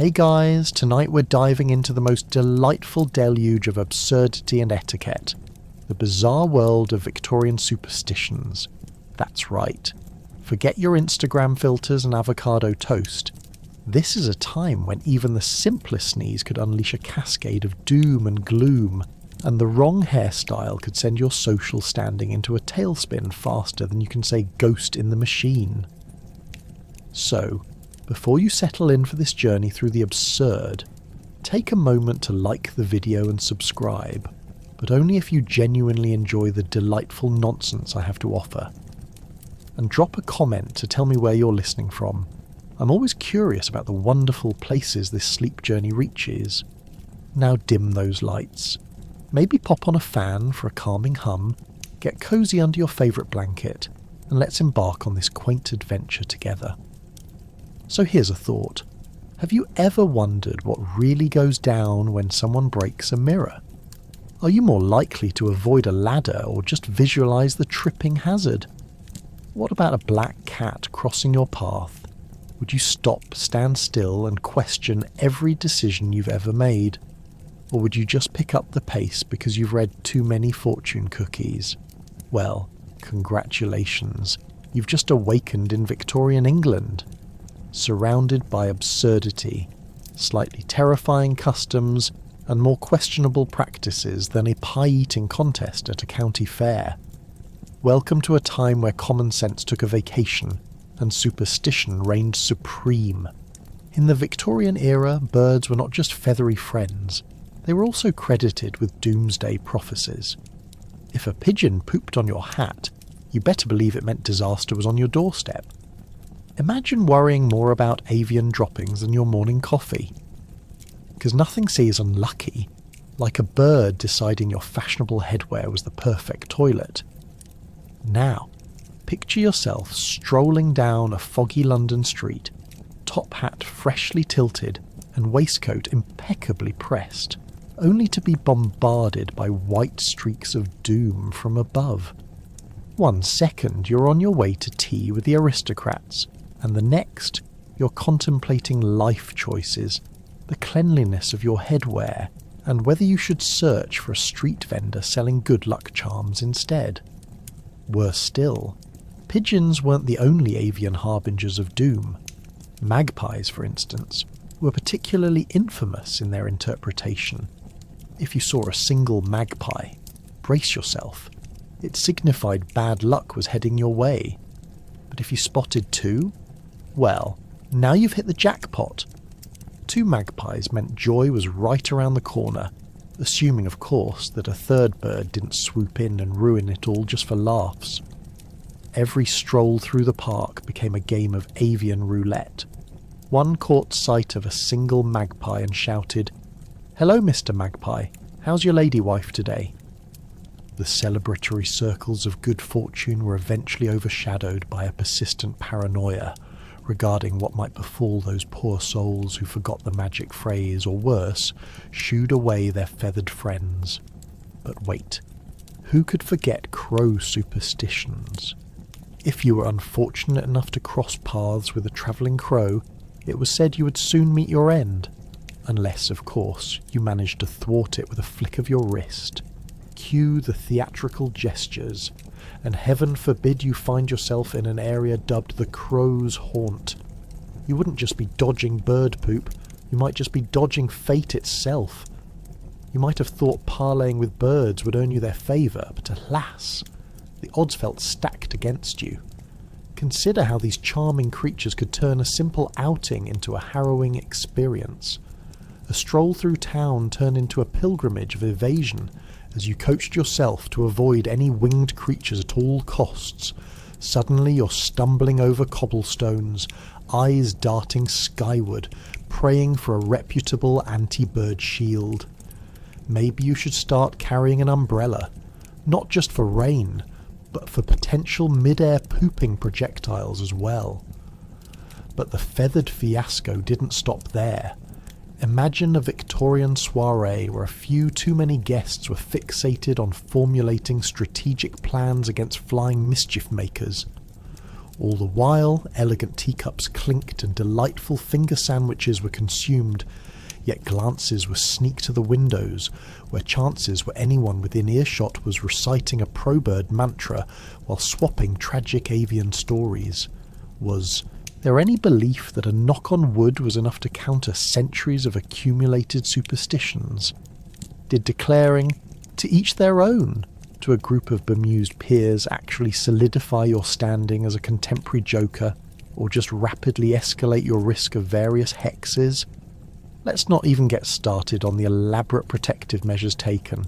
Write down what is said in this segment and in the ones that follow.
Hey guys, tonight we're diving into the most delightful deluge of absurdity and etiquette, the bizarre world of Victorian superstitions. That's right. Forget your Instagram filters and avocado toast. This is a time when even the simplest sneeze could unleash a cascade of doom and gloom, and the wrong hairstyle could send your social standing into a tailspin faster than you can say ghost in the machine. So, before you settle in for this journey through the absurd, take a moment to like the video and subscribe, but only if you genuinely enjoy the delightful nonsense I have to offer. And drop a comment to tell me where you're listening from. I'm always curious about the wonderful places this sleep journey reaches. Now dim those lights. Maybe pop on a fan for a calming hum, get cosy under your favourite blanket, and let's embark on this quaint adventure together. So here's a thought. Have you ever wondered what really goes down when someone breaks a mirror? Are you more likely to avoid a ladder or just visualise the tripping hazard? What about a black cat crossing your path? Would you stop, stand still and question every decision you've ever made? Or would you just pick up the pace because you've read too many fortune cookies? Well, congratulations. You've just awakened in Victorian England. Surrounded by absurdity, slightly terrifying customs, and more questionable practices than a pie-eating contest at a county fair. Welcome to a time where common sense took a vacation, and superstition reigned supreme. In the Victorian era, birds were not just feathery friends, they were also credited with doomsday prophecies. If a pigeon pooped on your hat, you better believe it meant disaster was on your doorstep. Imagine worrying more about avian droppings than your morning coffee. Because nothing seems unlucky, like a bird deciding your fashionable headwear was the perfect toilet. Now, picture yourself strolling down a foggy London street, top hat freshly tilted and waistcoat impeccably pressed, only to be bombarded by white streaks of doom from above. 1 second you're on your way to tea with the aristocrats, and the next, you're contemplating life choices, the cleanliness of your headwear, and whether you should search for a street vendor selling good luck charms instead. Worse still, pigeons weren't the only avian harbingers of doom. Magpies, for instance, were particularly infamous in their interpretation. If you saw a single magpie, brace yourself. It signified bad luck was heading your way. But if you spotted 2, well, now you've hit the jackpot. 2 magpies meant joy was right around the corner, assuming of course that a third bird didn't swoop in and ruin it all just for laughs. Every stroll through the park became a game of avian roulette. One caught sight of a single magpie and shouted, "Hello, Mr. Magpie, how's your lady wife today?" The celebratory circles of good fortune were eventually overshadowed by a persistent paranoia regarding what might befall those poor souls who forgot the magic phrase, or worse, shooed away their feathered friends. But wait, who could forget crow superstitions? If you were unfortunate enough to cross paths with a travelling crow, it was said you would soon meet your end, unless, of course, you managed to thwart it with a flick of your wrist. Cue the theatrical gestures, and heaven forbid you find yourself in an area dubbed the crow's haunt. You wouldn't just be dodging bird poop, you might just be dodging fate itself. You might have thought parleying with birds would earn you their favour, but alas, the odds felt stacked against you. Consider how these charming creatures could turn a simple outing into a harrowing experience. A stroll through town turned into a pilgrimage of evasion, as you coached yourself to avoid any winged creatures at all costs. Suddenly you're stumbling over cobblestones, eyes darting skyward, praying for a reputable anti-bird shield. Maybe you should start carrying an umbrella, not just for rain, but for potential mid-air pooping projectiles as well. But the feathered fiasco didn't stop there. Imagine a Victorian soiree where a few too many guests were fixated on formulating strategic plans against flying mischief makers. All the while, elegant teacups clinked and delightful finger sandwiches were consumed, yet glances were sneaked to the windows, where chances were anyone within earshot was reciting a pro-bird mantra while swapping tragic avian stories. Was there any belief that a knock on wood was enough to counter centuries of accumulated superstitions? Did declaring, "to each their own," to a group of bemused peers actually solidify your standing as a contemporary joker, or just rapidly escalate your risk of various hexes? Let's not even get started on the elaborate protective measures taken.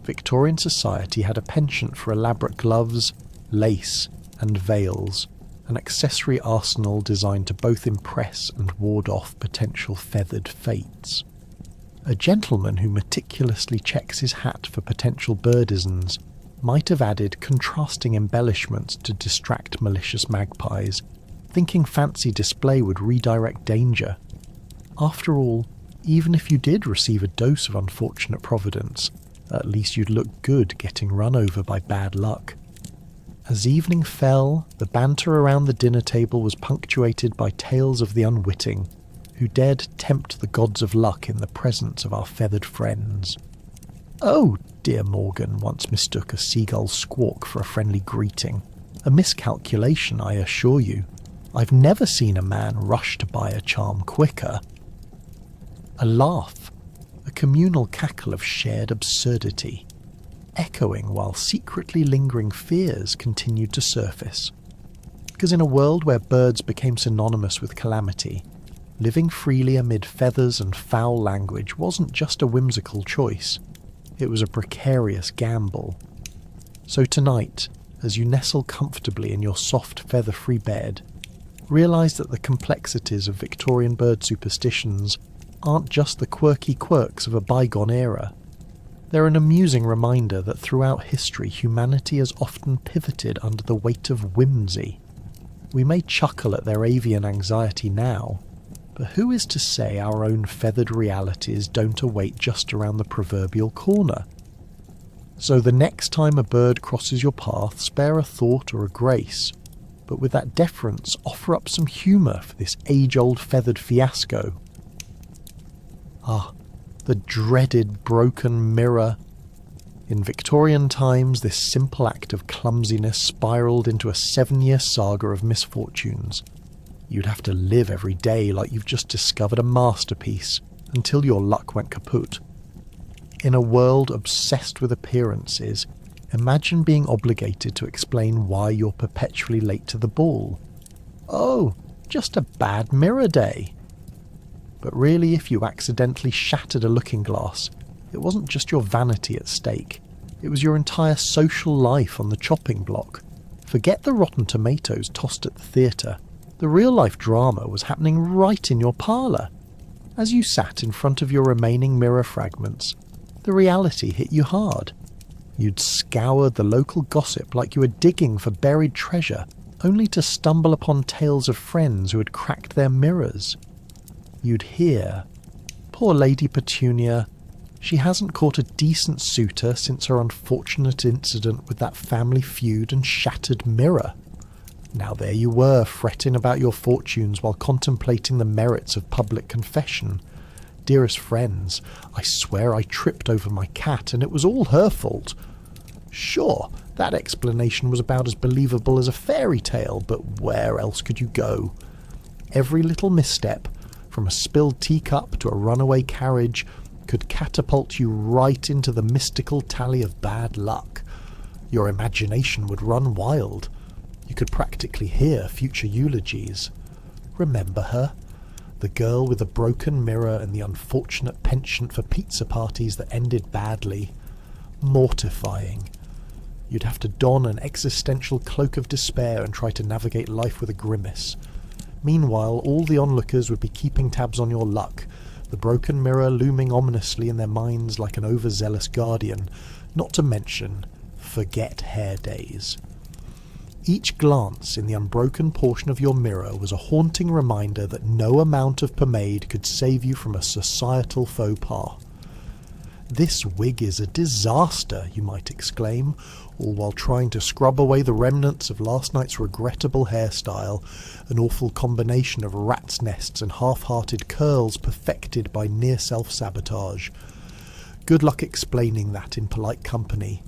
Victorian society had a penchant for elaborate gloves, lace, and veils, an accessory arsenal designed to both impress and ward off potential feathered fates. A gentleman who meticulously checks his hat for potential birdisms might have added contrasting embellishments to distract malicious magpies, thinking fancy display would redirect danger. After all, even if you did receive a dose of unfortunate providence, at least you'd look good getting run over by bad luck. As evening fell, the banter around the dinner table was punctuated by tales of the unwitting, who dared tempt the gods of luck in the presence of our feathered friends. "Oh, dear Morgan," once mistook a seagull's squawk for a friendly greeting. "A miscalculation, I assure you. I've never seen a man rush to buy a charm quicker." A laugh, a communal cackle of shared absurdity, echoing while secretly lingering fears continued to surface. Because in a world where birds became synonymous with calamity, living freely amid feathers and foul language wasn't just a whimsical choice, it was a precarious gamble. So tonight, as you nestle comfortably in your soft feather-free bed, realise that the complexities of Victorian bird superstitions aren't just the quirky quirks of a bygone era. They're an amusing reminder that throughout history humanity has often pivoted under the weight of whimsy. We may chuckle at their avian anxiety now, but who is to say our own feathered realities don't await just around the proverbial corner? So the next time a bird crosses your path, spare a thought or a grace, but with that deference offer up some humour for this age-old feathered fiasco. Ah, the dreaded broken mirror. In Victorian times, this simple act of clumsiness spiralled into a 7-year saga of misfortunes. You'd have to live every day like you've just discovered a masterpiece, until your luck went kaput. In a world obsessed with appearances, imagine being obligated to explain why you're perpetually late to the ball. Oh, just a bad mirror day. But really, if you accidentally shattered a looking glass, it wasn't just your vanity at stake. It was your entire social life on the chopping block. Forget the rotten tomatoes tossed at the theatre. The real-life drama was happening right in your parlour. As you sat in front of your remaining mirror fragments, the reality hit you hard. You'd scoured the local gossip like you were digging for buried treasure, only to stumble upon tales of friends who had cracked their mirrors. You'd hear, "Poor Lady Petunia, she hasn't caught a decent suitor since her unfortunate incident with that family feud and shattered mirror." Now there you were, fretting about your fortunes while contemplating the merits of public confession. "Dearest friends, I swear I tripped over my cat and it was all her fault." Sure, that explanation was about as believable as a fairy tale, but where else could you go? Every little misstep, from a spilled teacup to a runaway carriage, could catapult you right into the mystical tally of bad luck. Your imagination would run wild. You could practically hear future eulogies. Remember her? The girl with the broken mirror and the unfortunate penchant for pizza parties that ended badly. Mortifying. You'd have to don an existential cloak of despair and try to navigate life with a grimace. Meanwhile, all the onlookers would be keeping tabs on your luck, the broken mirror looming ominously in their minds like an overzealous guardian, not to mention forget hair days. Each glance in the unbroken portion of your mirror was a haunting reminder that no amount of pomade could save you from a societal faux pas. "This wig is a disaster," you might exclaim, all while trying to scrub away the remnants of last night's regrettable hairstyle, an awful combination of rat's nests and half-hearted curls perfected by near self-sabotage. Good luck explaining that in polite company.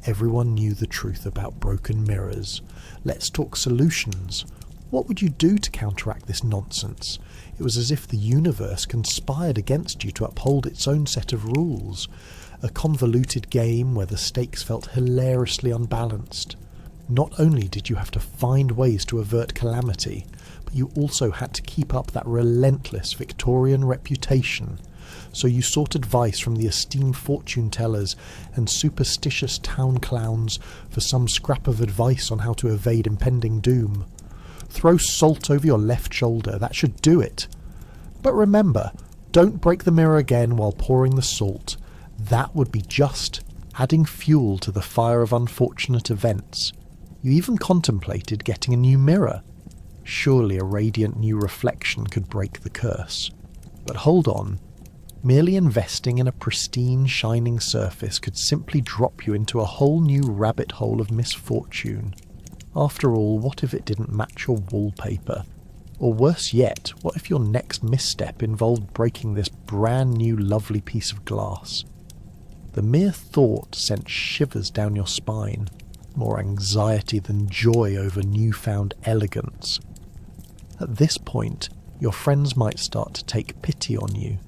Everyone knew the truth about broken mirrors. Let's talk solutions. What would you do to counteract this nonsense? It was as if the universe conspired against you to uphold its own set of rules. A convoluted game where the stakes felt hilariously unbalanced. Not only did you have to find ways to avert calamity, but you also had to keep up that relentless Victorian reputation. So you sought advice from the esteemed fortune tellers and superstitious town clowns for some scrap of advice on how to evade impending doom. Throw salt over your left shoulder, that should do it. But remember, don't break the mirror again while pouring the salt. That would be just adding fuel to the fire of unfortunate events. You even contemplated getting a new mirror. Surely a radiant new reflection could break the curse. But hold on. Merely investing in a pristine, shining surface could simply drop you into a whole new rabbit hole of misfortune. After all, what if it didn't match your wallpaper? Or worse yet, what if your next misstep involved breaking this brand new lovely piece of glass? The mere thought sent shivers down your spine, more anxiety than joy over newfound elegance. At this point, your friends might start to take pity on you.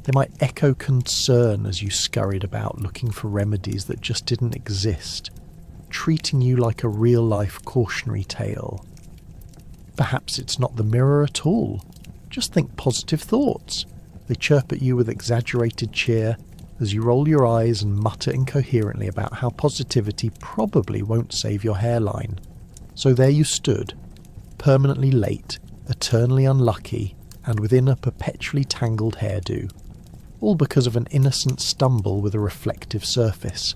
They might echo concern as you scurried about looking for remedies that just didn't exist, treating you like a real-life cautionary tale. Perhaps it's not the mirror at all. Just think positive thoughts. They chirp at you with exaggerated cheer as you roll your eyes and mutter incoherently about how positivity probably won't save your hairline. So there you stood, permanently late, eternally unlucky, and within a perpetually tangled hairdo. All because of an innocent stumble with a reflective surface.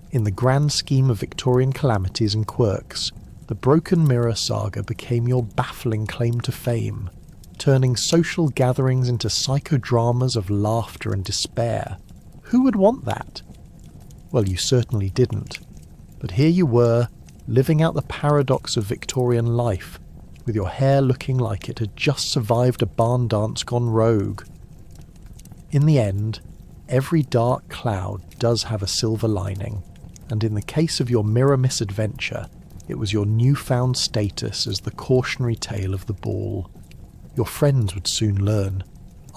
In the grand scheme of Victorian calamities and quirks, the broken mirror saga became your baffling claim to fame, turning social gatherings into psychodramas of laughter and despair. Who would want that? Well, you certainly didn't. But here you were, living out the paradox of Victorian life, with your hair looking like it had just survived a barn dance gone rogue. In the end, every dark cloud does have a silver lining, and in the case of your mirror misadventure, it was your newfound status as the cautionary tale of the ball. Your friends would soon learn.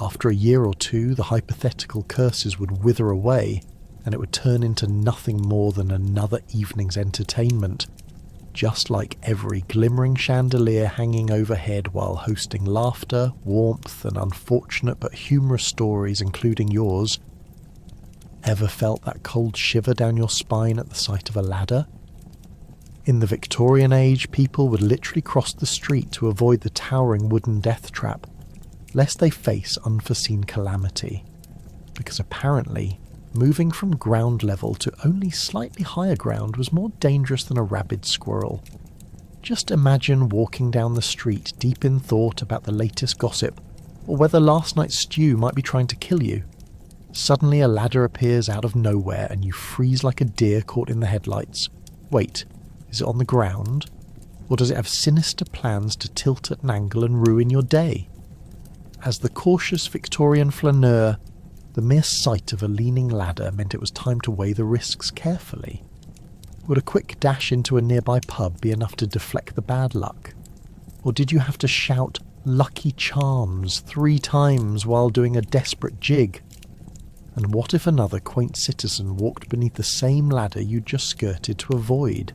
After a year or two, the hypothetical curses would wither away, and it would turn into nothing more than another evening's entertainment, just like every glimmering chandelier hanging overhead while hosting laughter, warmth, and unfortunate but humorous stories, including yours. Ever felt that cold shiver down your spine at the sight of a ladder? In the Victorian age, people would literally cross the street to avoid the towering wooden death trap, lest they face unforeseen calamity, because apparently moving from ground level to only slightly higher ground was more dangerous than a rabid squirrel. Just imagine walking down the street deep in thought about the latest gossip, or whether last night's stew might be trying to kill you. Suddenly a ladder appears out of nowhere and you freeze like a deer caught in the headlights. Wait, is it on the ground? Or does it have sinister plans to tilt at an angle and ruin your day? As the cautious Victorian flaneur, the mere sight of a leaning ladder meant it was time to weigh the risks carefully. Would a quick dash into a nearby pub be enough to deflect the bad luck? Or did you have to shout "Lucky Charms" 3 times while doing a desperate jig? And what if another quaint citizen walked beneath the same ladder you just skirted to avoid?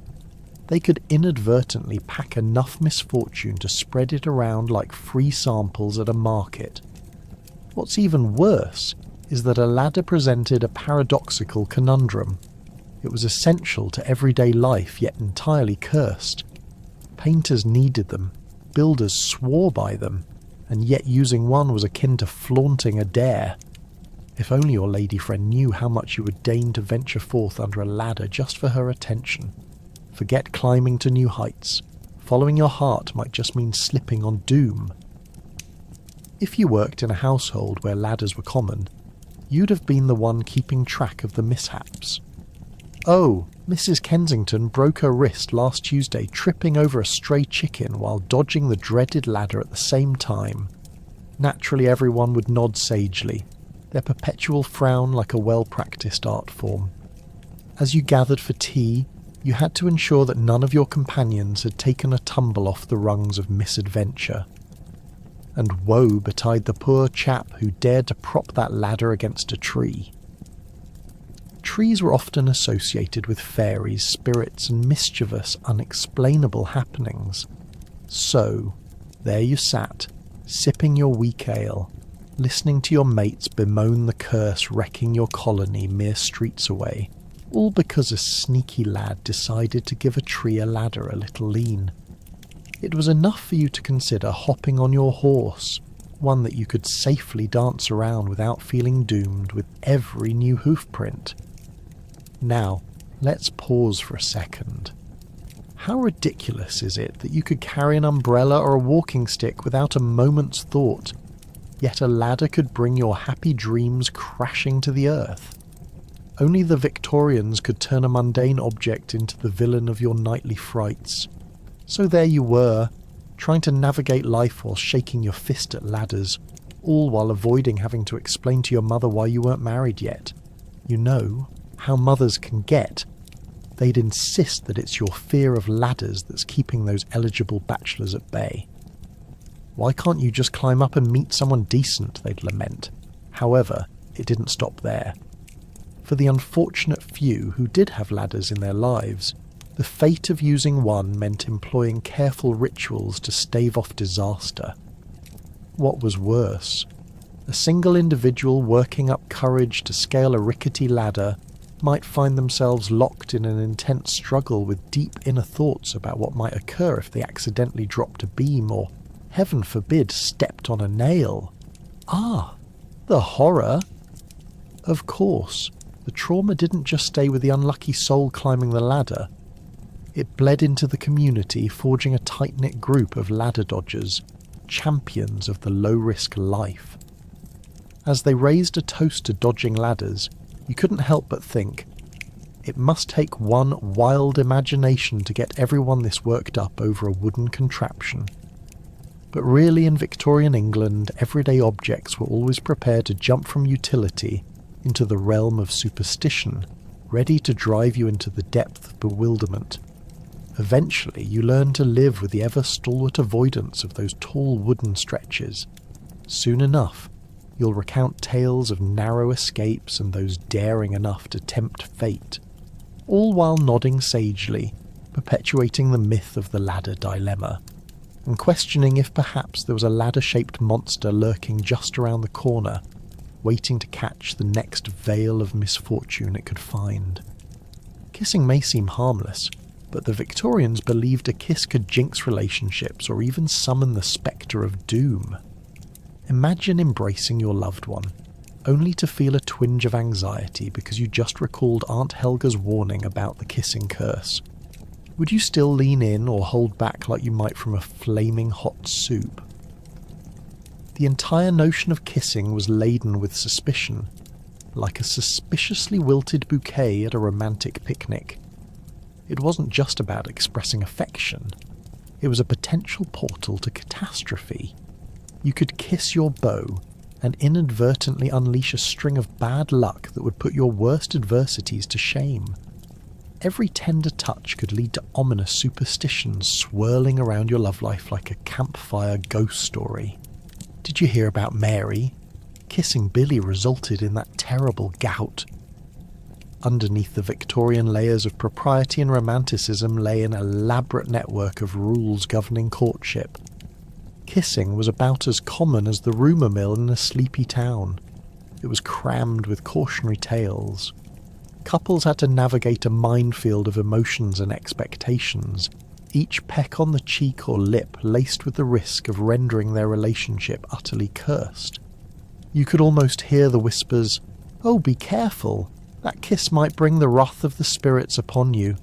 They could inadvertently pack enough misfortune to spread it around like free samples at a market. What's even worse is that a ladder presented a paradoxical conundrum. It was essential to everyday life, yet entirely cursed. Painters needed them, builders swore by them, and yet using one was akin to flaunting a dare. If only your lady friend knew how much you would deign to venture forth under a ladder just for her attention. Forget climbing to new heights. Following your heart might just mean slipping on doom. If you worked in a household where ladders were common, you'd have been the one keeping track of the mishaps. Oh, Mrs. Kensington broke her wrist last Tuesday tripping over a stray chicken while dodging the dreaded ladder at the same time. Naturally, everyone would nod sagely, their perpetual frown like a well-practiced art form. As you gathered for tea, you had to ensure that none of your companions had taken a tumble off the rungs of misadventure. And woe betide the poor chap who dared to prop that ladder against a tree. Trees were often associated with fairies, spirits, and mischievous, unexplainable happenings. So, there you sat, sipping your weak ale, listening to your mates bemoan the curse wrecking your colony mere streets away, all because a sneaky lad decided to give a tree a ladder a little lean. It was enough for you to consider hopping on your horse, one that you could safely dance around without feeling doomed with every new hoofprint. Now, let's pause for a second. How ridiculous is it that you could carry an umbrella or a walking stick without a moment's thought, yet a ladder could bring your happy dreams crashing to the earth? Only the Victorians could turn a mundane object into the villain of your nightly frights. So there you were, trying to navigate life while shaking your fist at ladders, all while avoiding having to explain to your mother why you weren't married yet. You know how mothers can get. They'd insist that it's your fear of ladders that's keeping those eligible bachelors at bay. Why can't you just climb up and meet someone decent, they'd lament. However, it didn't stop there. For the unfortunate few who did have ladders in their lives, the fate of using one meant employing careful rituals to stave off disaster. What was worse, a single individual working up courage to scale a rickety ladder might find themselves locked in an intense struggle with deep inner thoughts about what might occur if they accidentally dropped a beam or, heaven forbid, stepped on a nail. Ah, the horror! Of course, the trauma didn't just stay with the unlucky soul climbing the ladder. It bled into the community, forging a tight-knit group of ladder dodgers, champions of the low-risk life. As they raised a toast to dodging ladders, you couldn't help but think, it must take one wild imagination to get everyone this worked up over a wooden contraption. But really, in Victorian England, everyday objects were always prepared to jump from utility into the realm of superstition, ready to drive you into the depth of bewilderment. Eventually, you learn to live with the ever-stalwart avoidance of those tall wooden stretches. Soon enough, you'll recount tales of narrow escapes and those daring enough to tempt fate, all while nodding sagely, perpetuating the myth of the ladder dilemma, and questioning if perhaps there was a ladder-shaped monster lurking just around the corner, waiting to catch the next veil of misfortune it could find. Kissing may seem harmless, but the Victorians believed a kiss could jinx relationships or even summon the spectre of doom. Imagine embracing your loved one, only to feel a twinge of anxiety because you just recalled Aunt Helga's warning about the kissing curse. Would you still lean in or hold back like you might from a flaming hot soup? The entire notion of kissing was laden with suspicion, like a suspiciously wilted bouquet at a romantic picnic. It wasn't just about expressing affection. It was a potential portal to catastrophe. You could kiss your beau and inadvertently unleash a string of bad luck that would put your worst adversities to shame. Every tender touch could lead to ominous superstitions swirling around your love life like a campfire ghost story. Did you hear about Mary? Kissing Billy resulted in that terrible gout. Underneath the Victorian layers of propriety and romanticism lay an elaborate network of rules governing courtship. Kissing was about as common as the rumour mill in a sleepy town. It was crammed with cautionary tales. Couples had to navigate a minefield of emotions and expectations, each peck on the cheek or lip laced with the risk of rendering their relationship utterly cursed. You could almost hear the whispers, "Oh, be careful, that kiss might bring the wrath of the spirits upon you."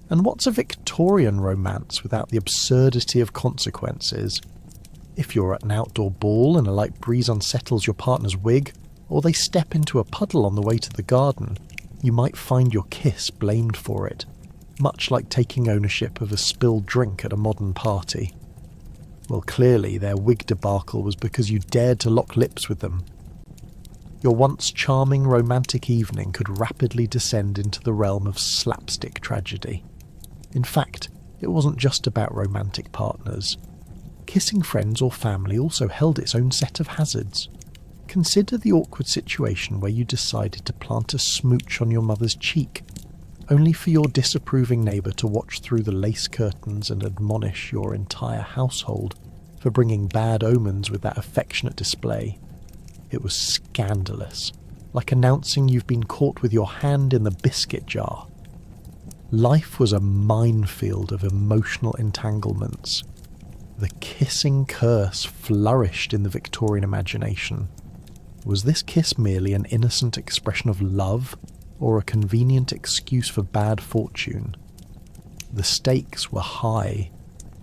And what's a Victorian romance without the absurdity of consequences? If you're at an outdoor ball and a light breeze unsettles your partner's wig, or they step into a puddle on the way to the garden, you might find your kiss blamed for it, much like taking ownership of a spilled drink at a modern party. Well, clearly their wig debacle was because you dared to lock lips with them. Your once charming romantic evening could rapidly descend into the realm of slapstick tragedy. In fact, it wasn't just about romantic partners. Kissing friends or family also held its own set of hazards. Consider the awkward situation where you decided to plant a smooch on your mother's cheek, only for your disapproving neighbour to watch through the lace curtains and admonish your entire household for bringing bad omens with that affectionate display. It was scandalous, like announcing you've been caught with your hand in the biscuit jar. Life was a minefield of emotional entanglements. The kissing curse flourished in the Victorian imagination. Was this kiss merely an innocent expression of love, or a convenient excuse for bad fortune? The stakes were high,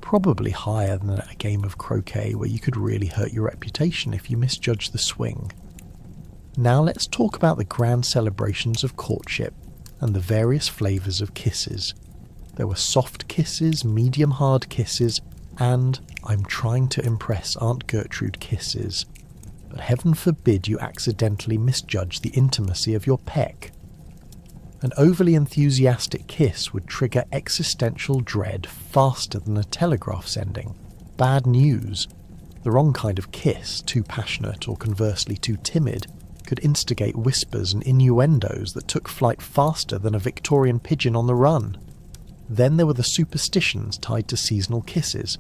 probably higher than at a game of croquet where you could really hurt your reputation if you misjudged the swing. Now let's talk about the grand celebrations of courtship and the various flavours of kisses. There were soft kisses, medium hard kisses, and I'm trying to impress Aunt Gertrude kisses. But heaven forbid you accidentally misjudge the intimacy of your peck. An overly enthusiastic kiss would trigger existential dread faster than a telegraph sending. Bad news. The wrong kind of kiss, too passionate or conversely too timid, could instigate whispers and innuendos that took flight faster than a Victorian pigeon on the run. Then there were the superstitions tied to seasonal kisses.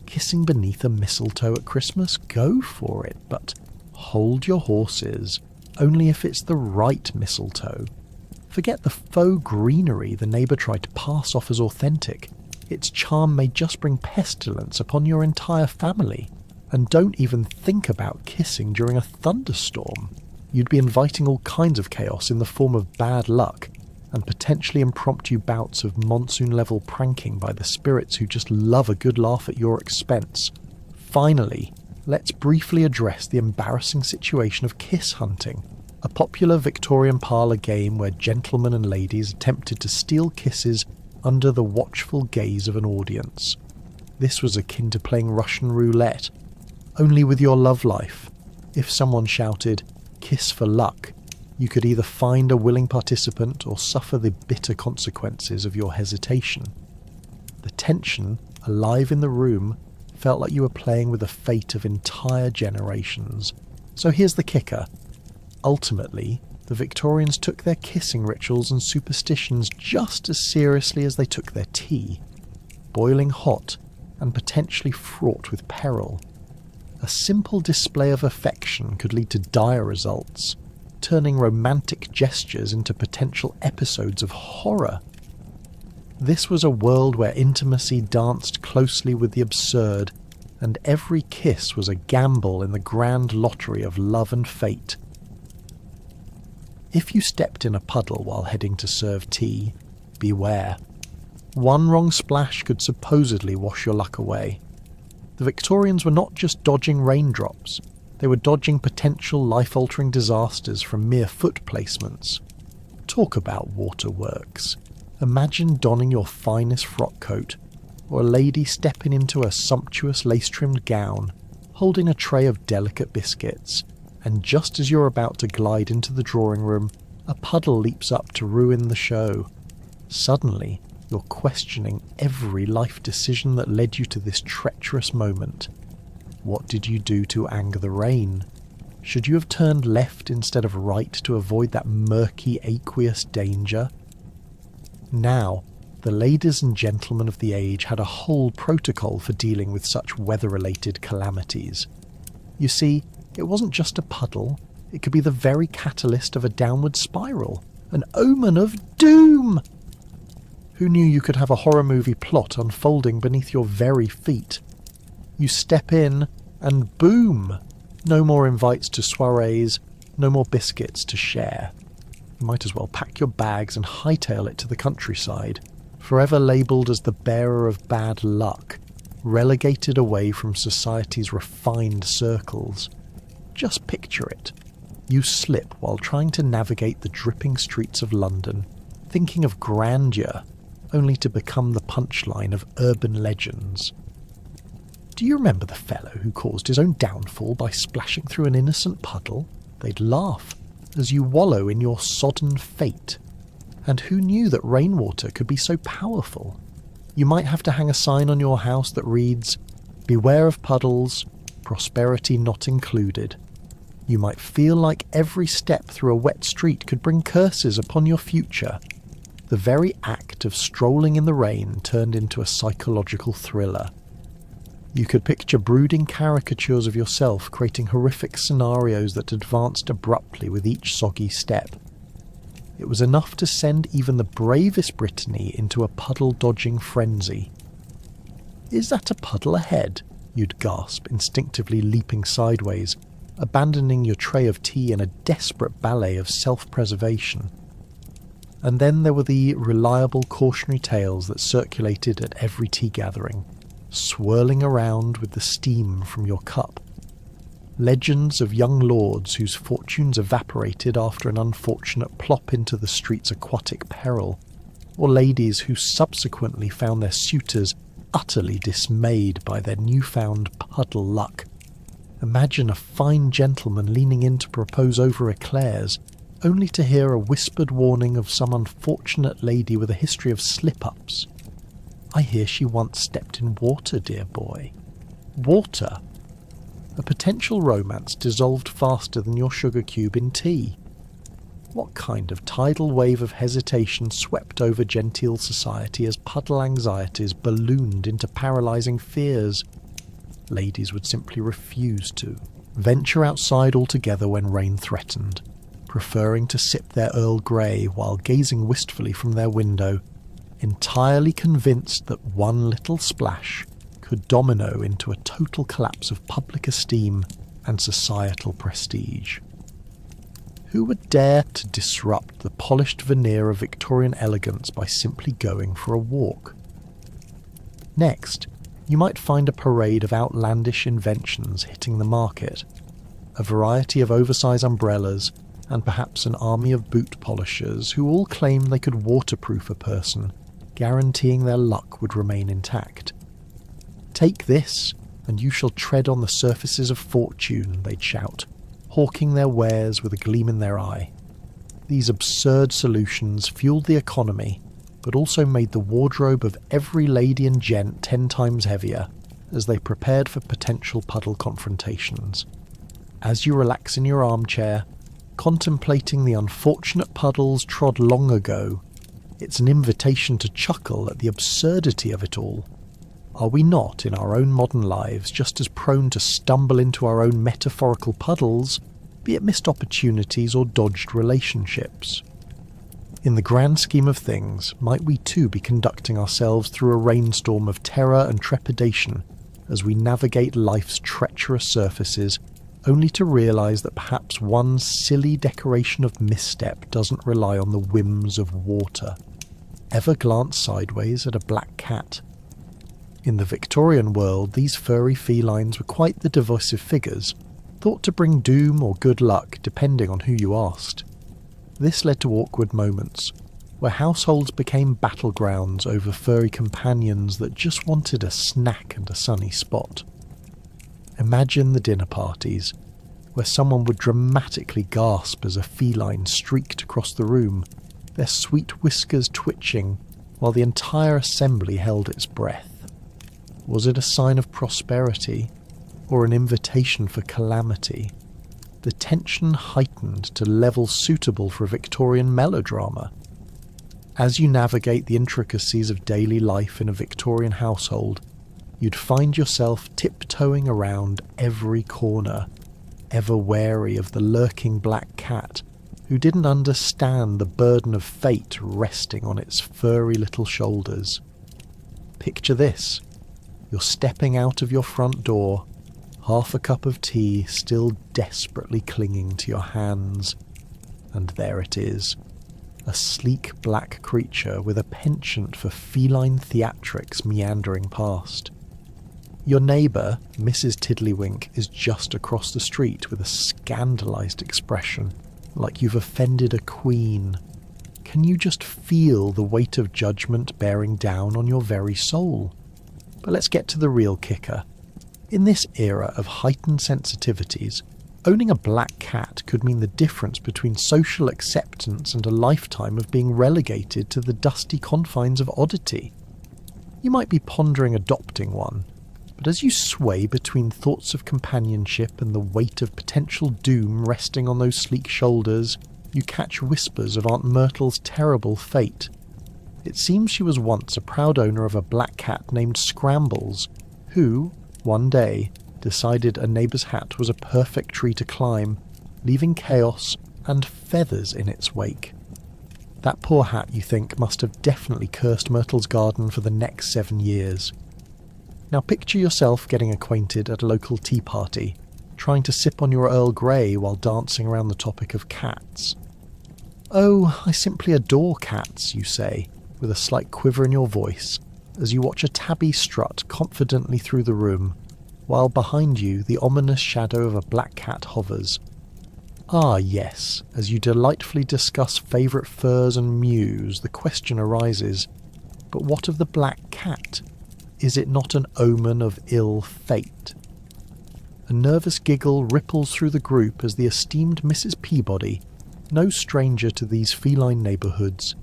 Kissing beneath a mistletoe at Christmas? Go for it, but hold your horses, only if it's the right mistletoe. Forget the faux greenery the neighbour tried to pass off as authentic. Its charm may just bring pestilence upon your entire family. And don't even think about kissing during a thunderstorm. You'd be inviting all kinds of chaos in the form of bad luck, and potentially impromptu bouts of monsoon-level pranking by the spirits who just love a good laugh at your expense. Finally, let's briefly address the embarrassing situation of kiss hunting, a popular Victorian parlour game where gentlemen and ladies attempted to steal kisses under the watchful gaze of an audience. This was akin to playing Russian roulette, only with your love life. If someone shouted, "Kiss for luck," you could either find a willing participant or suffer the bitter consequences of your hesitation. The tension, alive in the room, felt like you were playing with the fate of entire generations. So here's the kicker. Ultimately, the Victorians took their kissing rituals and superstitions just as seriously as they took their tea, boiling hot and potentially fraught with peril. A simple display of affection could lead to dire results, turning romantic gestures into potential episodes of horror. This was a world where intimacy danced closely with the absurd, and every kiss was a gamble in the grand lottery of love and fate. If you stepped in a puddle while heading to serve tea, beware. One wrong splash could supposedly wash your luck away. The Victorians were not just dodging raindrops, they were dodging potential life-altering disasters from mere foot placements. Talk about waterworks. Imagine donning your finest frock coat, or a lady stepping into a sumptuous lace-trimmed gown, holding a tray of delicate biscuits, and just as you're about to glide into the drawing room, a puddle leaps up to ruin the show. Suddenly, you're questioning every life decision that led you to this treacherous moment. What did you do to anger the rain? Should you have turned left instead of right to avoid that murky, aqueous danger? Now, the ladies and gentlemen of the age had a whole protocol for dealing with such weather-related calamities. You see, it wasn't just a puddle, it could be the very catalyst of a downward spiral, an omen of doom! Who knew you could have a horror movie plot unfolding beneath your very feet? You step in, and boom! No more invites to soirees, no more biscuits to share. You might as well pack your bags and hightail it to the countryside, forever labelled as the bearer of bad luck, relegated away from society's refined circles. Just picture it. You slip while trying to navigate the dripping streets of London, thinking of grandeur, only to become the punchline of urban legends. Do you remember the fellow who caused his own downfall by splashing through an innocent puddle? They'd laugh as you wallow in your sodden fate. And who knew that rainwater could be so powerful? You might have to hang a sign on your house that reads, "Beware of puddles, prosperity not included." You might feel like every step through a wet street could bring curses upon your future. The very act of strolling in the rain turned into a psychological thriller. You could picture brooding caricatures of yourself creating horrific scenarios that advanced abruptly with each soggy step. It was enough to send even the bravest Brittany into a puddle-dodging frenzy. "Is that a puddle ahead?" you'd gasp, instinctively leaping sideways, abandoning your tray of tea in a desperate ballet of self-preservation. And then there were the reliable cautionary tales that circulated at every tea gathering, swirling around with the steam from your cup. Legends of young lords whose fortunes evaporated after an unfortunate plop into the street's aquatic peril, or ladies who subsequently found their suitors utterly dismayed by their newfound puddle luck. Imagine a fine gentleman leaning in to propose over eclairs, only to hear a whispered warning of some unfortunate lady with a history of slip-ups. "I hear she once stepped in water, dear boy." Water? A potential romance dissolved faster than your sugar cube in tea. What kind of tidal wave of hesitation swept over genteel society as puddle anxieties ballooned into paralysing fears? Ladies would simply refuse to venture outside altogether when rain threatened, preferring to sip their Earl Grey while gazing wistfully from their window, entirely convinced that one little splash could domino into a total collapse of public esteem and societal prestige. Who would dare to disrupt the polished veneer of Victorian elegance by simply going for a walk? Next, you might find a parade of outlandish inventions hitting the market, a variety of oversized umbrellas, and perhaps an army of boot polishers who all claimed they could waterproof a person, guaranteeing their luck would remain intact. "Take this, and you shall tread on the surfaces of fortune," they'd shout, hawking their wares with a gleam in their eye. These absurd solutions fueled the economy, but also made the wardrobe of every lady and gent 10 times heavier, as they prepared for potential puddle confrontations. As you relax in your armchair, contemplating the unfortunate puddles trod long ago, it's an invitation to chuckle at the absurdity of it all. Are we not, in our own modern lives, just as prone to stumble into our own metaphorical puddles, be it missed opportunities or dodged relationships? In the grand scheme of things, might we too be conducting ourselves through a rainstorm of terror and trepidation as we navigate life's treacherous surfaces, only to realise that perhaps one silly decoration of misstep doesn't rely on the whims of water? Ever glance sideways at a black cat? In the Victorian world, these furry felines were quite the divisive figures, thought to bring doom or good luck depending on who you asked. This led to awkward moments, where households became battlegrounds over furry companions that just wanted a snack and a sunny spot. Imagine the dinner parties, where someone would dramatically gasp as a feline streaked across the room, their sweet whiskers twitching, while the entire assembly held its breath. Was it a sign of prosperity, or an invitation for calamity? The tension heightened to levels suitable for a Victorian melodrama. As you navigate the intricacies of daily life in a Victorian household, you'd find yourself tiptoeing around every corner, ever wary of the lurking black cat who didn't understand the burden of fate resting on its furry little shoulders. Picture this. You're stepping out of your front door, half a cup of tea still desperately clinging to your hands, and there it is, a sleek black creature with a penchant for feline theatrics meandering past. Your neighbour, Mrs. Tiddlywink, is just across the street with a scandalised expression, like you've offended a queen. Can you just feel the weight of judgment bearing down on your very soul? But let's get to the real kicker. In this era of heightened sensitivities, owning a black cat could mean the difference between social acceptance and a lifetime of being relegated to the dusty confines of oddity. You might be pondering adopting one, but as you sway between thoughts of companionship and the weight of potential doom resting on those sleek shoulders, you catch whispers of Aunt Myrtle's terrible fate. It seems she was once a proud owner of a black cat named Scrambles, who, one day, decided a neighbour's hat was a perfect tree to climb, leaving chaos and feathers in its wake. That poor hat, you think, must have definitely cursed Myrtle's garden for the next 7 years. Now picture yourself getting acquainted at a local tea party, trying to sip on your Earl Grey while dancing around the topic of cats. "Oh, I simply adore cats," you say, with a slight quiver in your voice, as you watch a tabby strut confidently through the room, while behind you the ominous shadow of a black cat hovers. Ah yes, as you delightfully discuss favourite furs and mews, the question arises, but what of the black cat? Is it not an omen of ill fate? A nervous giggle ripples through the group as the esteemed Mrs. Peabody, no stranger to these feline neighbourhoods,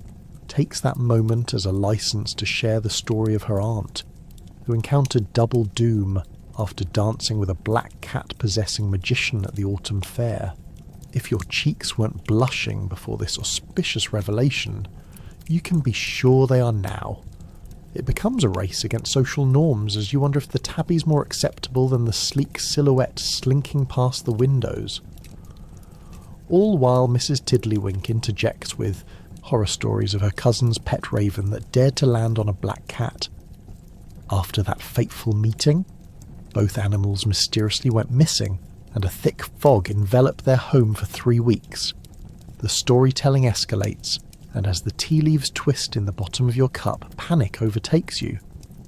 takes that moment as a licence to share the story of her aunt, who encountered double doom after dancing with a black cat-possessing magician at the autumn fair. If your cheeks weren't blushing before this auspicious revelation, you can be sure they are now. It becomes a race against social norms as you wonder if the tabby's more acceptable than the sleek silhouette slinking past the windows. All while Mrs. Tiddlywink interjects with horror stories of her cousin's pet raven that dared to land on a black cat. After that fateful meeting, both animals mysteriously went missing, and a thick fog enveloped their home for 3 weeks. The storytelling escalates, and as the tea leaves twist in the bottom of your cup, panic overtakes you.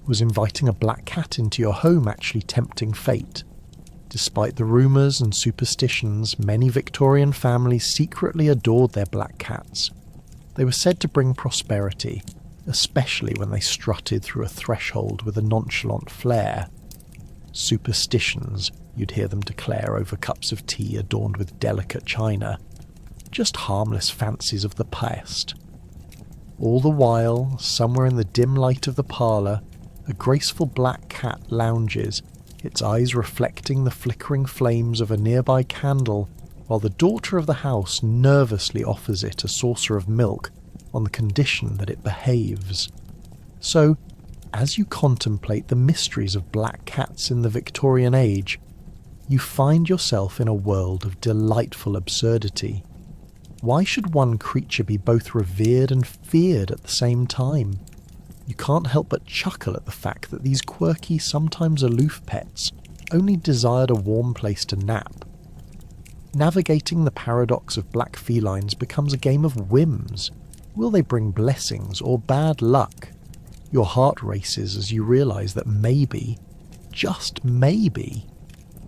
Was inviting a black cat into your home actually tempting fate? Despite the rumours and superstitions, many Victorian families secretly adored their black cats. They were said to bring prosperity, especially when they strutted through a threshold with a nonchalant flair. Superstitions, you'd hear them declare over cups of tea adorned with delicate china. Just harmless fancies of the past. All the while, somewhere in the dim light of the parlour, a graceful black cat lounges, its eyes reflecting the flickering flames of a nearby candle, while the daughter of the house nervously offers it a saucer of milk on the condition that it behaves. So, as you contemplate the mysteries of black cats in the Victorian age, you find yourself in a world of delightful absurdity. Why should one creature be both revered and feared at the same time? You can't help but chuckle at the fact that these quirky, sometimes aloof pets only desired a warm place to nap. Navigating the paradox of black felines becomes a game of whims. Will they bring blessings or bad luck? Your heart races as you realise that maybe, just maybe,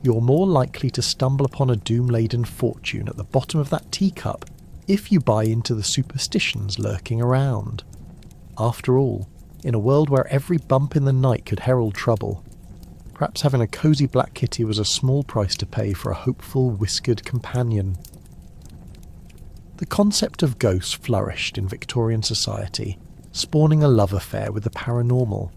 you're more likely to stumble upon a doom-laden fortune at the bottom of that teacup if you buy into the superstitions lurking around. After all, in a world where every bump in the night could herald trouble, perhaps having a cosy black kitty was a small price to pay for a hopeful, whiskered companion. The concept of ghosts flourished in Victorian society, spawning a love affair with the paranormal.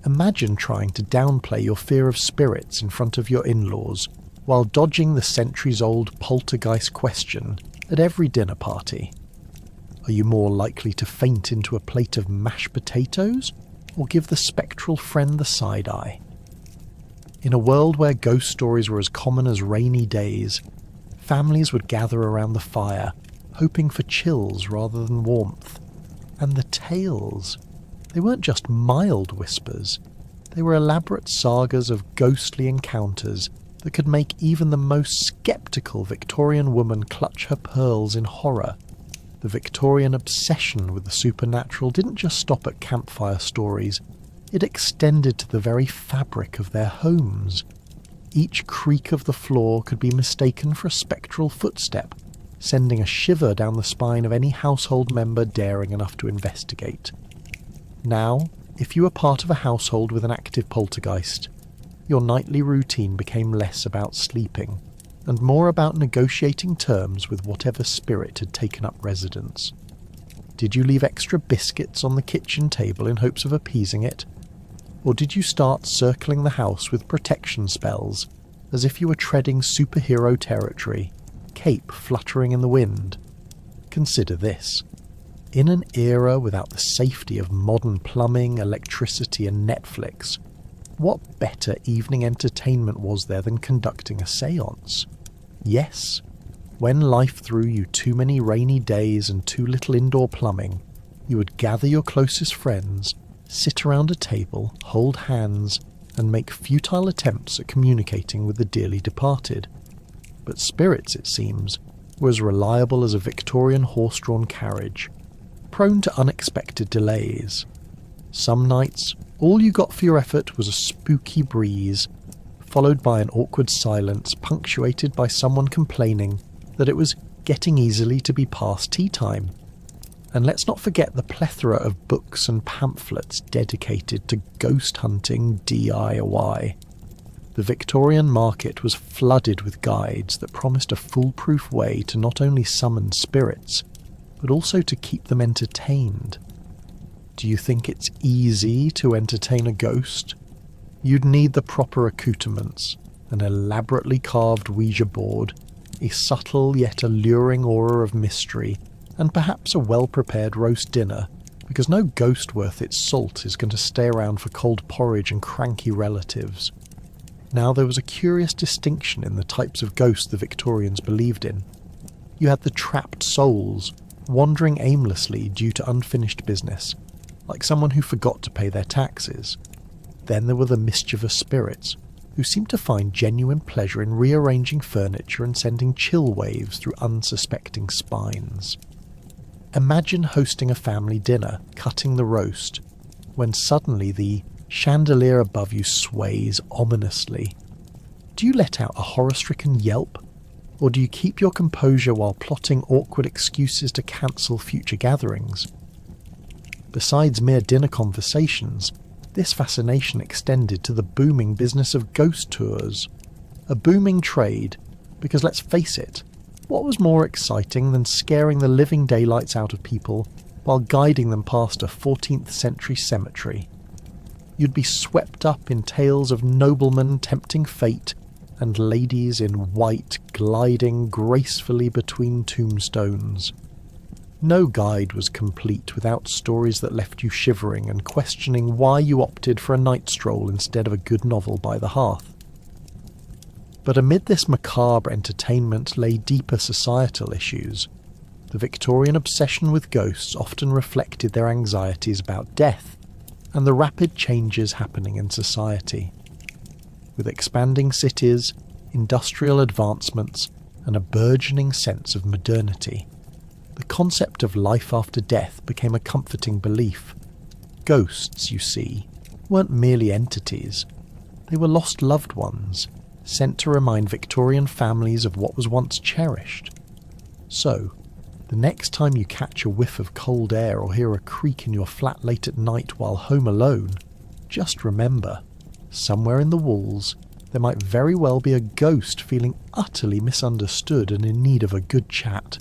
Imagine trying to downplay your fear of spirits in front of your in-laws, while dodging the centuries-old poltergeist question at every dinner party. Are you more likely to faint into a plate of mashed potatoes, or give the spectral friend the side-eye? In a world where ghost stories were as common as rainy days, families would gather around the fire, hoping for chills rather than warmth. And the tales, they weren't just mild whispers, they were elaborate sagas of ghostly encounters that could make even the most sceptical Victorian woman clutch her pearls in horror. The Victorian obsession with the supernatural didn't just stop at campfire stories, It extended to the very fabric of their homes. Each creak of the floor could be mistaken for a spectral footstep, sending a shiver down the spine of any household member daring enough to investigate. Now, if you were part of a household with an active poltergeist, your nightly routine became less about sleeping and more about negotiating terms with whatever spirit had taken up residence. Did you leave extra biscuits on the kitchen table in hopes of appeasing it? Or did you start circling the house with protection spells, as if you were treading superhero territory, cape fluttering in the wind? Consider this. In an era without the safety of modern plumbing, electricity and Netflix, what better evening entertainment was there than conducting a séance? Yes, when life threw you too many rainy days and too little indoor plumbing, you would gather your closest friends, sit around a table, hold hands, and make futile attempts at communicating with the dearly departed. But spirits, it seems, were as reliable as a Victorian horse-drawn carriage, prone to unexpected delays. Some nights, all you got for your effort was a spooky breeze, followed by an awkward silence punctuated by someone complaining that it was getting easily to be past tea time. And let's not forget the plethora of books and pamphlets dedicated to ghost hunting DIY. The Victorian market was flooded with guides that promised a foolproof way to not only summon spirits, but also to keep them entertained. Do you think it's easy to entertain a ghost? You'd need the proper accoutrements, an elaborately carved Ouija board, a subtle yet alluring aura of mystery, and perhaps a well-prepared roast dinner, because no ghost worth its salt is going to stay around for cold porridge and cranky relatives. Now, there was a curious distinction in the types of ghosts the Victorians believed in. You had the trapped souls, wandering aimlessly due to unfinished business, like someone who forgot to pay their taxes. Then there were the mischievous spirits, who seemed to find genuine pleasure in rearranging furniture and sending chill waves through unsuspecting spines. Imagine hosting a family dinner, cutting the roast, when suddenly the chandelier above you sways ominously. Do you let out a horror-stricken yelp, or do you keep your composure while plotting awkward excuses to cancel future gatherings? Besides mere dinner conversations, this fascination extended to the booming business of ghost tours. A booming trade, because let's face it, what was more exciting than scaring the living daylights out of people while guiding them past a 14th century cemetery? You'd be swept up in tales of noblemen tempting fate and ladies in white gliding gracefully between tombstones. No guide was complete without stories that left you shivering and questioning why you opted for a night stroll instead of a good novel by the hearth. But amid this macabre entertainment lay deeper societal issues. The Victorian obsession with ghosts often reflected their anxieties about death and the rapid changes happening in society. With expanding cities, industrial advancements, and a burgeoning sense of modernity, the concept of life after death became a comforting belief. Ghosts, you see, weren't merely entities. They were lost loved ones, sent to remind Victorian families of what was once cherished. So, the next time you catch a whiff of cold air or hear a creak in your flat late at night while home alone, just remember, somewhere in the walls, there might very well be a ghost feeling utterly misunderstood and in need of a good chat.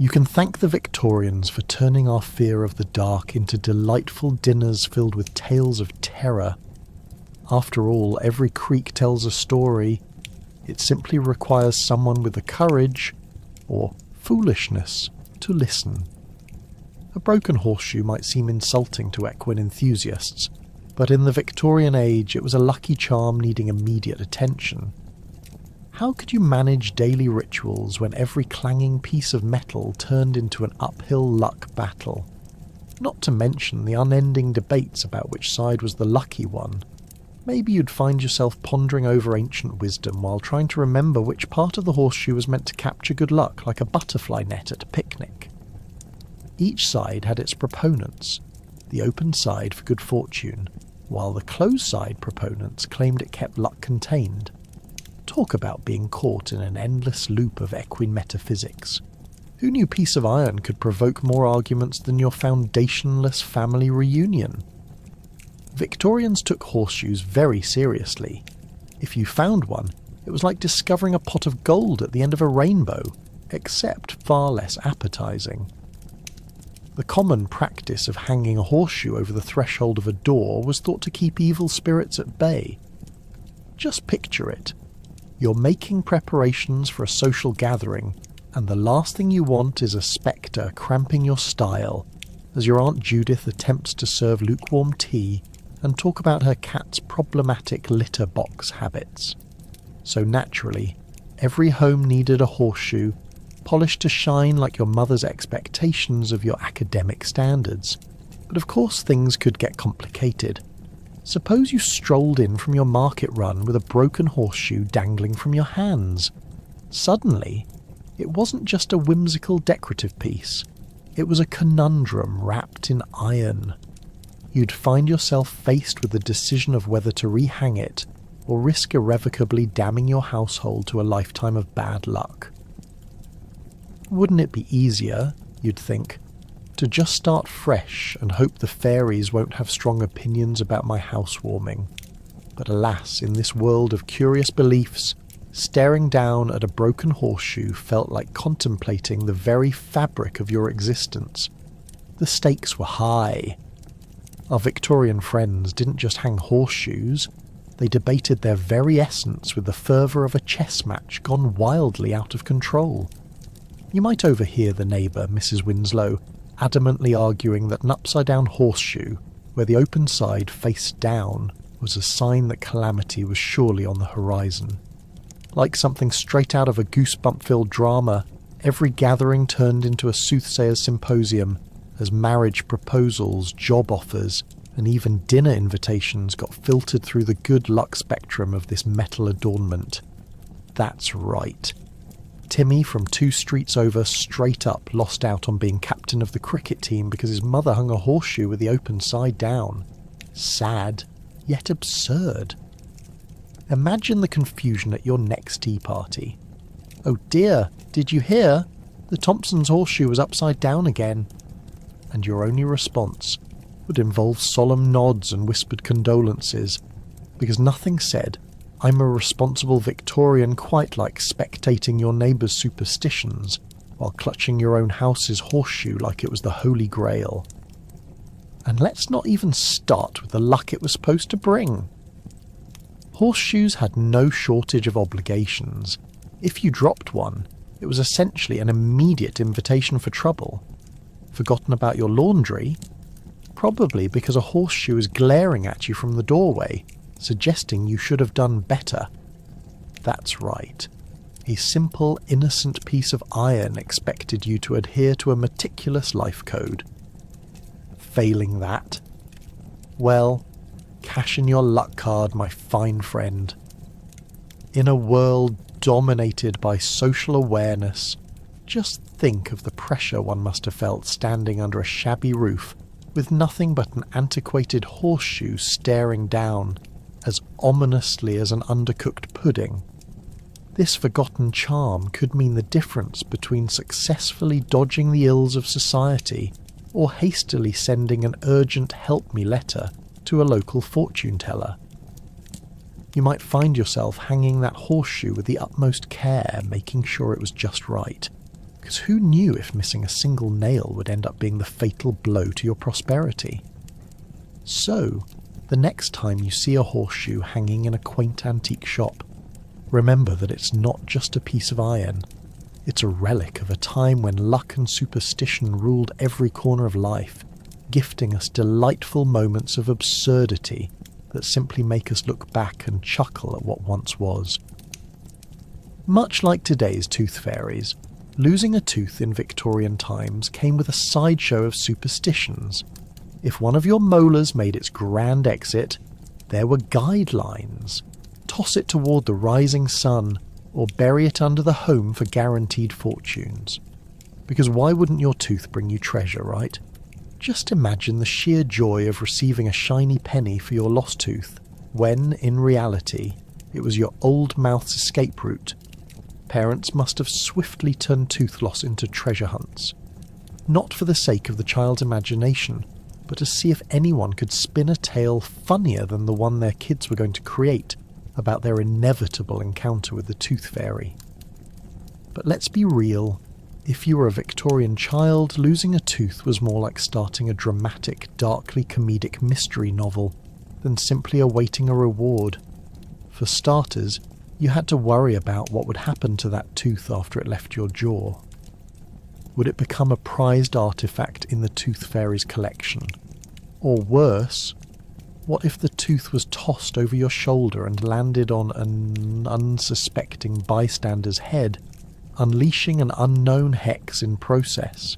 You can thank the Victorians for turning our fear of the dark into delightful dinners filled with tales of terror. After all, every creak tells a story. It simply requires someone with the courage, or foolishness, to listen. A broken horseshoe might seem insulting to equine enthusiasts, but in the Victorian age it was a lucky charm needing immediate attention. How could you manage daily rituals when every clanging piece of metal turned into an uphill luck battle? Not to mention the unending debates about which side was the lucky one. Maybe you'd find yourself pondering over ancient wisdom while trying to remember which part of the horseshoe was meant to capture good luck, like a butterfly net at a picnic. Each side had its proponents, the open side for good fortune, while the closed-side proponents claimed it kept luck contained. Talk about being caught in an endless loop of equine metaphysics. Who knew piece of iron could provoke more arguments than your foundationless family reunion? Victorians took horseshoes very seriously. If you found one, it was like discovering a pot of gold at the end of a rainbow, except far less appetizing. The common practice of hanging a horseshoe over the threshold of a door was thought to keep evil spirits at bay. Just picture it. You're making preparations for a social gathering, and the last thing you want is a spectre cramping your style as your Aunt Judith attempts to serve lukewarm tea and talk about her cat's problematic litter box habits. So naturally, every home needed a horseshoe, polished to shine like your mother's expectations of your academic standards. But of course things could get complicated. Suppose you strolled in from your market run with a broken horseshoe dangling from your hands. Suddenly, it wasn't just a whimsical decorative piece. It was a conundrum wrapped in iron. You'd find yourself faced with the decision of whether to rehang it or risk irrevocably damning your household to a lifetime of bad luck. Wouldn't it be easier, you'd think, to just start fresh and hope the fairies won't have strong opinions about my housewarming? But alas, in this world of curious beliefs, staring down at a broken horseshoe felt like contemplating the very fabric of your existence. The stakes were high. Our Victorian friends didn't just hang horseshoes, they debated their very essence with the fervour of a chess match gone wildly out of control. You might overhear the neighbour, Mrs. Winslow, adamantly arguing that an upside-down horseshoe, where the open side faced down, was a sign that calamity was surely on the horizon. Like something straight out of a goosebump-filled drama, every gathering turned into a soothsayer's symposium, as marriage proposals, job offers, and even dinner invitations got filtered through the good luck spectrum of this metal adornment. That's right. Timmy from 2 streets over straight up lost out on being captain of the cricket team because his mother hung a horseshoe with the open side down. Sad, yet absurd. Imagine the confusion at your next tea party. Oh dear, did you hear? The Thompsons' horseshoe was upside down again. And your only response would involve solemn nods and whispered condolences, because nothing said, "I'm a responsible Victorian," quite like spectating your neighbour's superstitions while clutching your own house's horseshoe like it was the Holy Grail. And let's not even start with the luck it was supposed to bring. Horseshoes had no shortage of obligations. If you dropped one, it was essentially an immediate invitation for trouble. Forgotten about your laundry? Probably because a horseshoe is glaring at you from the doorway, suggesting you should have done better. That's right. A simple, innocent piece of iron expected you to adhere to a meticulous life code. Failing that? Well, cash in your luck card, my fine friend. In a world dominated by social awareness, just think of the pressure one must have felt standing under a shabby roof with nothing but an antiquated horseshoe staring down, as ominously as an undercooked pudding. This forgotten charm could mean the difference between successfully dodging the ills of society or hastily sending an urgent help me letter to a local fortune teller. You might find yourself hanging that horseshoe with the utmost care, making sure it was just right. Because who knew if missing a single nail would end up being the fatal blow to your prosperity? So, the next time you see a horseshoe hanging in a quaint antique shop, remember that it's not just a piece of iron. It's a relic of a time when luck and superstition ruled every corner of life, gifting us delightful moments of absurdity that simply make us look back and chuckle at what once was. Much like today's tooth fairies, losing a tooth in Victorian times came with a sideshow of superstitions. If one of your molars made its grand exit, there were guidelines. Toss it toward the rising sun, or bury it under the home for guaranteed fortunes. Because why wouldn't your tooth bring you treasure, right? Just imagine the sheer joy of receiving a shiny penny for your lost tooth, when, in reality, it was your old mouth's escape route. Parents must have swiftly turned tooth loss into treasure hunts. Not for the sake of the child's imagination, but to see if anyone could spin a tale funnier than the one their kids were going to create about their inevitable encounter with the tooth fairy. But let's be real. If you were a Victorian child, losing a tooth was more like starting a dramatic, darkly comedic mystery novel than simply awaiting a reward. For starters, you had to worry about what would happen to that tooth after it left your jaw. Would it become a prized artifact in the tooth fairy's collection? Or worse, what if the tooth was tossed over your shoulder and landed on an unsuspecting bystander's head, unleashing an unknown hex in process?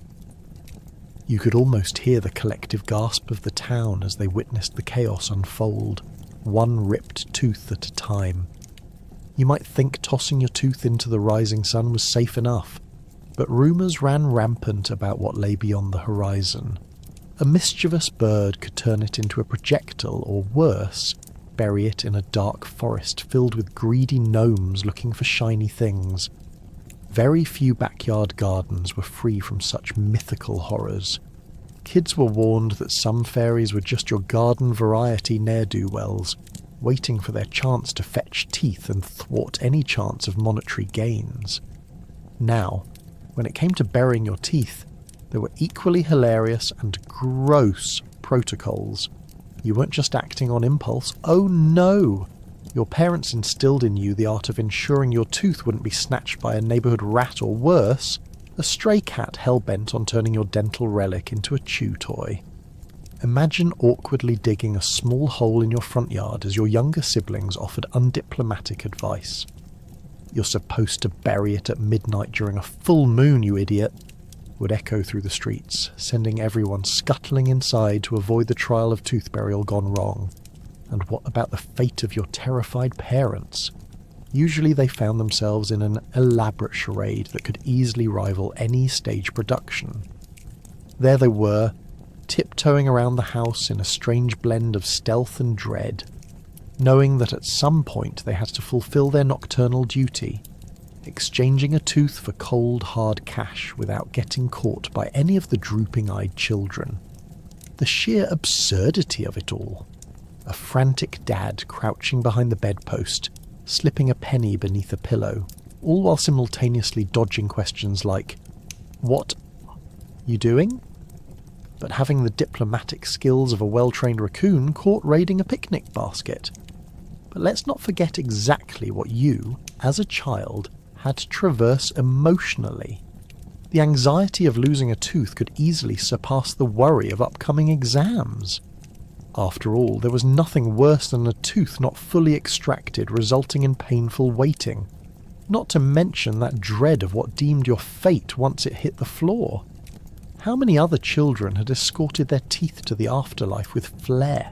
You could almost hear the collective gasp of the town as they witnessed the chaos unfold, one ripped tooth at a time. You might think tossing your tooth into the rising sun was safe enough, but rumours ran rampant about what lay beyond the horizon. A mischievous bird could turn it into a projectile, or worse, bury it in a dark forest filled with greedy gnomes looking for shiny things. Very few backyard gardens were free from such mythical horrors. Kids were warned that some fairies were just your garden variety ne'er-do-wells, waiting for their chance to fetch teeth and thwart any chance of monetary gains. Now, when it came to burying your teeth, there were equally hilarious and gross protocols. You weren't just acting on impulse. Oh no! Your parents instilled in you the art of ensuring your tooth wouldn't be snatched by a neighbourhood rat, or worse, a stray cat hell-bent on turning your dental relic into a chew toy. Imagine awkwardly digging a small hole in your front yard as your younger siblings offered undiplomatic advice. "You're supposed to bury it at midnight during a full moon, you idiot," would echo through the streets, sending everyone scuttling inside to avoid the trial of tooth burial gone wrong. And what about the fate of your terrified parents? Usually they found themselves in an elaborate charade that could easily rival any stage production. There they were, tiptoeing around the house in a strange blend of stealth and dread, knowing that at some point they had to fulfill their nocturnal duty, exchanging a tooth for cold, hard cash without getting caught by any of the drooping-eyed children. The sheer absurdity of it all. A frantic dad crouching behind the bedpost, slipping a penny beneath a pillow, all while simultaneously dodging questions like, "What you doing?" But having the diplomatic skills of a well-trained raccoon caught raiding a picnic basket. But let's not forget exactly what you, as a child, had to traverse emotionally. The anxiety of losing a tooth could easily surpass the worry of upcoming exams. After all, there was nothing worse than a tooth not fully extracted, resulting in painful waiting. Not to mention that dread of what deemed your fate once it hit the floor. How many other children had escorted their teeth to the afterlife with flair,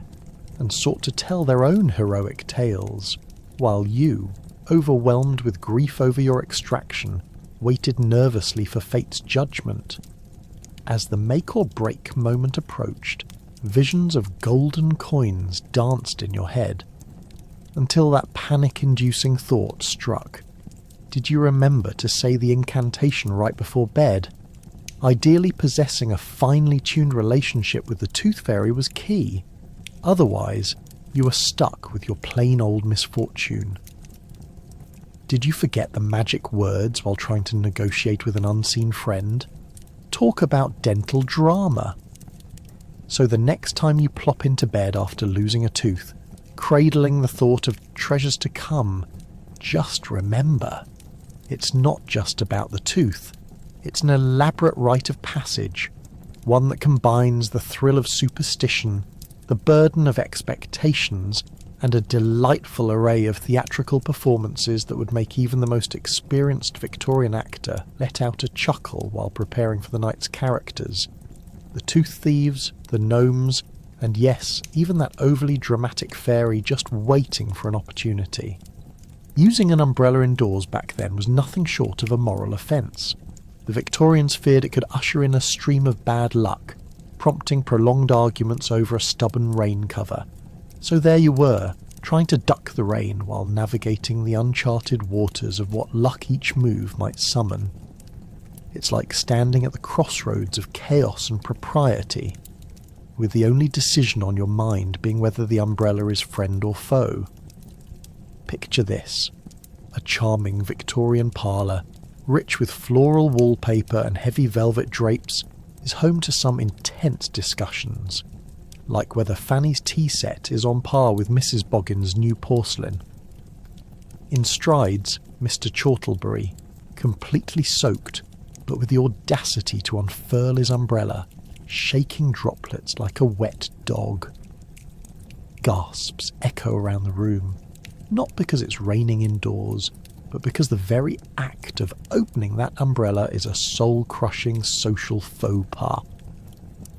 and sought to tell their own heroic tales, while you, overwhelmed with grief over your extraction, waited nervously for fate's judgment? As the make-or-break moment approached, visions of golden coins danced in your head, until that panic-inducing thought struck. Did you remember to say the incantation right before bed? Ideally, possessing a finely tuned relationship with the tooth fairy was key. Otherwise, you were stuck with your plain old misfortune. Did you forget the magic words while trying to negotiate with an unseen friend? Talk about dental drama. So the next time you plop into bed after losing a tooth, cradling the thought of treasures to come, just remember, it's not just about the tooth. It's an elaborate rite of passage, one that combines the thrill of superstition, the burden of expectations, and a delightful array of theatrical performances that would make even the most experienced Victorian actor let out a chuckle while preparing for the night's characters. The tooth thieves, the gnomes, and yes, even that overly dramatic fairy just waiting for an opportunity. Using an umbrella indoors back then was nothing short of a moral offence. The Victorians feared it could usher in a stream of bad luck, prompting prolonged arguments over a stubborn rain cover. So there you were, trying to duck the rain while navigating the uncharted waters of what luck each move might summon. It's like standing at the crossroads of chaos and propriety, with the only decision on your mind being whether the umbrella is friend or foe. Picture this: a charming Victorian parlour, rich with floral wallpaper and heavy velvet drapes, is home to some intense discussions, like whether Fanny's tea set is on par with Mrs. Boggin's new porcelain. In strides, Mr. Chortlebury, completely soaked, but with the audacity to unfurl his umbrella, shaking droplets like a wet dog. Gasps echo around the room, not because it's raining indoors, but because the very act of opening that umbrella is a soul-crushing social faux pas.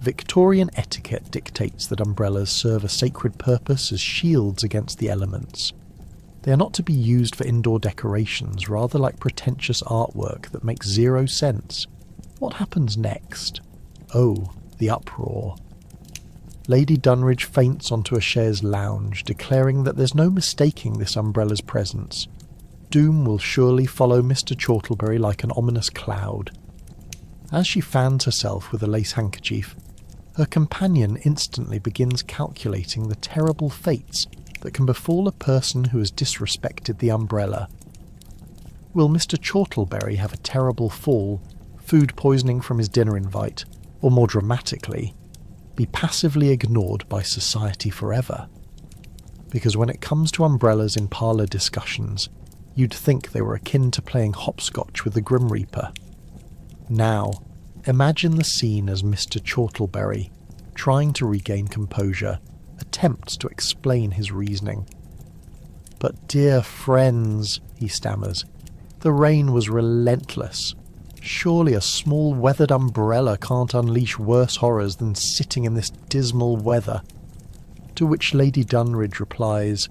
Victorian etiquette dictates that umbrellas serve a sacred purpose as shields against the elements. They are not to be used for indoor decorations, rather like pretentious artwork that makes zero sense. What happens next? Oh, the uproar. Lady Dunridge faints onto a chaise lounge, declaring that there's no mistaking this umbrella's presence. Doom will surely follow Mr. Chortlebury like an ominous cloud. As she fans herself with a lace handkerchief, her companion instantly begins calculating the terrible fates that can befall a person who has disrespected the umbrella. Will Mr. Chortlebury have a terrible fall, food poisoning from his dinner invite, or more dramatically, be passively ignored by society forever? Because when it comes to umbrellas in parlour discussions, you'd think they were akin to playing hopscotch with the Grim Reaper. Now, imagine the scene as Mr. Chortlebury, trying to regain composure, attempts to explain his reasoning. "But dear friends," he stammers, "the rain was relentless. Surely a small weathered umbrella can't unleash worse horrors than sitting in this dismal weather." To which Lady Dunridge replies,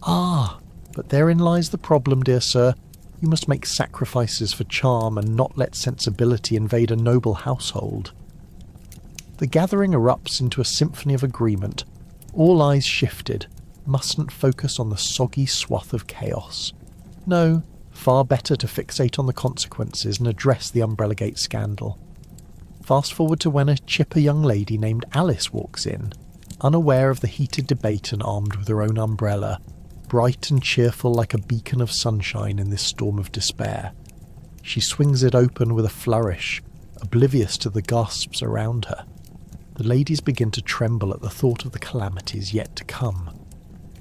"Ah, but therein lies the problem, dear sir. You must make sacrifices for charm and not let sensibility invade a noble household." The gathering erupts into a symphony of agreement. All eyes shifted, mustn't focus on the soggy swath of chaos. No, far better to fixate on the consequences and address the Umbrella Gate scandal. Fast forward to when a chipper young lady named Alice walks in, unaware of the heated debate and armed with her own umbrella, bright and cheerful like a beacon of sunshine in this storm of despair. She swings it open with a flourish, oblivious to the gasps around her. The ladies begin to tremble at the thought of the calamities yet to come.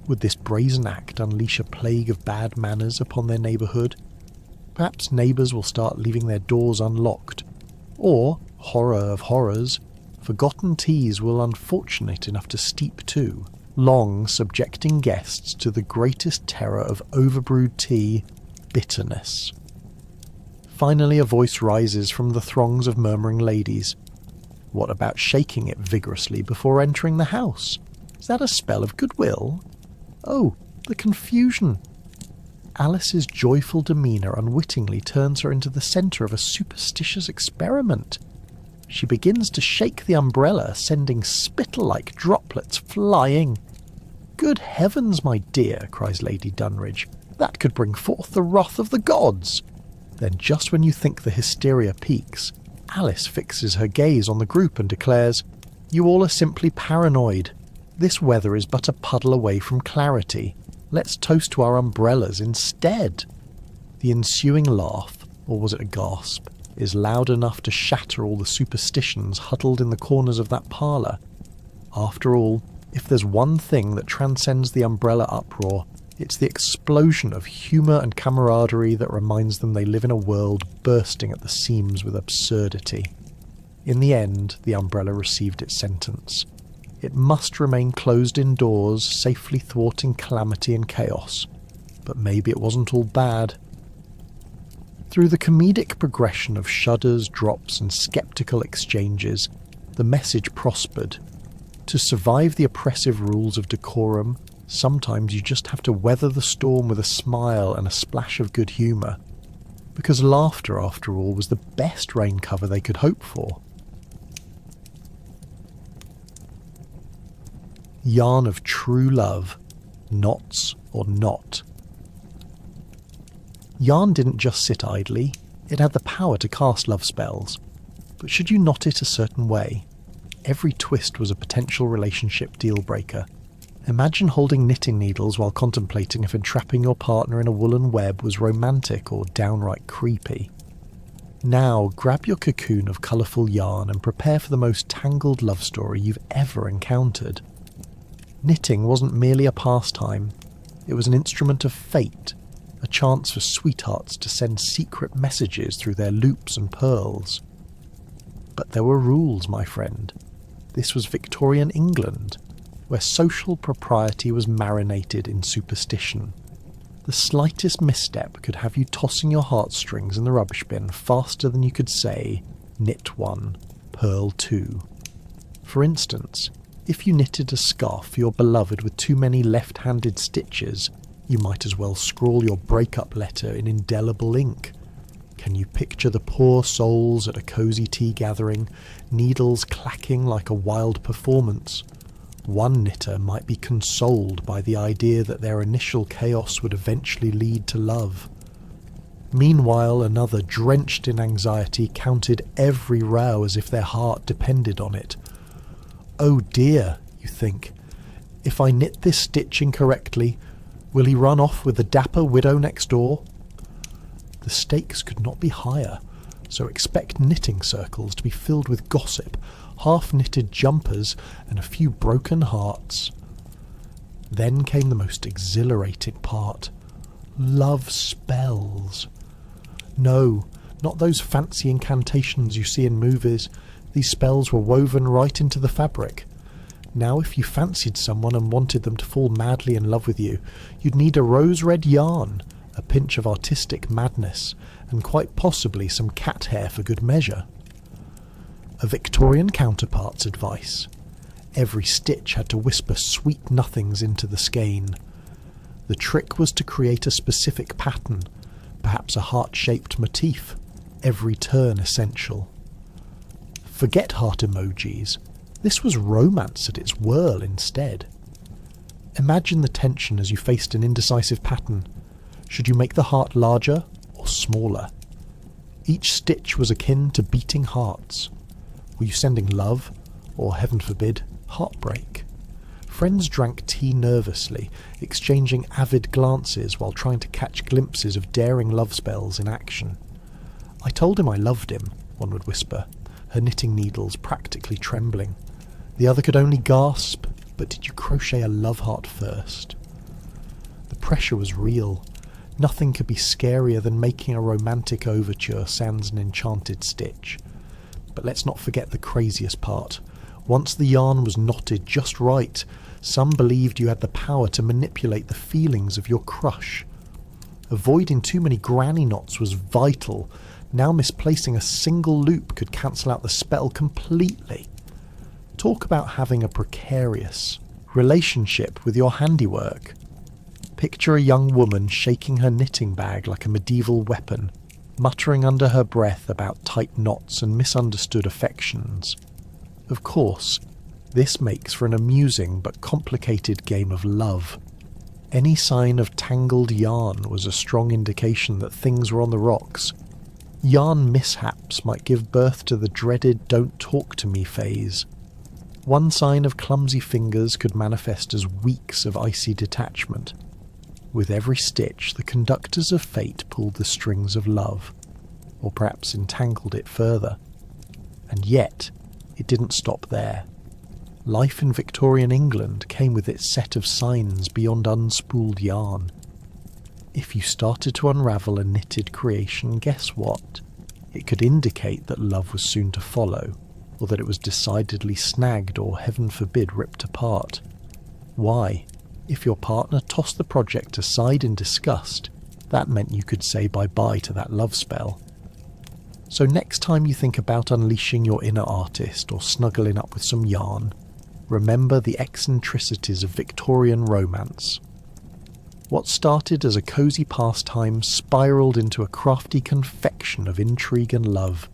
Would this brazen act unleash a plague of bad manners upon their neighbourhood? Perhaps neighbours will start leaving their doors unlocked. Or, horror of horrors, forgotten teas will unfortunate enough to steep too, long subjecting guests to the greatest terror of overbrewed tea, bitterness. Finally a voice rises from the throngs of murmuring ladies. What about shaking it vigorously before entering the house? Is that a spell of goodwill? Oh, the confusion! Alice's joyful demeanour unwittingly turns her into the centre of a superstitious experiment. She begins to shake the umbrella, sending spittle-like droplets flying. "Good heavens, my dear," cries Lady Dunridge, "that could bring forth the wrath of the gods!" Then just when you think the hysteria peaks, Alice fixes her gaze on the group and declares, "You all are simply paranoid. This weather is but a puddle away from clarity. Let's toast to our umbrellas instead." The ensuing laugh, or was it a gasp, is loud enough to shatter all the superstitions huddled in the corners of that parlour. After all, if there's one thing that transcends the umbrella uproar, it's the explosion of humour and camaraderie that reminds them they live in a world bursting at the seams with absurdity. In the end, the umbrella received its sentence. It must remain closed indoors, safely thwarting calamity and chaos. But maybe it wasn't all bad. Through the comedic progression of shudders, drops and sceptical exchanges, the message prospered. To survive the oppressive rules of decorum, sometimes you just have to weather the storm with a smile and a splash of good humour. Because laughter, after all, was the best rain cover they could hope for. Yarn of true love, knots or not. Yarn didn't just sit idly, it had the power to cast love spells. But should you knot it a certain way? Every twist was a potential relationship deal-breaker. Imagine holding knitting needles while contemplating if entrapping your partner in a woolen web was romantic or downright creepy. Now, grab your cocoon of colourful yarn and prepare for the most tangled love story you've ever encountered. Knitting wasn't merely a pastime, it was an instrument of fate, a chance for sweethearts to send secret messages through their loops and pearls. But there were rules, my friend. This was Victorian England, where social propriety was marinated in superstition. The slightest misstep could have you tossing your heartstrings in the rubbish bin faster than you could say, knit 1, purl 2. For instance, if you knitted a scarf for your beloved with too many left-handed stitches, you might as well scrawl your breakup letter in indelible ink. Can you picture the poor souls at a cosy tea gathering, needles clacking like a wild performance? One knitter might be consoled by the idea that their initial chaos would eventually lead to love. Meanwhile, another, drenched in anxiety, counted every row as if their heart depended on it. Oh dear, you think, if I knit this stitch incorrectly, will he run off with the dapper widow next door? The stakes could not be higher, so expect knitting circles to be filled with gossip, half-knitted jumpers, and a few broken hearts. Then came the most exhilarating part. Love spells. No, not those fancy incantations you see in movies. These spells were woven right into the fabric. Now if you fancied someone and wanted them to fall madly in love with you, you'd need a rose-red yarn, a pinch of artistic madness, and quite possibly some cat hair for good measure. A Victorian counterpart's advice. Every stitch had to whisper sweet nothings into the skein. The trick was to create a specific pattern, perhaps a heart-shaped motif, every turn essential. Forget heart emojis. This was romance at its whirl instead. Imagine the tension as you faced an indecisive pattern. Should you make the heart larger or smaller? Each stitch was akin to beating hearts. Were you sending love, or heaven forbid, heartbreak? Friends drank tea nervously, exchanging avid glances while trying to catch glimpses of daring love spells in action. I told him I loved him, one would whisper, her knitting needles practically trembling. The other could only gasp, but did you crochet a love heart first? The pressure was real. Nothing could be scarier than making a romantic overture sans an enchanted stitch. But let's not forget the craziest part. Once the yarn was knotted just right, some believed you had the power to manipulate the feelings of your crush. Avoiding too many granny knots was vital. Now misplacing a single loop could cancel out the spell completely. Talk about having a precarious relationship with your handiwork. Picture a young woman shaking her knitting bag like a medieval weapon, muttering under her breath about tight knots and misunderstood affections. Of course, this makes for an amusing but complicated game of love. Any sign of tangled yarn was a strong indication that things were on the rocks. Yarn mishaps might give birth to the dreaded "don't talk to me" phase. One sign of clumsy fingers could manifest as weeks of icy detachment. With every stitch, the conductors of fate pulled the strings of love, or perhaps entangled it further. And yet, it didn't stop there. Life in Victorian England came with its set of signs beyond unspooled yarn. If you started to unravel a knitted creation, guess what? It could indicate that love was soon to follow, or that it was decidedly snagged or, heaven forbid, ripped apart. Why? If your partner tossed the project aside in disgust, that meant you could say bye-bye to that love spell. So next time you think about unleashing your inner artist or snuggling up with some yarn, remember the eccentricities of Victorian romance. What started as a cosy pastime spiraled into a crafty confection of intrigue and love.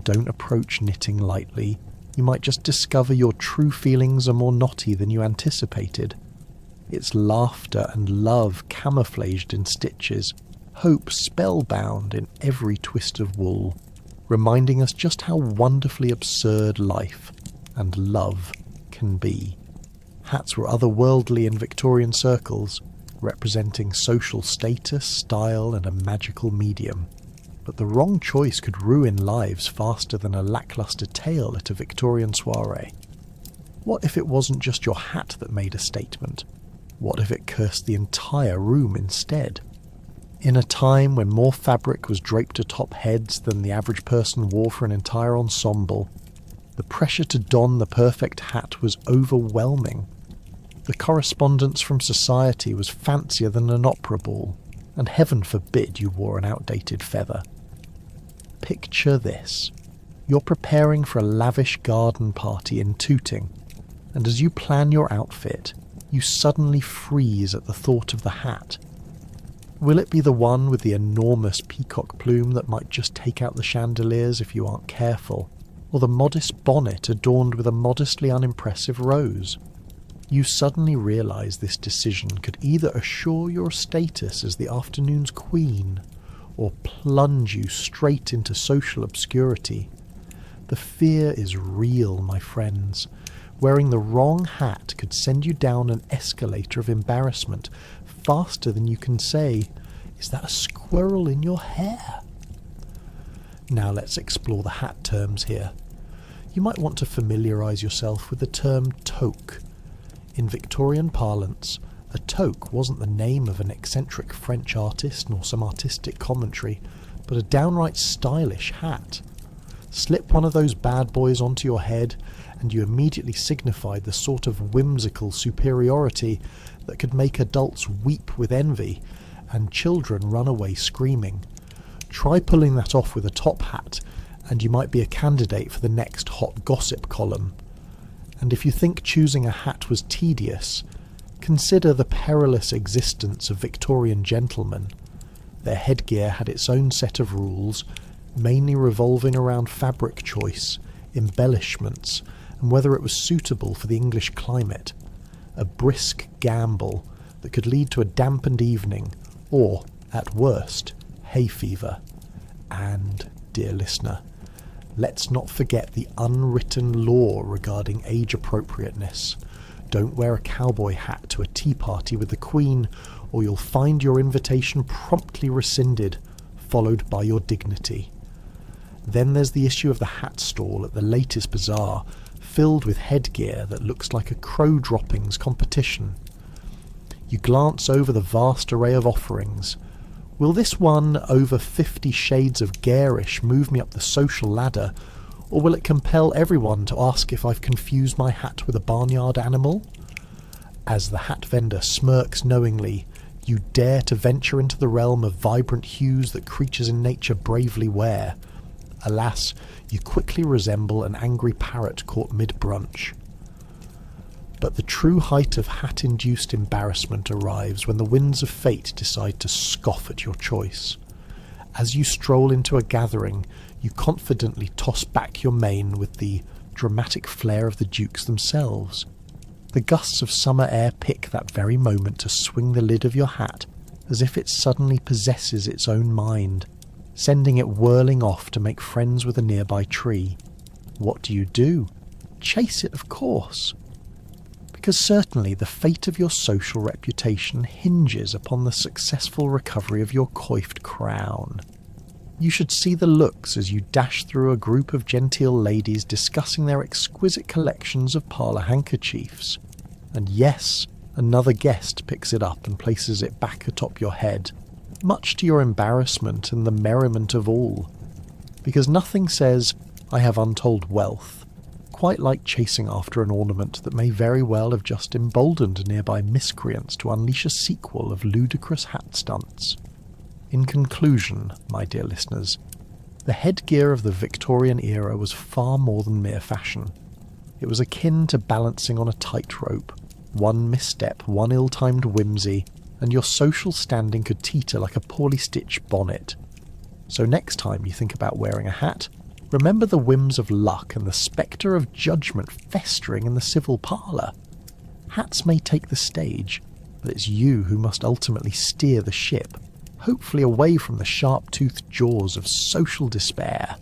Don't approach knitting lightly, You might just discover your true feelings are more knotty than you anticipated. It's laughter and love camouflaged in stitches, hope spellbound in every twist of wool, reminding us just how wonderfully absurd life and love can be. Hats were otherworldly in Victorian circles, representing social status, style, and a magical medium. But the wrong choice could ruin lives faster than a lacklustre tale at a Victorian soiree. What if it wasn't just your hat that made a statement? What if it cursed the entire room instead? In a time when more fabric was draped atop heads than the average person wore for an entire ensemble, the pressure to don the perfect hat was overwhelming. The correspondence from society was fancier than an opera ball, and heaven forbid you wore an outdated feather. Picture this. You're preparing for a lavish garden party in Tooting, and as you plan your outfit, you suddenly freeze at the thought of the hat. Will it be the one with the enormous peacock plume that might just take out the chandeliers if you aren't careful, or the modest bonnet adorned with a modestly unimpressive rose? You suddenly realise this decision could either assure your status as the afternoon's queen, or plunge you straight into social obscurity. The fear is real, my friends. Wearing the wrong hat could send you down an escalator of embarrassment faster than you can say, "Is that a squirrel in your hair?" Now let's explore the hat terms here. You might want to familiarise yourself with the term toque. In Victorian parlance, a toque wasn't the name of an eccentric French artist nor some artistic commentary, but a downright stylish hat. Slip one of those bad boys onto your head, and you immediately signified the sort of whimsical superiority that could make adults weep with envy and children run away screaming. Try pulling that off with a top hat, and you might be a candidate for the next hot gossip column. And if you think choosing a hat was tedious, consider the perilous existence of Victorian gentlemen. Their headgear had its own set of rules, mainly revolving around fabric choice, embellishments, and whether it was suitable for the English climate. A brisk gamble that could lead to a dampened evening, or, at worst, hay fever. And, dear listener, let's not forget the unwritten law regarding age appropriateness. Don't wear a cowboy hat to a tea party with the Queen, or you'll find your invitation promptly rescinded, followed by your dignity. Then there's the issue of the hat stall at the latest bazaar, filled with headgear that looks like a crow droppings competition. You glance over the vast array of offerings. Will this one over 50 shades of garish move me up the social ladder, or will it compel everyone to ask if I've confused my hat with a barnyard animal? As the hat vendor smirks knowingly, you dare to venture into the realm of vibrant hues that creatures in nature bravely wear. Alas, you quickly resemble an angry parrot caught mid-brunch. But the true height of hat-induced embarrassment arrives when the winds of fate decide to scoff at your choice. As you stroll into a gathering, you confidently toss back your mane with the dramatic flair of the dukes themselves. The gusts of summer air pick that very moment to swing the lid of your hat as if it suddenly possesses its own mind, sending it whirling off to make friends with a nearby tree. What do? Chase it, of course. Because certainly the fate of your social reputation hinges upon the successful recovery of your coiffed crown. You should see the looks as you dash through a group of genteel ladies discussing their exquisite collections of parlour handkerchiefs. And yes, another guest picks it up and places it back atop your head, much to your embarrassment and the merriment of all. Because nothing says, "I have untold wealth," quite like chasing after an ornament that may very well have just emboldened nearby miscreants to unleash a sequel of ludicrous hat stunts. In conclusion, my dear listeners, the headgear of the Victorian era was far more than mere fashion. It was akin to balancing on a tightrope. One misstep, one ill-timed whimsy, and your social standing could teeter like a poorly stitched bonnet. So next time you think about wearing a hat, Remember the whims of luck and the spectre of judgment festering in the civil parlour. Hats may take the stage, but it's you who must ultimately steer the ship, hopefully away from the sharp-toothed jaws of social despair.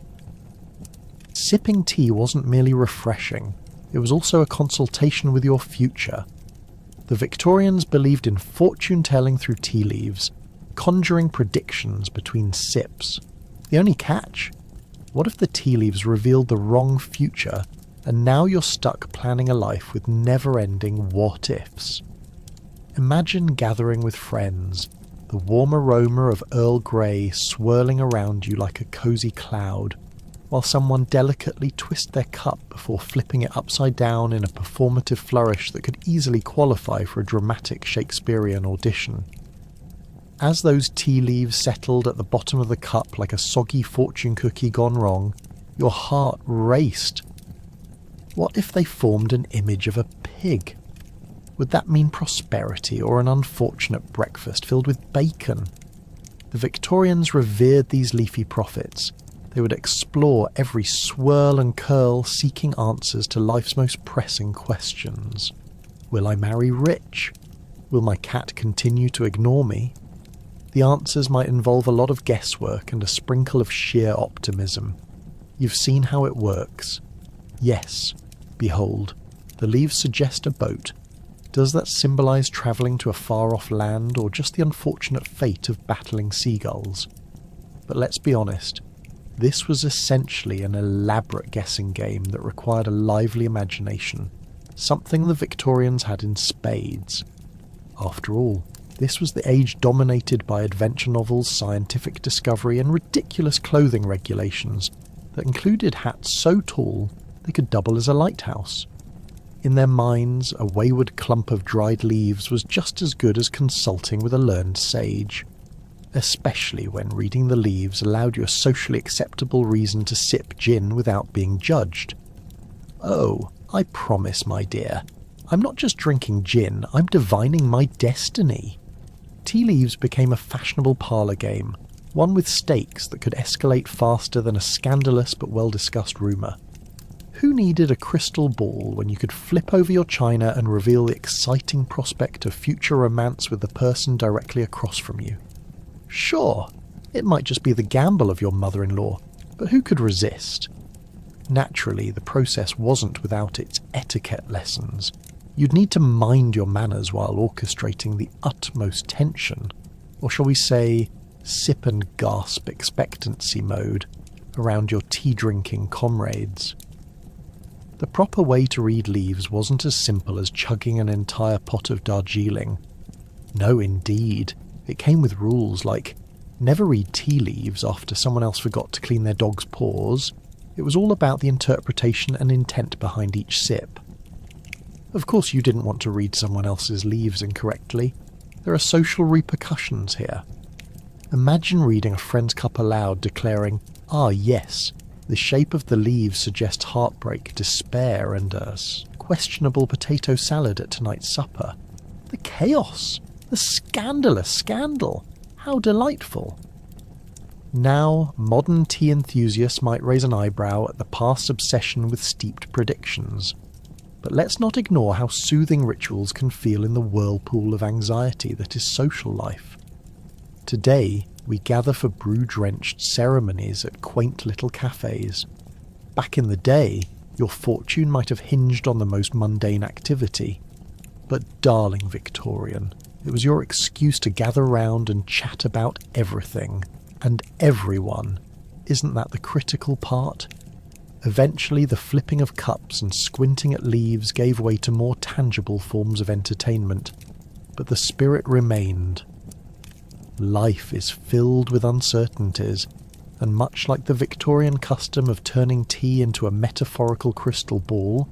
Sipping tea wasn't merely refreshing, it was also a consultation with your future. The Victorians believed in fortune-telling through tea leaves, conjuring predictions between sips. The only catch? What if the tea leaves revealed the wrong future, and now you're stuck planning a life with never-ending what-ifs? Imagine gathering with friends, the warm aroma of Earl Grey swirling around you like a cosy cloud, while someone delicately twists their cup before flipping it upside down in a performative flourish that could easily qualify for a dramatic Shakespearean audition. As those tea leaves settled at the bottom of the cup like a soggy fortune cookie gone wrong, your heart raced. What if they formed an image of a pig? Would that mean prosperity or an unfortunate breakfast filled with bacon? The Victorians revered these leafy prophets. They would explore every swirl and curl, seeking answers to life's most pressing questions. Will I marry rich? Will my cat continue to ignore me? The answers might involve a lot of guesswork and a sprinkle of sheer optimism. You've seen how it works. Yes, behold, the leaves suggest a boat. Does that symbolise travelling to a far-off land, or just the unfortunate fate of battling seagulls? But let's be honest, this was essentially an elaborate guessing game that required a lively imagination, something the Victorians had in spades. After all, this was the age dominated by adventure novels, scientific discovery, and ridiculous clothing regulations that included hats so tall they could double as a lighthouse. In their minds, a wayward clump of dried leaves was just as good as consulting with a learned sage, especially when reading the leaves allowed you a socially acceptable reason to sip gin without being judged. Oh, I promise, my dear, I'm not just drinking gin, I'm divining my destiny. Tea leaves became a fashionable parlour game, one with stakes that could escalate faster than a scandalous but well-discussed rumour. Who needed a crystal ball when you could flip over your china and reveal the exciting prospect of future romance with the person directly across from you? Sure, it might just be the gamble of your mother-in-law, but who could resist? Naturally, the process wasn't without its etiquette lessons. You'd need to mind your manners while orchestrating the utmost tension, or shall we say, sip and gasp expectancy mode, around your tea-drinking comrades. The proper way to read leaves wasn't as simple as chugging an entire pot of Darjeeling. No, indeed. It came with rules like never read tea leaves after someone else forgot to clean their dog's paws. It was all about the interpretation and intent behind each sip. Of course you didn't want to read someone else's leaves incorrectly. There are social repercussions here. Imagine reading a friend's cup aloud declaring, "Ah yes, the shape of the leaves suggests heartbreak, despair, and a questionable potato salad at tonight's supper." The chaos! The scandalous scandal! How delightful! Now, modern tea enthusiasts might raise an eyebrow at the past obsession with steeped predictions. But let's not ignore how soothing rituals can feel in the whirlpool of anxiety that is social life. Today, we gather for brew-drenched ceremonies at quaint little cafes. Back in the day, your fortune might have hinged on the most mundane activity. But darling Victorian, it was your excuse to gather round and chat about everything, and everyone. Isn't that the critical part? Eventually, the flipping of cups and squinting at leaves gave way to more tangible forms of entertainment, but the spirit remained. Life is filled with uncertainties, and much like the Victorian custom of turning tea into a metaphorical crystal ball,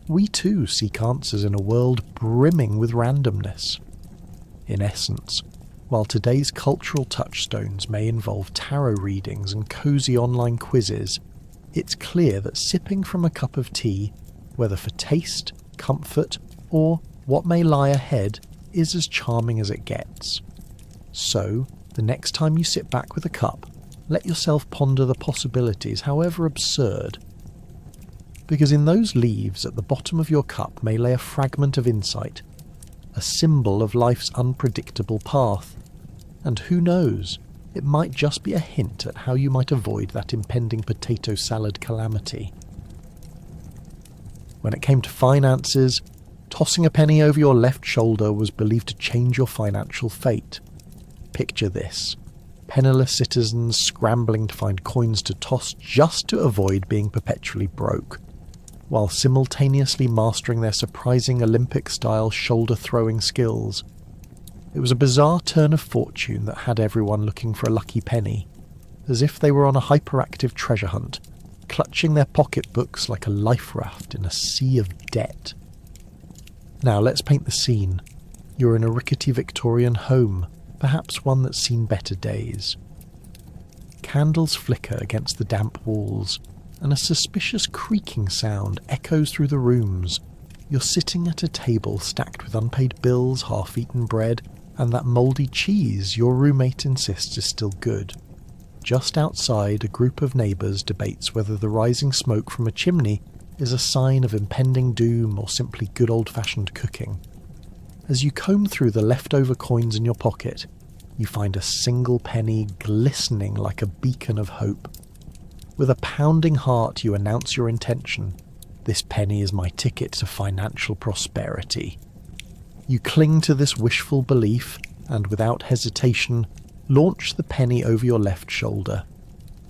we too seek answers in a world brimming with randomness. In essence, while today's cultural touchstones may involve tarot readings and cosy online quizzes, it's clear that sipping from a cup of tea, whether for taste, comfort, or what may lie ahead, is as charming as it gets. So, the next time you sit back with a cup, let yourself ponder the possibilities, however absurd. Because in those leaves at the bottom of your cup may lay a fragment of insight, a symbol of life's unpredictable path, and who knows, it might just be a hint at how you might avoid that impending potato salad calamity. When it came to finances, tossing a penny over your left shoulder was believed to change your financial fate. Picture this: penniless citizens scrambling to find coins to toss just to avoid being perpetually broke, while simultaneously mastering their surprising Olympic-style shoulder-throwing skills. It was a bizarre turn of fortune that had everyone looking for a lucky penny, as if they were on a hyperactive treasure hunt, clutching their pocketbooks like a life raft in a sea of debt. Now let's paint the scene. You're in a rickety Victorian home, perhaps one that's seen better days. Candles flicker against the damp walls, and a suspicious creaking sound echoes through the rooms. You're sitting at a table stacked with unpaid bills, half-eaten bread, and that mouldy cheese your roommate insists is still good. Just outside, a group of neighbours debates whether the rising smoke from a chimney is a sign of impending doom or simply good old-fashioned cooking. As you comb through the leftover coins in your pocket, you find a single penny glistening like a beacon of hope. With a pounding heart, you announce your intention. This penny is my ticket to financial prosperity. You cling to this wishful belief and, without hesitation, launch the penny over your left shoulder.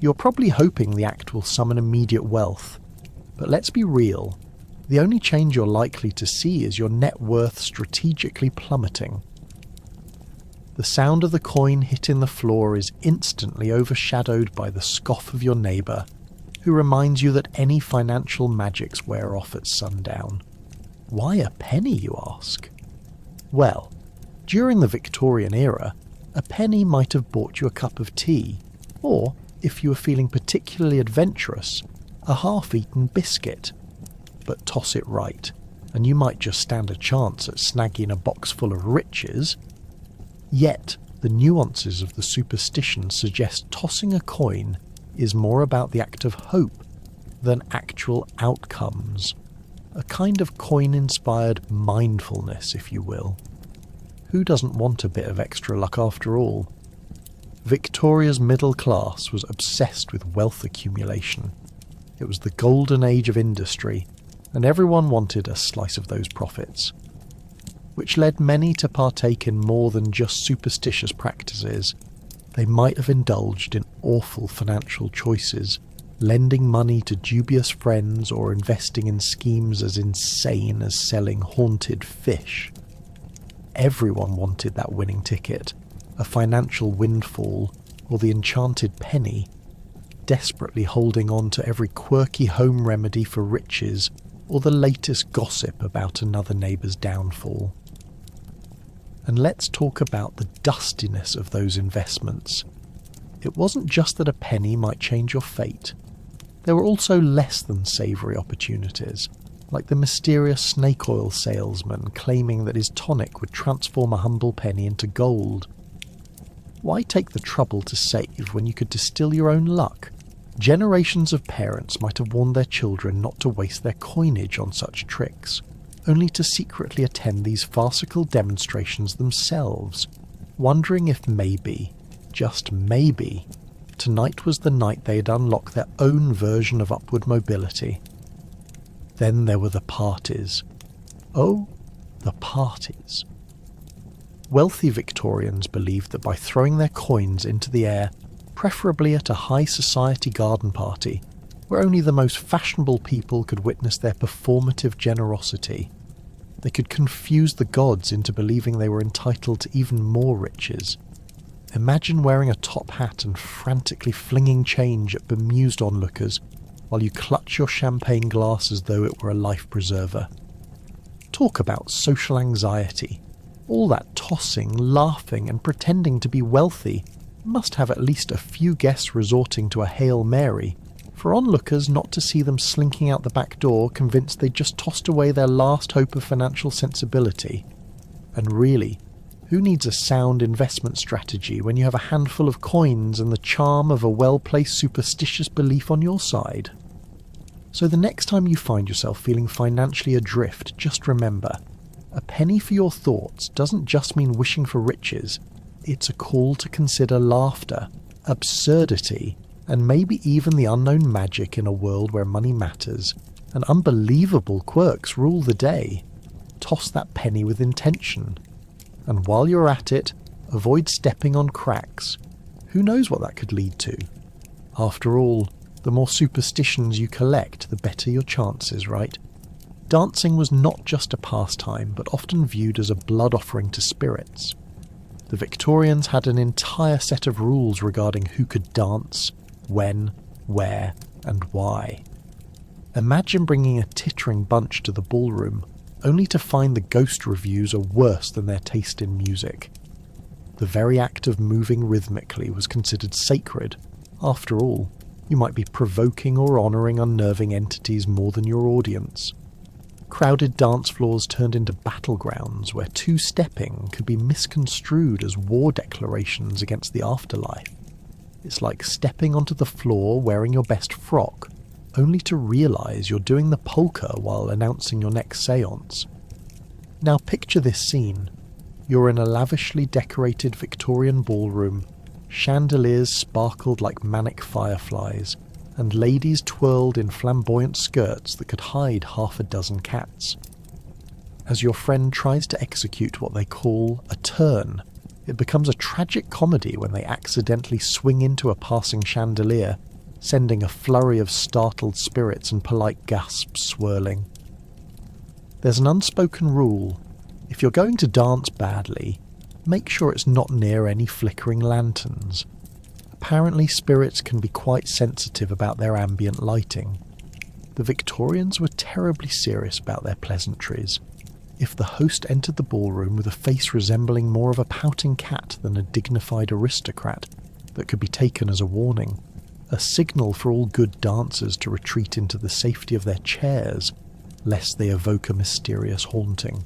You're probably hoping the act will summon immediate wealth, but let's be real. The only change you're likely to see is your net worth strategically plummeting. The sound of the coin hitting the floor is instantly overshadowed by the scoff of your neighbour, who reminds you that any financial magics wear off at sundown. Why a penny, you ask? Well, during the Victorian era, a penny might have bought you a cup of tea, or, if you were feeling particularly adventurous, a half-eaten biscuit. But toss it right, and you might just stand a chance at snagging a box full of riches. Yet, the nuances of the superstitions suggest tossing a coin is more about the act of hope than actual outcomes. A kind of coin-inspired mindfulness, if you will. Who doesn't want a bit of extra luck after all? Victoria's middle class was obsessed with wealth accumulation. It was the golden age of industry, and everyone wanted a slice of those profits, which led many to partake in more than just superstitious practices. They might have indulged in awful financial choices, lending money to dubious friends or investing in schemes as insane as selling haunted fish. Everyone wanted that winning ticket, a financial windfall, or the enchanted penny, desperately holding on to every quirky home remedy for riches or the latest gossip about another neighbour's downfall. And let's talk about the dustiness of those investments. It wasn't just that a penny might change your fate. There were also less than savoury opportunities, like the mysterious snake oil salesman claiming that his tonic would transform a humble penny into gold. Why take the trouble to save when you could distill your own luck? Generations of parents might have warned their children not to waste their coinage on such tricks, only to secretly attend these farcical demonstrations themselves, wondering if maybe, just maybe, tonight was the night they'd unlock their own version of upward mobility. Then there were the parties. Oh, the parties. Wealthy Victorians believed that by throwing their coins into the air, preferably at a high society garden party, where only the most fashionable people could witness their performative generosity, they could confuse the gods into believing they were entitled to even more riches. Imagine wearing a top hat and frantically flinging change at bemused onlookers while you clutch your champagne glass as though it were a life preserver. Talk about social anxiety. All that tossing, laughing, and pretending to be wealthy must have at least a few guests resorting to a Hail Mary, for onlookers not to see them slinking out the back door convinced they'd just tossed away their last hope of financial sensibility. And really, Who needs a sound investment strategy when you have a handful of coins and the charm of a well-placed superstitious belief on your side? So the next time you find yourself feeling financially adrift, just remember, a penny for your thoughts doesn't just mean wishing for riches, it's a call to consider laughter, absurdity, and maybe even the unknown magic in a world where money matters, and unbelievable quirks rule the day. Toss that penny with intention. And while you're at it, avoid stepping on cracks. Who knows what that could lead to? After all, the more superstitions you collect, the better your chances, right? Dancing was not just a pastime, but often viewed as a blood offering to spirits. The Victorians had an entire set of rules regarding who could dance, when, where, and why. Imagine bringing a tittering bunch to the ballroom, only to find the ghost reviews are worse than their taste in music. The very act of moving rhythmically was considered sacred. After all, you might be provoking or honouring unnerving entities more than your audience. Crowded dance floors turned into battlegrounds where two-stepping could be misconstrued as war declarations against the afterlife. It's like stepping onto the floor wearing your best frock, only to realise you're doing the polka while announcing your next séance. Now picture this scene. You're in a lavishly decorated Victorian ballroom, chandeliers sparkled like manic fireflies, and ladies twirled in flamboyant skirts that could hide half a dozen cats. As your friend tries to execute what they call a turn, it becomes a tragic comedy when they accidentally swing into a passing chandelier, sending a flurry of startled spirits and polite gasps swirling. There's an unspoken rule. If you're going to dance badly, make sure it's not near any flickering lanterns. Apparently spirits can be quite sensitive about their ambient lighting. The Victorians were terribly serious about their pleasantries. If the host entered the ballroom with a face resembling more of a pouting cat than a dignified aristocrat, that could be taken as a warning, a signal for all good dancers to retreat into the safety of their chairs, lest they evoke a mysterious haunting.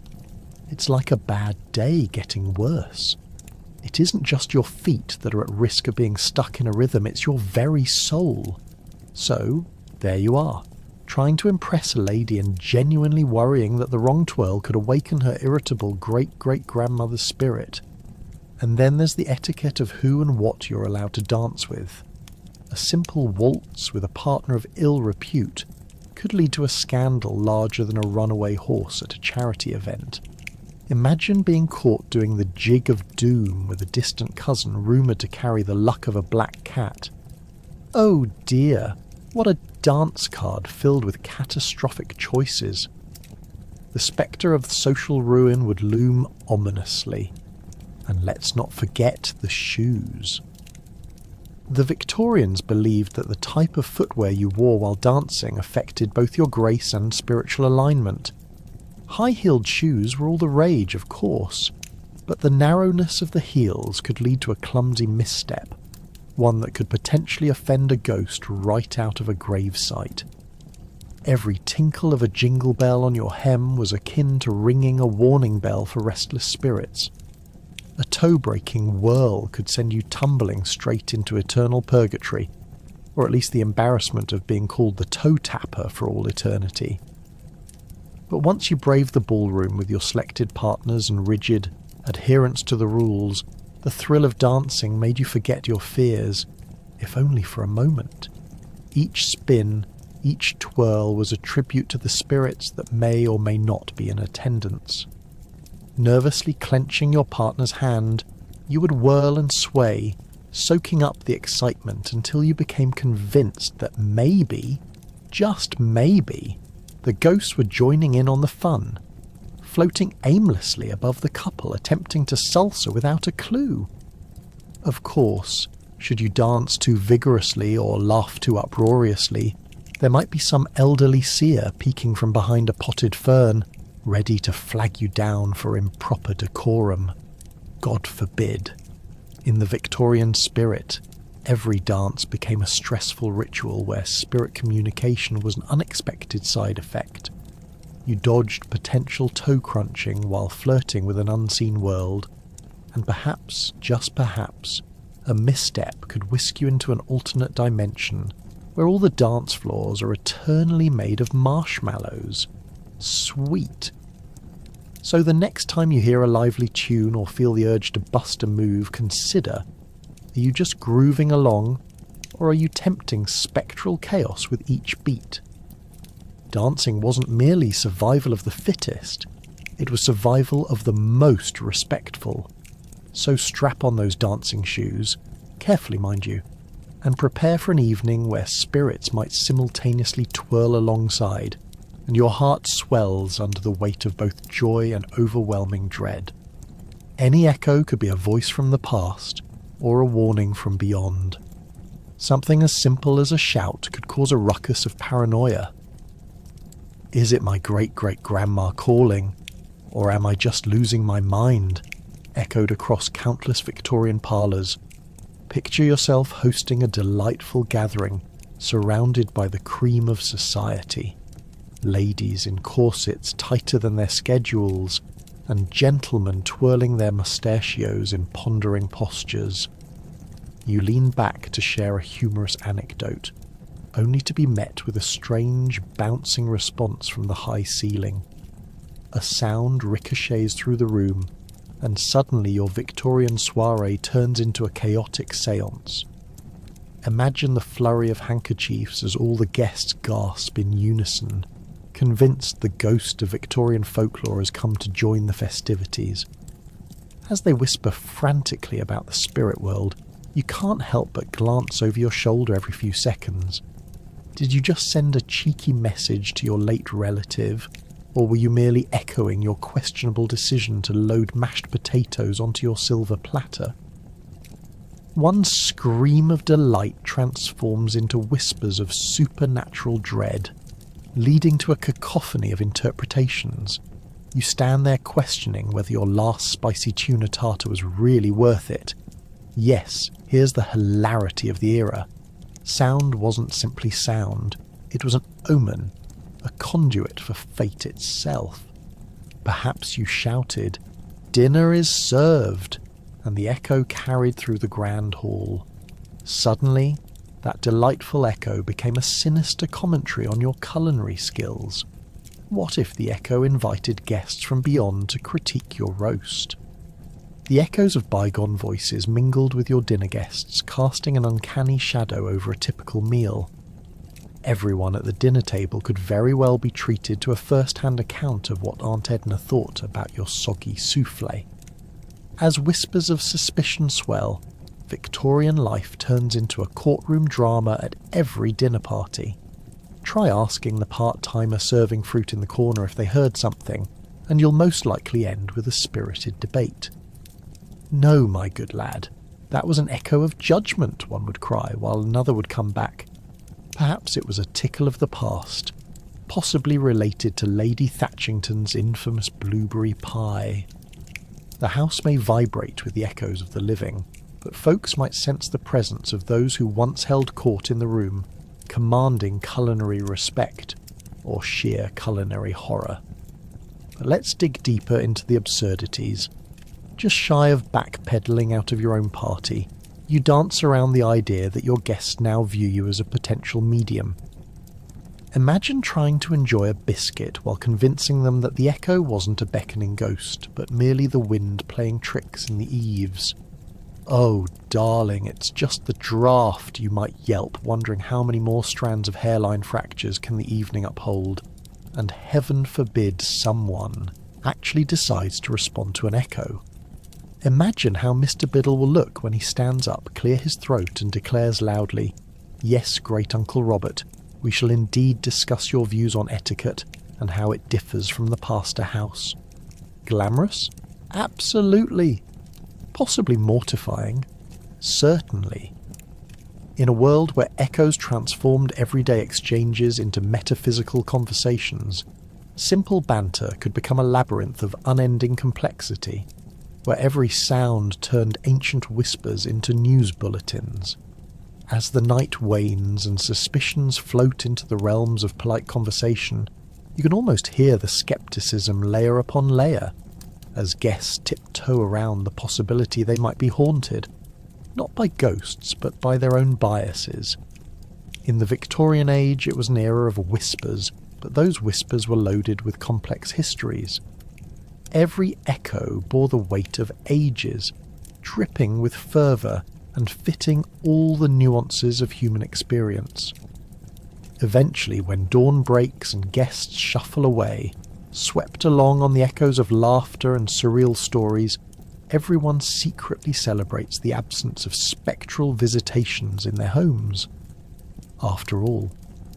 It's like a bad day getting worse. It isn't just your feet that are at risk of being stuck in a rhythm, it's your very soul. So, there you are, trying to impress a lady and genuinely worrying that the wrong twirl could awaken her irritable great-great-grandmother's spirit. And then there's the etiquette of who and what you're allowed to dance with. A simple waltz with a partner of ill repute could lead to a scandal larger than a runaway horse at a charity event. Imagine being caught doing the jig of doom with a distant cousin rumoured to carry the luck of a black cat. Oh dear, what a dance card filled with catastrophic choices. The spectre of social ruin would loom ominously. And let's not forget the shoes. The Victorians believed that the type of footwear you wore while dancing affected both your grace and spiritual alignment. High-heeled shoes were all the rage, of course, but the narrowness of the heels could lead to a clumsy misstep, one that could potentially offend a ghost right out of a gravesite. Every tinkle of a jingle bell on your hem was akin to ringing a warning bell for restless spirits. A toe-breaking whirl could send you tumbling straight into eternal purgatory, or at least the embarrassment of being called the toe tapper for all eternity. But once you braved the ballroom with your selected partners and rigid adherence to the rules, the thrill of dancing made you forget your fears, if only for a moment. Each spin, each twirl was a tribute to the spirits that may or may not be in attendance. Nervously clenching your partner's hand, you would whirl and sway, soaking up the excitement until you became convinced that maybe, just maybe, the ghosts were joining in on the fun, floating aimlessly above the couple attempting to salsa without a clue. Of course, should you dance too vigorously or laugh too uproariously, there might be some elderly seer peeking from behind a potted fern, ready to flag you down for improper decorum. God forbid. In the Victorian spirit, every dance became a stressful ritual where spirit communication was an unexpected side effect. You dodged potential toe crunching while flirting with an unseen world, And perhaps, just perhaps, a misstep could whisk you into an alternate dimension where all the dance floors are eternally made of marshmallows. Sweet. So the next time you hear a lively tune or feel the urge to bust a move, consider, are you just grooving along, or are you tempting spectral chaos with each beat? Dancing wasn't merely survival of the fittest, it was survival of the most respectful. So strap on those dancing shoes, carefully mind you, and prepare for an evening where spirits might simultaneously twirl alongside, and your heart swells under the weight of both joy and overwhelming dread. Any echo could be a voice from the past, or a warning from beyond. Something as simple as a shout could cause a ruckus of paranoia. Is it my great-great-grandma calling, or am I just losing my mind? Echoed across countless Victorian parlours. Picture yourself hosting a delightful gathering, surrounded by the cream of society. Ladies in corsets tighter than their schedules, and gentlemen twirling their mustachios in pondering postures. You lean back to share a humorous anecdote, only to be met with a strange, bouncing response from the high ceiling. A sound ricochets through the room, and suddenly your Victorian soiree turns into a chaotic séance. Imagine the flurry of handkerchiefs as all the guests gasp in unison, convinced the ghost of Victorian folklore has come to join the festivities. As they whisper frantically about the spirit world, you can't help but glance over your shoulder every few seconds. Did you just send a cheeky message to your late relative, or were you merely echoing your questionable decision to load mashed potatoes onto your silver platter? One scream of delight transforms into whispers of supernatural dread, leading to a cacophony of interpretations. You stand there questioning whether your last spicy tuna tartar was really worth it. Yes, here's the hilarity of the era. Sound wasn't simply sound, it was an omen, a conduit for fate itself. Perhaps you shouted, "Dinner is served," and the echo carried through the grand hall. Suddenly, that delightful echo became a sinister commentary on your culinary skills. What if the echo invited guests from beyond to critique your roast? The echoes of bygone voices mingled with your dinner guests, casting an uncanny shadow over a typical meal. Everyone at the dinner table could very well be treated to a first-hand account of what Aunt Edna thought about your soggy souffle. As whispers of suspicion swell, Victorian life turns into a courtroom drama at every dinner party. Try asking the part-timer serving fruit in the corner if they heard something, and you'll most likely end with a spirited debate. "No, my good lad, that was an echo of judgment," one would cry, while another would come back. Perhaps it was a tickle of the past, possibly related to Lady Thatchington's infamous blueberry pie. The house may vibrate with the echoes of the living, but folks might sense the presence of those who once held court in the room, commanding culinary respect, or sheer culinary horror. But let's dig deeper into the absurdities. Just shy of backpedaling out of your own party, you dance around the idea that your guests now view you as a potential medium. Imagine trying to enjoy a biscuit while convincing them that the echo wasn't a beckoning ghost, but merely the wind playing tricks in the eaves. "Oh, darling, it's just the draft," you might yelp, wondering how many more strands of hairline fractures can the evening uphold. And heaven forbid someone actually decides to respond to an echo. Imagine how Mr. Biddle will look when he stands up, clear his throat, and declares loudly, "Yes, great Uncle Robert, we shall indeed discuss your views on etiquette and how it differs from the pastor house." Glamorous? Absolutely. Possibly mortifying? Certainly. In a world where echoes transformed everyday exchanges into metaphysical conversations, simple banter could become a labyrinth of unending complexity, where every sound turned ancient whispers into news bulletins. As the night wanes and suspicions float into the realms of polite conversation, you can almost hear the skepticism layer upon layer, as guests tiptoe tiptoe around the possibility they might be haunted, not by ghosts but by their own biases. In the Victorian age it was an era of whispers, but those whispers were loaded with complex histories. Every echo bore the weight of ages, dripping with fervour and fitting all the nuances of human experience. Eventually, when dawn breaks and guests shuffle away, swept along on the echoes of laughter and surreal stories, everyone secretly celebrates the absence of spectral visitations in their homes. After all,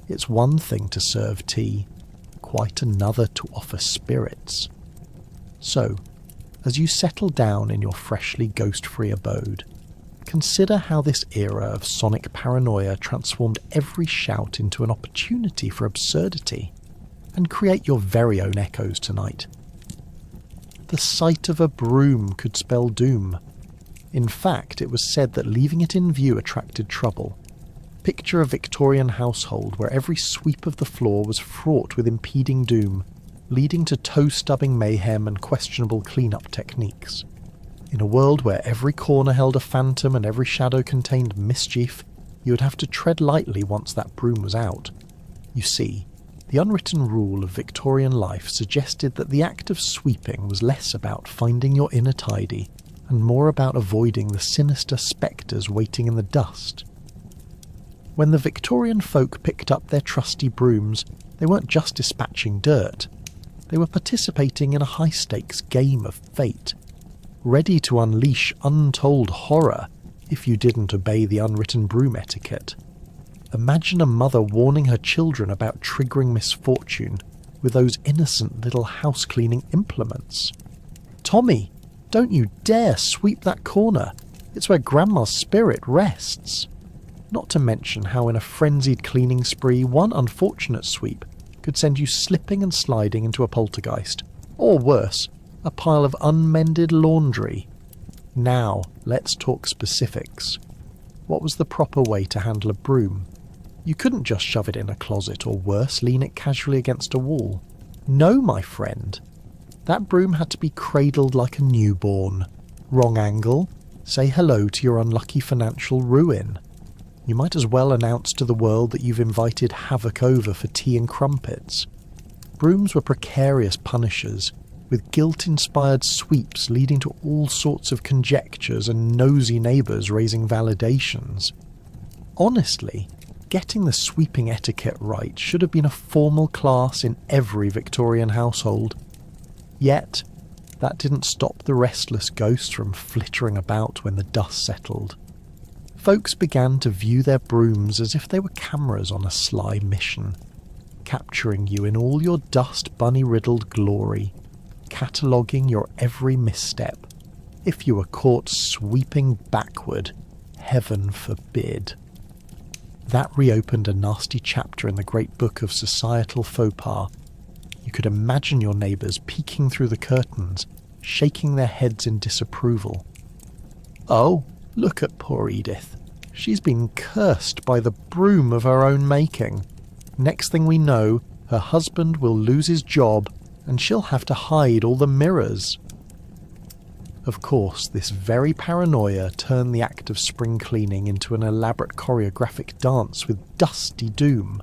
it's one thing to serve tea, quite another to offer spirits. So, as you settle down in your freshly ghost-free abode, consider how this era of sonic paranoia transformed every shout into an opportunity for absurdity, and create your very own echoes tonight. The sight of a broom could spell doom. In fact, it was said that leaving it in view attracted trouble. Picture a Victorian household where every sweep of the floor was fraught with impeding doom, leading to toe-stubbing mayhem and questionable clean-up techniques. In a world where every corner held a phantom and every shadow contained mischief, you would have to tread lightly once that broom was out. You see, the unwritten rule of Victorian life suggested that the act of sweeping was less about finding your inner tidy and more about avoiding the sinister spectres waiting in the dust. When the Victorian folk picked up their trusty brooms, they weren't just dispatching dirt. They were participating in a high-stakes game of fate, ready to unleash untold horror if you didn't obey the unwritten broom etiquette. Imagine a mother warning her children about triggering misfortune with those innocent little house-cleaning implements. "Tommy, don't you dare sweep that corner. It's where Grandma's spirit rests." Not to mention how in a frenzied cleaning spree, one unfortunate sweep could send you slipping and sliding into a poltergeist, or worse, a pile of unmended laundry. Now, let's talk specifics. What was the proper way to handle a broom? You couldn't just shove it in a closet, or worse, lean it casually against a wall. No, my friend. That broom had to be cradled like a newborn. Wrong angle? Say hello to your unlucky financial ruin. You might as well announce to the world that you've invited havoc over for tea and crumpets. Brooms were precarious punishers, with guilt-inspired sweeps leading to all sorts of conjectures and nosy neighbours raising validations. Honestly, getting the sweeping etiquette right should have been a formal class in every Victorian household. Yet, that didn't stop the restless ghosts from flittering about when the dust settled. Folks began to view their brooms as if they were cameras on a sly mission, capturing you in all your dust bunny-riddled glory, cataloguing your every misstep. If you were caught sweeping backward, heaven forbid. That reopened a nasty chapter in the great book of societal faux pas. You could imagine your neighbours peeking through the curtains, shaking their heads in disapproval. "Oh, look at poor Edith. She's been cursed by the broom of her own making. Next thing we know, her husband will lose his job and she'll have to hide all the mirrors." Of course, this very paranoia turned the act of spring cleaning into an elaborate choreographic dance with dusty doom.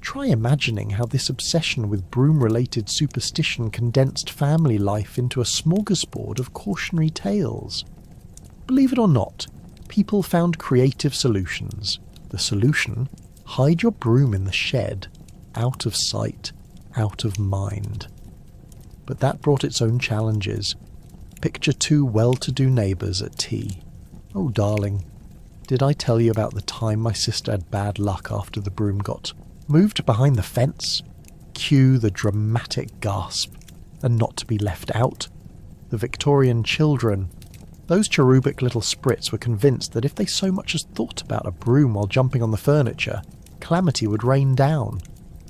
Try imagining how this obsession with broom-related superstition condensed family life into a smorgasbord of cautionary tales. Believe it or not, people found creative solutions. The solution? Hide your broom in the shed, out of sight, out of mind. But that brought its own challenges. Picture two well-to-do neighbours at tea. "Oh, darling, did I tell you about the time my sister had bad luck after the broom got moved behind the fence?" Cue the dramatic gasp. And not to be left out, the Victorian children. Those cherubic little sprits were convinced that if they so much as thought about a broom while jumping on the furniture, calamity would rain down.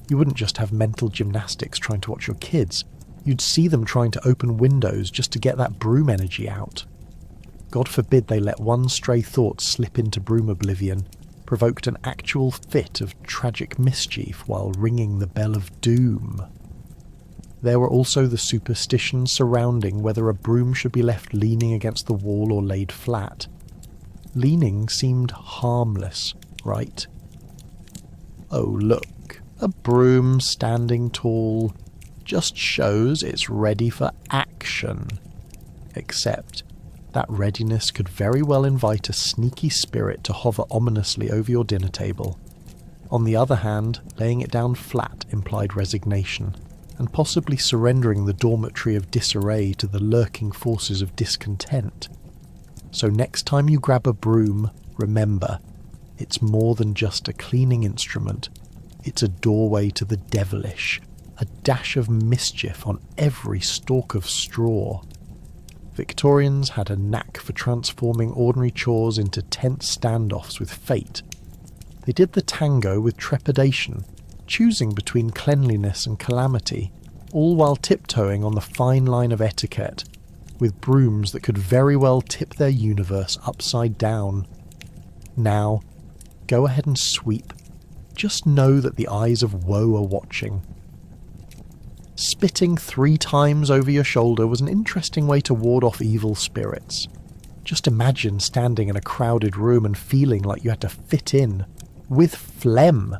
You wouldn't just have mental gymnastics trying to watch your kids. You'd see them trying to open windows just to get that broom energy out. God forbid they let one stray thought slip into broom oblivion, provoked an actual fit of tragic mischief while ringing the bell of doom. There were also the superstitions surrounding whether a broom should be left leaning against the wall or laid flat. Leaning seemed harmless, right? Oh look, a broom standing tall just shows it's ready for action. Except that readiness could very well invite a sneaky spirit to hover ominously over your dinner table. On the other hand, laying it down flat implied resignation, and possibly surrendering the dormitory of disarray to the lurking forces of discontent. So next time you grab a broom, remember, it's more than just a cleaning instrument. It's a doorway to the devilish, a dash of mischief on every stalk of straw. Victorians had a knack for transforming ordinary chores into tense standoffs with fate. They did the tango with trepidation, choosing between cleanliness and calamity, all while tiptoeing on the fine line of etiquette, with brooms that could very well tip their universe upside down. Now, go ahead and sweep. Just know that the eyes of woe are watching. Spitting 3 times over your shoulder was an interesting way to ward off evil spirits. Just imagine standing in a crowded room and feeling like you had to fit in, with phlegm.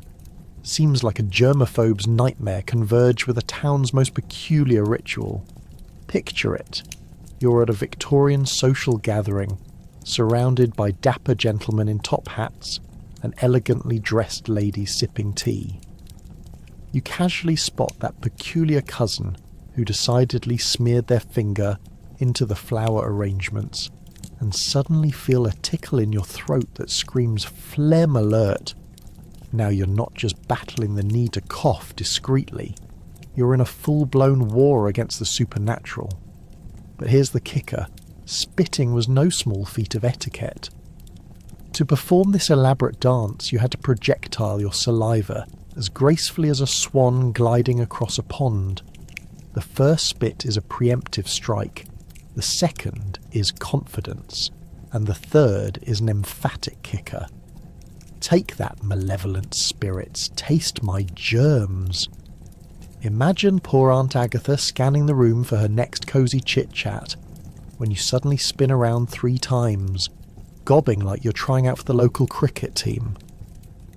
Seems like a germaphobe's nightmare converged with a town's most peculiar ritual. Picture it. You're at a Victorian social gathering, surrounded by dapper gentlemen in top hats and elegantly dressed ladies sipping tea. You casually spot that peculiar cousin who decidedly smeared their finger into the flower arrangements and suddenly feel a tickle in your throat that screams phlegm alert. Now you're not just battling the need to cough discreetly, you're in a full-blown war against the supernatural. But here's the kicker, spitting was no small feat of etiquette. To perform this elaborate dance you had to projectile your saliva as gracefully as a swan gliding across a pond. The first spit is a preemptive strike, the second is confidence, and the third is an emphatic kicker. Take that, malevolent spirits, taste my germs. Imagine poor Aunt Agatha scanning the room for her next cosy chit-chat, when you suddenly spin around 3 times, gobbing like you're trying out for the local cricket team.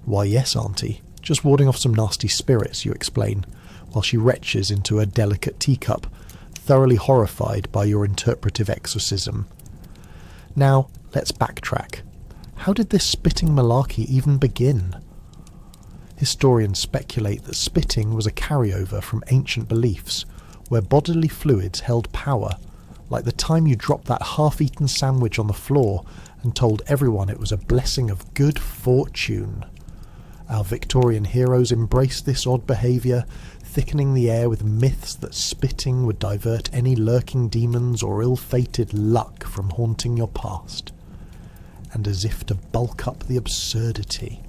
Why yes, Auntie, just warding off some nasty spirits, you explain, while she retches into a delicate teacup, thoroughly horrified by your interpretive exorcism. Now, let's backtrack. How did this spitting malarkey even begin? Historians speculate that spitting was a carryover from ancient beliefs, where bodily fluids held power, like the time you dropped that half-eaten sandwich on the floor and told everyone it was a blessing of good fortune. Our Victorian heroes embraced this odd behaviour, thickening the air with myths that spitting would divert any lurking demons or ill-fated luck from haunting your past. And as if to bulk up the absurdity,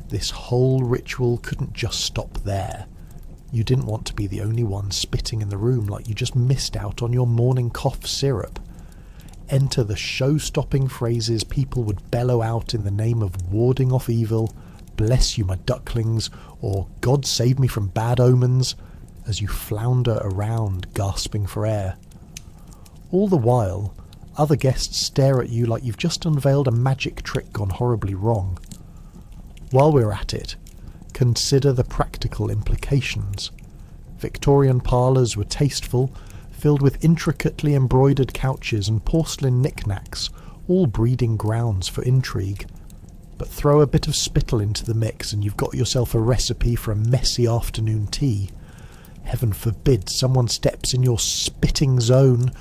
this whole ritual couldn't just stop there. You didn't want to be the only one spitting in the room like you just missed out on your morning cough syrup. Enter the show-stopping phrases people would bellow out in the name of warding off evil, "Bless you, my ducklings," or "God save me from bad omens," as you flounder around gasping for air. All the while, other guests stare at you like you've just unveiled a magic trick gone horribly wrong. While we're at it, consider the practical implications. Victorian parlours were tasteful, filled with intricately embroidered couches and porcelain knickknacks, all breeding grounds for intrigue. But throw a bit of spittle into the mix and you've got yourself a recipe for a messy afternoon tea. Heaven forbid someone steps in your spitting zone.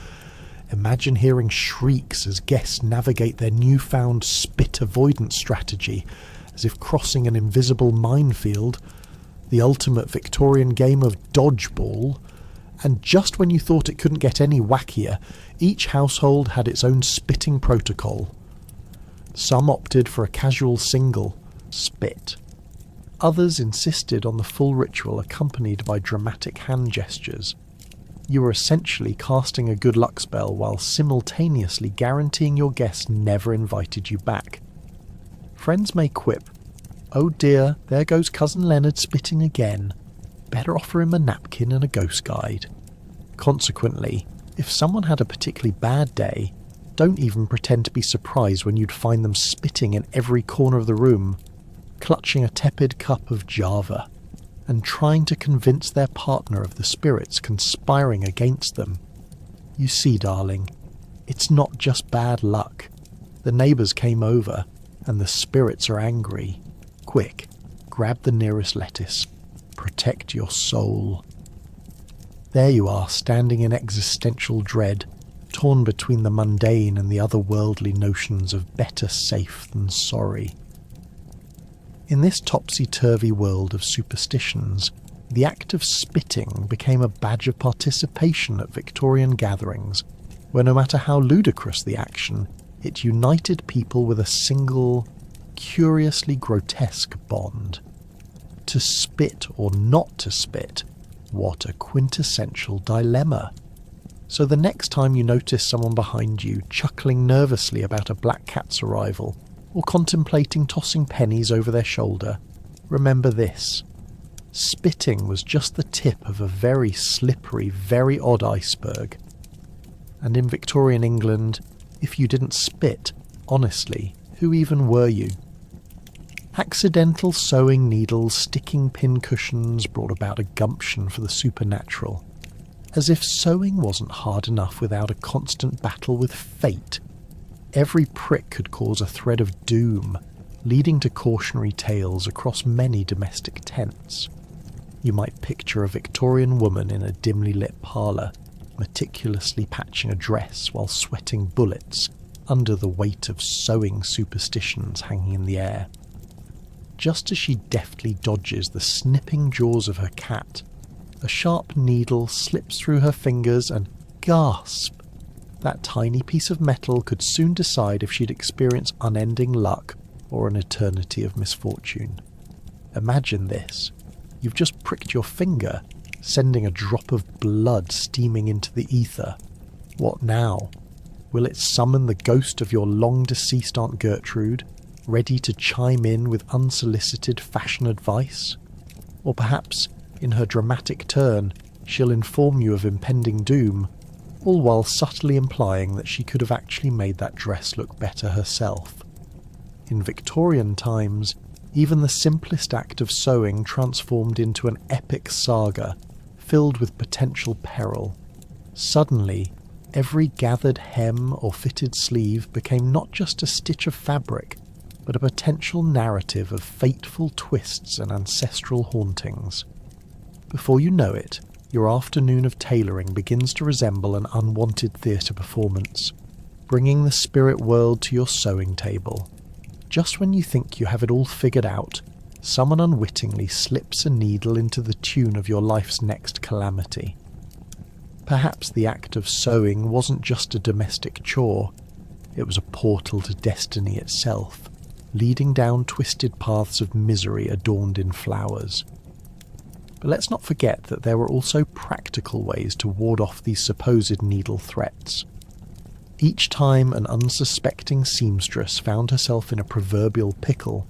Imagine hearing shrieks as guests navigate their newfound spit avoidance strategy, as if crossing an invisible minefield, the ultimate Victorian game of dodgeball. And just when you thought it couldn't get any wackier, each household had its own spitting protocol. Some opted for a casual single, spit. Others insisted on the full ritual accompanied by dramatic hand gestures. You were essentially casting a good luck spell while simultaneously guaranteeing your guests never invited you back. Friends may quip, "Oh dear, there goes Cousin Leonard spitting again. Better offer him a napkin and a ghost guide." Consequently, if someone had a particularly bad day, don't even pretend to be surprised when you'd find them spitting in every corner of the room, clutching a tepid cup of Java, and trying to convince their partner of the spirits conspiring against them. You see, darling, it's not just bad luck. The neighbours came over, and the spirits are angry. Quick, grab the nearest lettuce. Protect your soul. There you are, standing in existential dread, torn between the mundane and the otherworldly notions of better safe than sorry. In this topsy-turvy world of superstitions, the act of spitting became a badge of participation at Victorian gatherings, where no matter how ludicrous the action, it united people with a single, curiously grotesque bond. To spit or not to spit, what a quintessential dilemma. So the next time you notice someone behind you chuckling nervously about a black cat's arrival, or contemplating tossing pennies over their shoulder, remember this. Spitting was just the tip of a very slippery, very odd iceberg. And in Victorian England, if you didn't spit, honestly, who even were you? Accidental sewing needles, sticking pin cushions brought about a gumption for the supernatural. As if sewing wasn't hard enough without a constant battle with fate. Every prick could cause a thread of doom, leading to cautionary tales across many domestic tents. You might picture a Victorian woman in a dimly lit parlour, meticulously patching a dress while sweating bullets under the weight of sewing superstitions hanging in the air. Just as she deftly dodges the snipping jaws of her cat, a sharp needle slips through her fingers and gasp! That tiny piece of metal could soon decide if she'd experience unending luck or an eternity of misfortune. Imagine this. You've just pricked your finger, sending a drop of blood steaming into the ether. What now? Will it summon the ghost of your long-deceased Aunt Gertrude, ready to chime in with unsolicited fashion advice? Or perhaps, in her dramatic turn, she'll inform you of impending doom, all while subtly implying that she could have actually made that dress look better herself. In Victorian times, even the simplest act of sewing transformed into an epic saga, filled with potential peril. Suddenly, every gathered hem or fitted sleeve became not just a stitch of fabric, but a potential narrative of fateful twists and ancestral hauntings. Before you know it, your afternoon of tailoring begins to resemble an unwanted theatre performance, bringing the spirit world to your sewing table. Just when you think you have it all figured out, someone unwittingly slips a needle into the tune of your life's next calamity. Perhaps the act of sewing wasn't just a domestic chore, it was a portal to destiny itself, leading down twisted paths of misery adorned in flowers. But let's not forget that there were also practical ways to ward off these supposed needle threats. Each time an unsuspecting seamstress found herself in a proverbial pickle,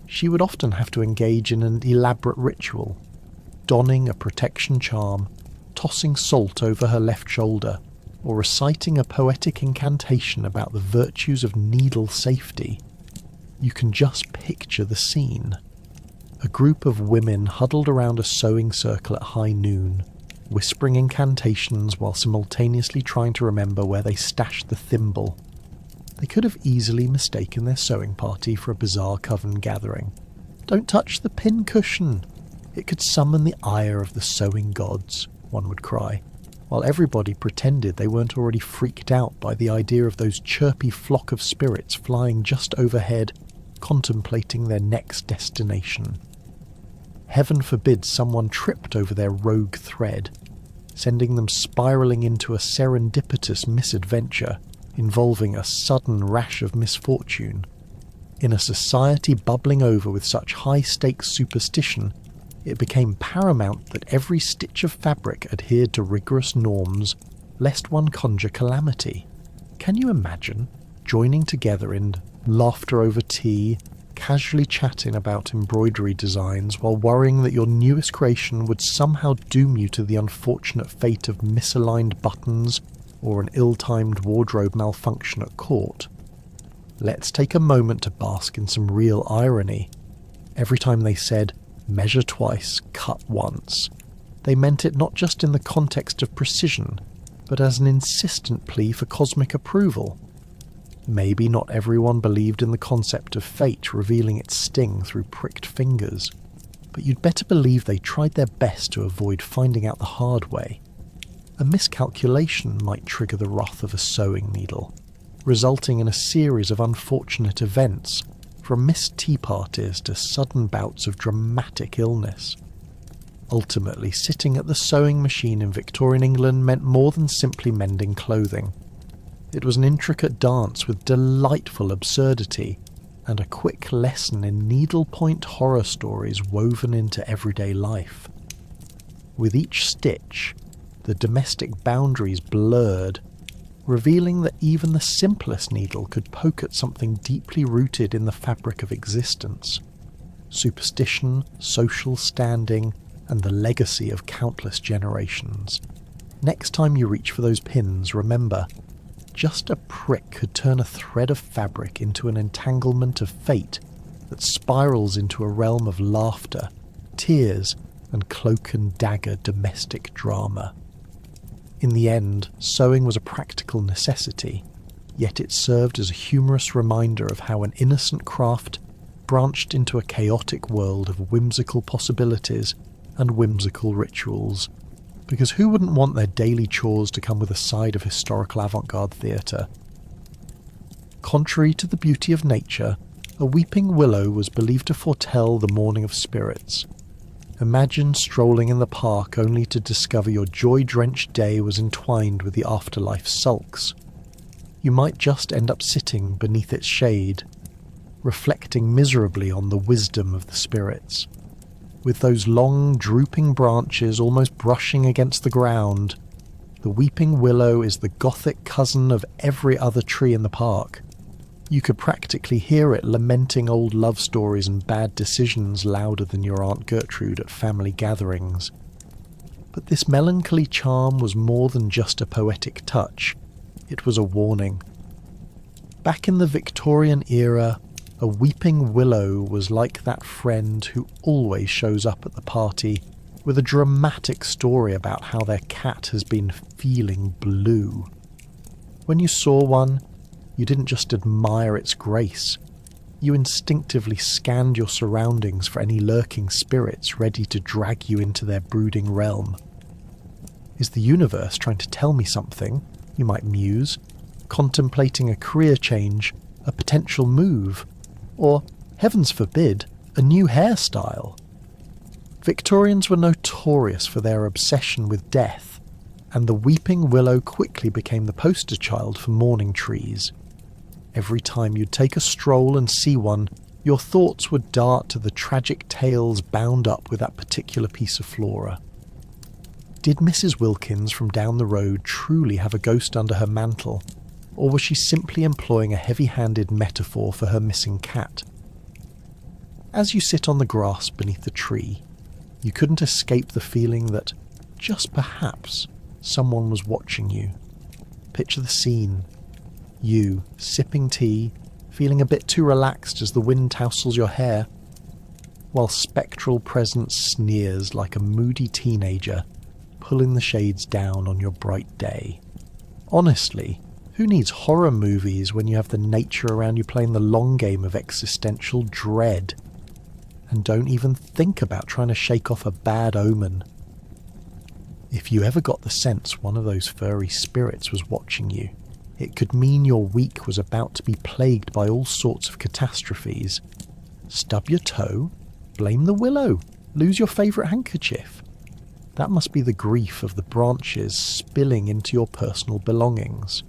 she would often have to engage in an elaborate ritual, donning a protection charm, tossing salt over her left shoulder, or reciting a poetic incantation about the virtues of needle safety. You can just picture the scene. A group of women huddled around a sewing circle at high noon, whispering incantations while simultaneously trying to remember where they stashed the thimble. They could have easily mistaken their sewing party for a bizarre coven gathering. "Don't touch the pin cushion! It could summon the ire of the sewing gods," one would cry, while everybody pretended they weren't already freaked out by the idea of those chirpy flock of spirits flying just overhead, contemplating their next destination. Heaven forbid someone tripped over their rogue thread, sending them spiralling into a serendipitous misadventure involving a sudden rash of misfortune. In a society bubbling over with such high-stakes superstition, it became paramount that every stitch of fabric adhered to rigorous norms, lest one conjure calamity. Can you imagine joining together in laughter over tea, casually chatting about embroidery designs while worrying that your newest creation would somehow doom you to the unfortunate fate of misaligned buttons or an ill-timed wardrobe malfunction at court. Let's take a moment to bask in some real irony. Every time they said, "measure twice, cut once," they meant it not just in the context of precision, but as an insistent plea for cosmic approval. Maybe not everyone believed in the concept of fate revealing its sting through pricked fingers, but you'd better believe they tried their best to avoid finding out the hard way. A miscalculation might trigger the wrath of a sewing needle, resulting in a series of unfortunate events, from missed tea parties to sudden bouts of dramatic illness. Ultimately, sitting at the sewing machine in Victorian England meant more than simply mending clothing. It was an intricate dance with delightful absurdity and a quick lesson in needlepoint horror stories woven into everyday life. With each stitch, the domestic boundaries blurred, revealing that even the simplest needle could poke at something deeply rooted in the fabric of existence. Superstition, social standing, and the legacy of countless generations. Next time you reach for those pins, remember, just a prick could turn a thread of fabric into an entanglement of fate that spirals into a realm of laughter, tears, and cloak and dagger domestic drama. In the end, sewing was a practical necessity, yet it served as a humorous reminder of how an innocent craft branched into a chaotic world of whimsical possibilities and whimsical rituals, because who wouldn't want their daily chores to come with a side of historical avant-garde theatre? Contrary to the beauty of nature, a weeping willow was believed to foretell the mourning of spirits. Imagine strolling in the park only to discover your joy-drenched day was entwined with the afterlife sulks. You might just end up sitting beneath its shade, reflecting miserably on the wisdom of the spirits. With those long, drooping branches almost brushing against the ground, the weeping willow is the gothic cousin of every other tree in the park. You could practically hear it lamenting old love stories and bad decisions louder than your Aunt Gertrude at family gatherings. But this melancholy charm was more than just a poetic touch. It was a warning. Back in the Victorian era, a weeping willow was like that friend who always shows up at the party with a dramatic story about how their cat has been feeling blue. When you saw one, you didn't just admire its grace. You instinctively scanned your surroundings for any lurking spirits ready to drag you into their brooding realm. Is the universe trying to tell me something? You might muse, contemplating a career change, a potential move, or, heavens forbid, a new hairstyle. Victorians were notorious for their obsession with death, and the weeping willow quickly became the poster child for mourning trees. Every time you'd take a stroll and see one, your thoughts would dart to the tragic tales bound up with that particular piece of flora. Did Mrs. Wilkins from down the road truly have a ghost under her mantle? Or was she simply employing a heavy-handed metaphor for her missing cat? As you sit on the grass beneath the tree, you couldn't escape the feeling that, just perhaps, someone was watching you. Picture the scene. You, sipping tea, feeling a bit too relaxed as the wind tousles your hair, while spectral presence sneers like a moody teenager, pulling the shades down on your bright day. Honestly, who needs horror movies when you have the nature around you playing the long game of existential dread? And don't even think about trying to shake off a bad omen. If you ever got the sense one of those furry spirits was watching you, it could mean your week was about to be plagued by all sorts of catastrophes. Stub your toe? Blame the willow? Lose your favourite handkerchief? That must be the grief of the branches spilling into your personal belongings.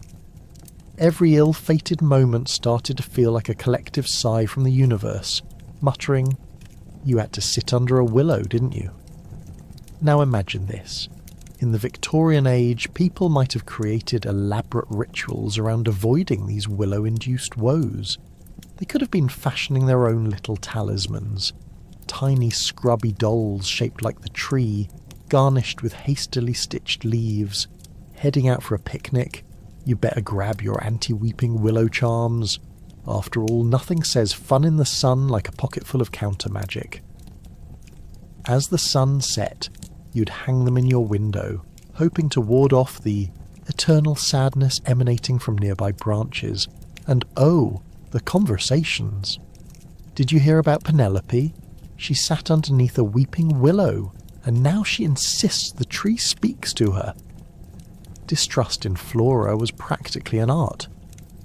Every ill-fated moment started to feel like a collective sigh from the universe, muttering, "You had to sit under a willow, didn't you?" Now imagine this. In the Victorian age, people might have created elaborate rituals around avoiding these willow-induced woes. They could have been fashioning their own little talismans. Tiny scrubby dolls shaped like the tree, garnished with hastily stitched leaves. Heading out for a picnic, you better grab your anti-weeping willow charms. After all, nothing says fun in the sun like a pocket full of counter-magic. As the sun set, you'd hang them in your window, hoping to ward off the eternal sadness emanating from nearby branches. And oh, the conversations. Did you hear about Penelope? She sat underneath a weeping willow, and now she insists the tree speaks to her. Distrust in flora was practically an art.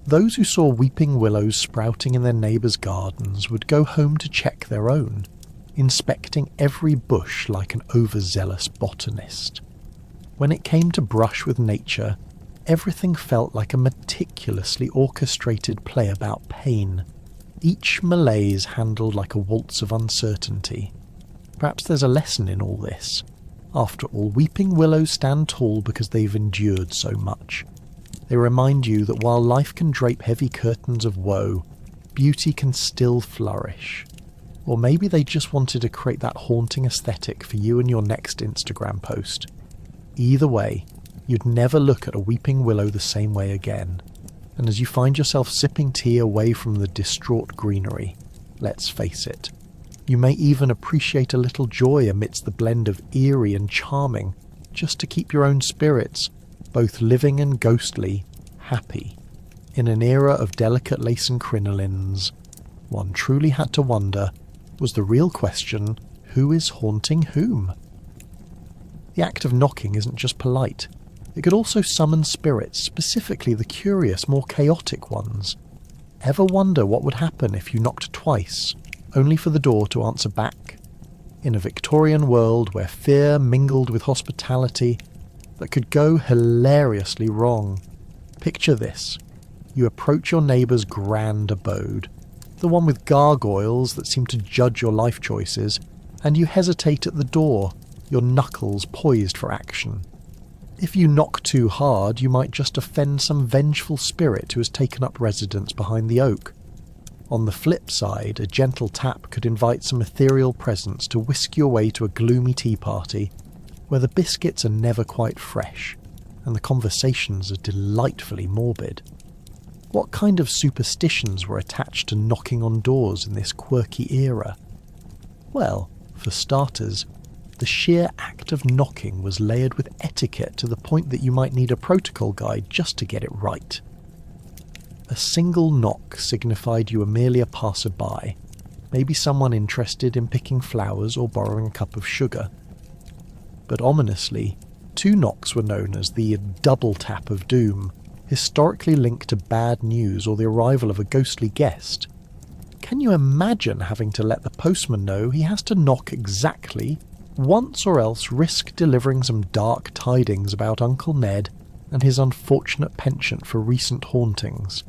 Those who saw weeping willows sprouting in their neighbours' gardens would go home to check their own, inspecting every bush like an overzealous botanist. When it came to brush with nature, everything felt like a meticulously orchestrated play about pain, each malaise handled like a waltz of uncertainty. Perhaps there's a lesson in all this. After all, weeping willows stand tall because they've endured so much. They remind you that while life can drape heavy curtains of woe, beauty can still flourish. Or maybe they just wanted to create that haunting aesthetic for you and your next Instagram post. Either way, you'd never look at a weeping willow the same way again. And as you find yourself sipping tea away from the distraught greenery, let's face it, you may even appreciate a little joy amidst the blend of eerie and charming, just to keep your own spirits, both living and ghostly, happy. In an era of delicate lace and crinolines, one truly had to wonder, was the real question, who is haunting whom? The act of knocking isn't just polite. It could also summon spirits, specifically the curious, more chaotic ones. Ever wonder what would happen if you knocked twice, only for the door to answer back? In a Victorian world where fear mingled with hospitality, that could go hilariously wrong. Picture this. You approach your neighbour's grand abode, the one with gargoyles that seem to judge your life choices, and you hesitate at the door, your knuckles poised for action. If you knock too hard, you might just offend some vengeful spirit who has taken up residence behind the oak. On the flip side, a gentle tap could invite some ethereal presence to whisk you away to a gloomy tea party, where the biscuits are never quite fresh, and the conversations are delightfully morbid. What kind of superstitions were attached to knocking on doors in this quirky era? Well, for starters, the sheer act of knocking was layered with etiquette to the point that you might need a protocol guide just to get it right. A single knock signified you were merely a passerby, maybe someone interested in picking flowers or borrowing a cup of sugar. But ominously, two knocks were known as the double tap of doom, historically linked to bad news or the arrival of a ghostly guest. Can you imagine having to let the postman know he has to knock exactly once or else risk delivering some dark tidings about Uncle Ned and his unfortunate penchant for recent hauntings?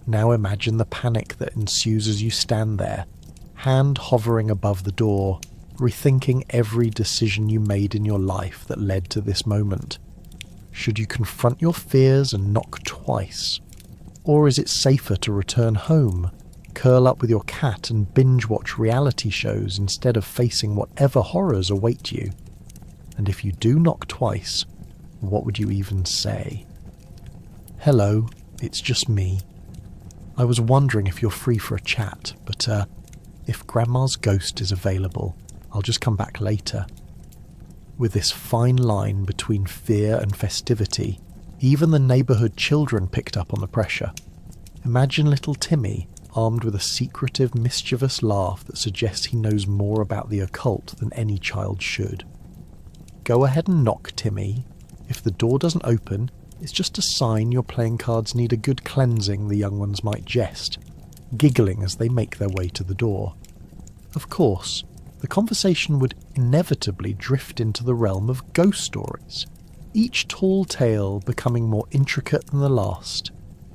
Now imagine the panic that ensues as you stand there, hand hovering above the door, rethinking every decision you made in your life that led to this moment. Should you confront your fears and knock twice? Or is it safer to return home, curl up with your cat and binge-watch reality shows instead of facing whatever horrors await you? And if you do knock twice, what would you even say? Hello, it's just me. I was wondering if you're free for a chat, but if Grandma's ghost is available, I'll just come back later. With this fine line between fear and festivity, even the neighbourhood children picked up on the pressure. Imagine little Timmy, armed with a secretive, mischievous laugh that suggests he knows more about the occult than any child should. Go ahead and knock, Timmy. If the door doesn't open, it's just a sign your playing cards need a good cleansing, the young ones might jest, giggling as they make their way to the door. Of course, the conversation would inevitably drift into the realm of ghost stories, each tall tale becoming more intricate than the last,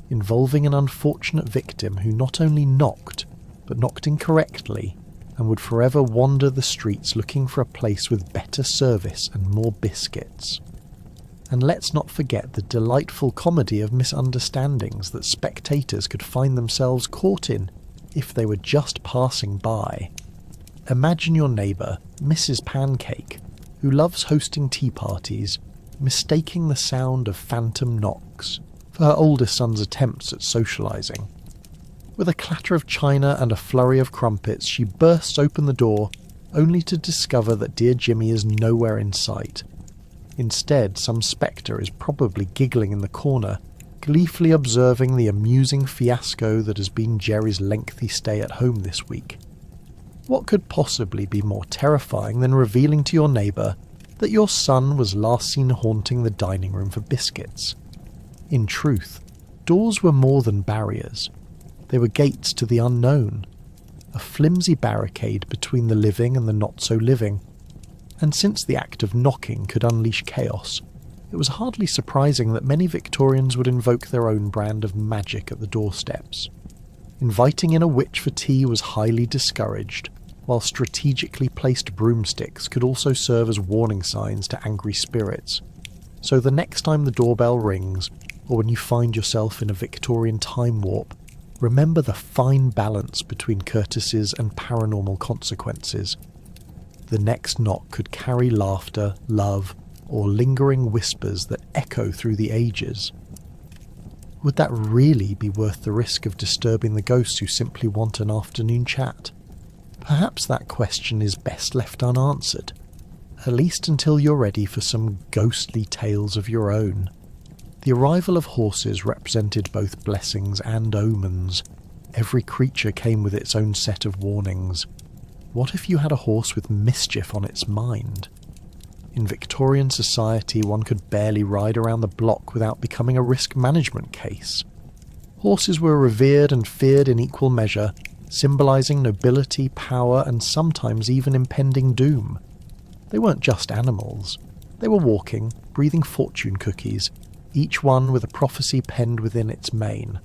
involving an unfortunate victim who not only knocked, but knocked incorrectly, and would forever wander the streets looking for a place with better service and more biscuits. And let's not forget the delightful comedy of misunderstandings that spectators could find themselves caught in, if they were just passing by. Imagine your neighbour, Mrs. Pancake, who loves hosting tea parties, mistaking the sound of phantom knocks for her oldest son's attempts at socialising. With a clatter of china and a flurry of crumpets, she bursts open the door, only to discover that dear Jimmy is nowhere in sight. Instead, some spectre is probably giggling in the corner, gleefully observing the amusing fiasco that has been Jerry's lengthy stay at home this week. What could possibly be more terrifying than revealing to your neighbour that your son was last seen haunting the dining room for biscuits? In truth, doors were more than barriers. They were gates to the unknown, a flimsy barricade between the living and the not-so-living. And since the act of knocking could unleash chaos, it was hardly surprising that many Victorians would invoke their own brand of magic at the doorsteps. Inviting in a witch for tea was highly discouraged, while strategically placed broomsticks could also serve as warning signs to angry spirits. So the next time the doorbell rings, or when you find yourself in a Victorian time warp, remember the fine balance between courtesies and paranormal consequences. The next knock could carry laughter, love, or lingering whispers that echo through the ages. Would that really be worth the risk of disturbing the ghosts who simply want an afternoon chat? Perhaps that question is best left unanswered, at least until you're ready for some ghostly tales of your own. The arrival of horses represented both blessings and omens. Every creature came with its own set of warnings. What if you had a horse with mischief on its mind? In Victorian society, one could barely ride around the block without becoming a risk management case. Horses were revered and feared in equal measure, symbolising nobility, power, and sometimes even impending doom. They weren't just animals. They were walking, breathing fortune cookies, each one with a prophecy penned within its mane.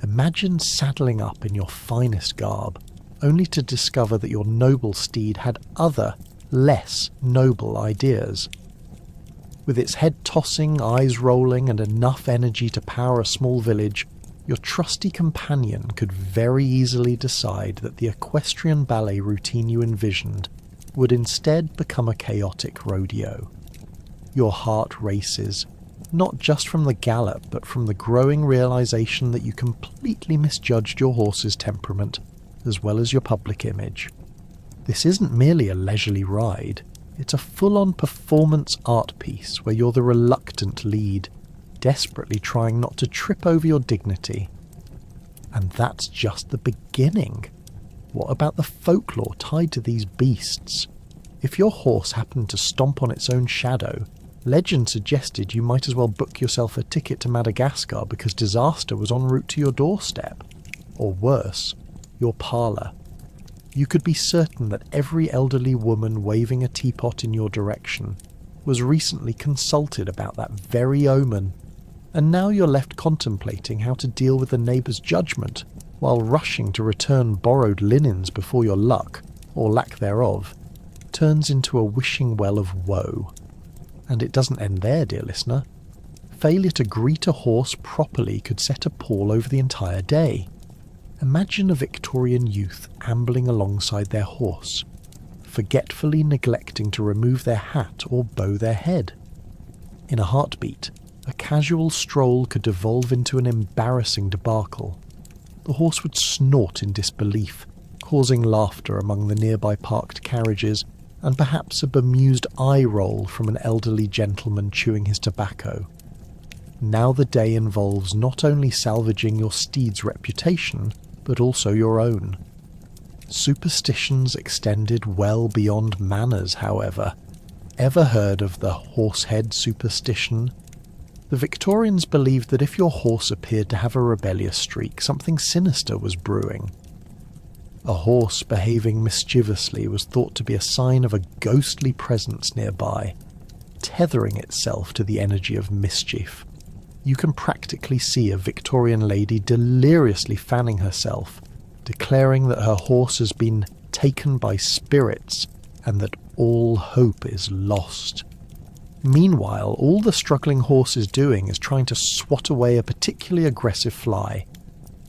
Imagine saddling up in your finest garb, only to discover that your noble steed had other, less noble ideas. With its head tossing, eyes rolling, and enough energy to power a small village, your trusty companion could very easily decide that the equestrian ballet routine you envisioned would instead become a chaotic rodeo. Your heart races, not just from the gallop, but from the growing realization that you completely misjudged your horse's temperament, as well as your public image. This isn't merely a leisurely ride, it's a full-on performance art piece where you're the reluctant lead, desperately trying not to trip over your dignity. And that's just the beginning. What about the folklore tied to these beasts? If your horse happened to stomp on its own shadow, legend suggested you might as well book yourself a ticket to Madagascar because disaster was en route to your doorstep. Or worse, your parlour. You could be certain that every elderly woman waving a teapot in your direction was recently consulted about that very omen, and now you're left contemplating how to deal with the neighbour's judgment while rushing to return borrowed linens before your luck, or lack thereof, turns into a wishing well of woe. And it doesn't end there, dear listener. Failure to greet a horse properly could set a pall over the entire day. Imagine a Victorian youth ambling alongside their horse, forgetfully neglecting to remove their hat or bow their head. In a heartbeat, a casual stroll could devolve into an embarrassing debacle. The horse would snort in disbelief, causing laughter among the nearby parked carriages, and perhaps a bemused eye roll from an elderly gentleman chewing his tobacco. Now the day involves not only salvaging your steed's reputation, but also your own. Superstitions extended well beyond manners, however. Ever heard of the horsehead superstition? The Victorians believed that if your horse appeared to have a rebellious streak, something sinister was brewing. A horse behaving mischievously was thought to be a sign of a ghostly presence nearby, tethering itself to the energy of mischief. You can practically see a Victorian lady deliriously fanning herself, declaring that her horse has been taken by spirits and that all hope is lost. Meanwhile, all the struggling horse is doing is trying to swat away a particularly aggressive fly.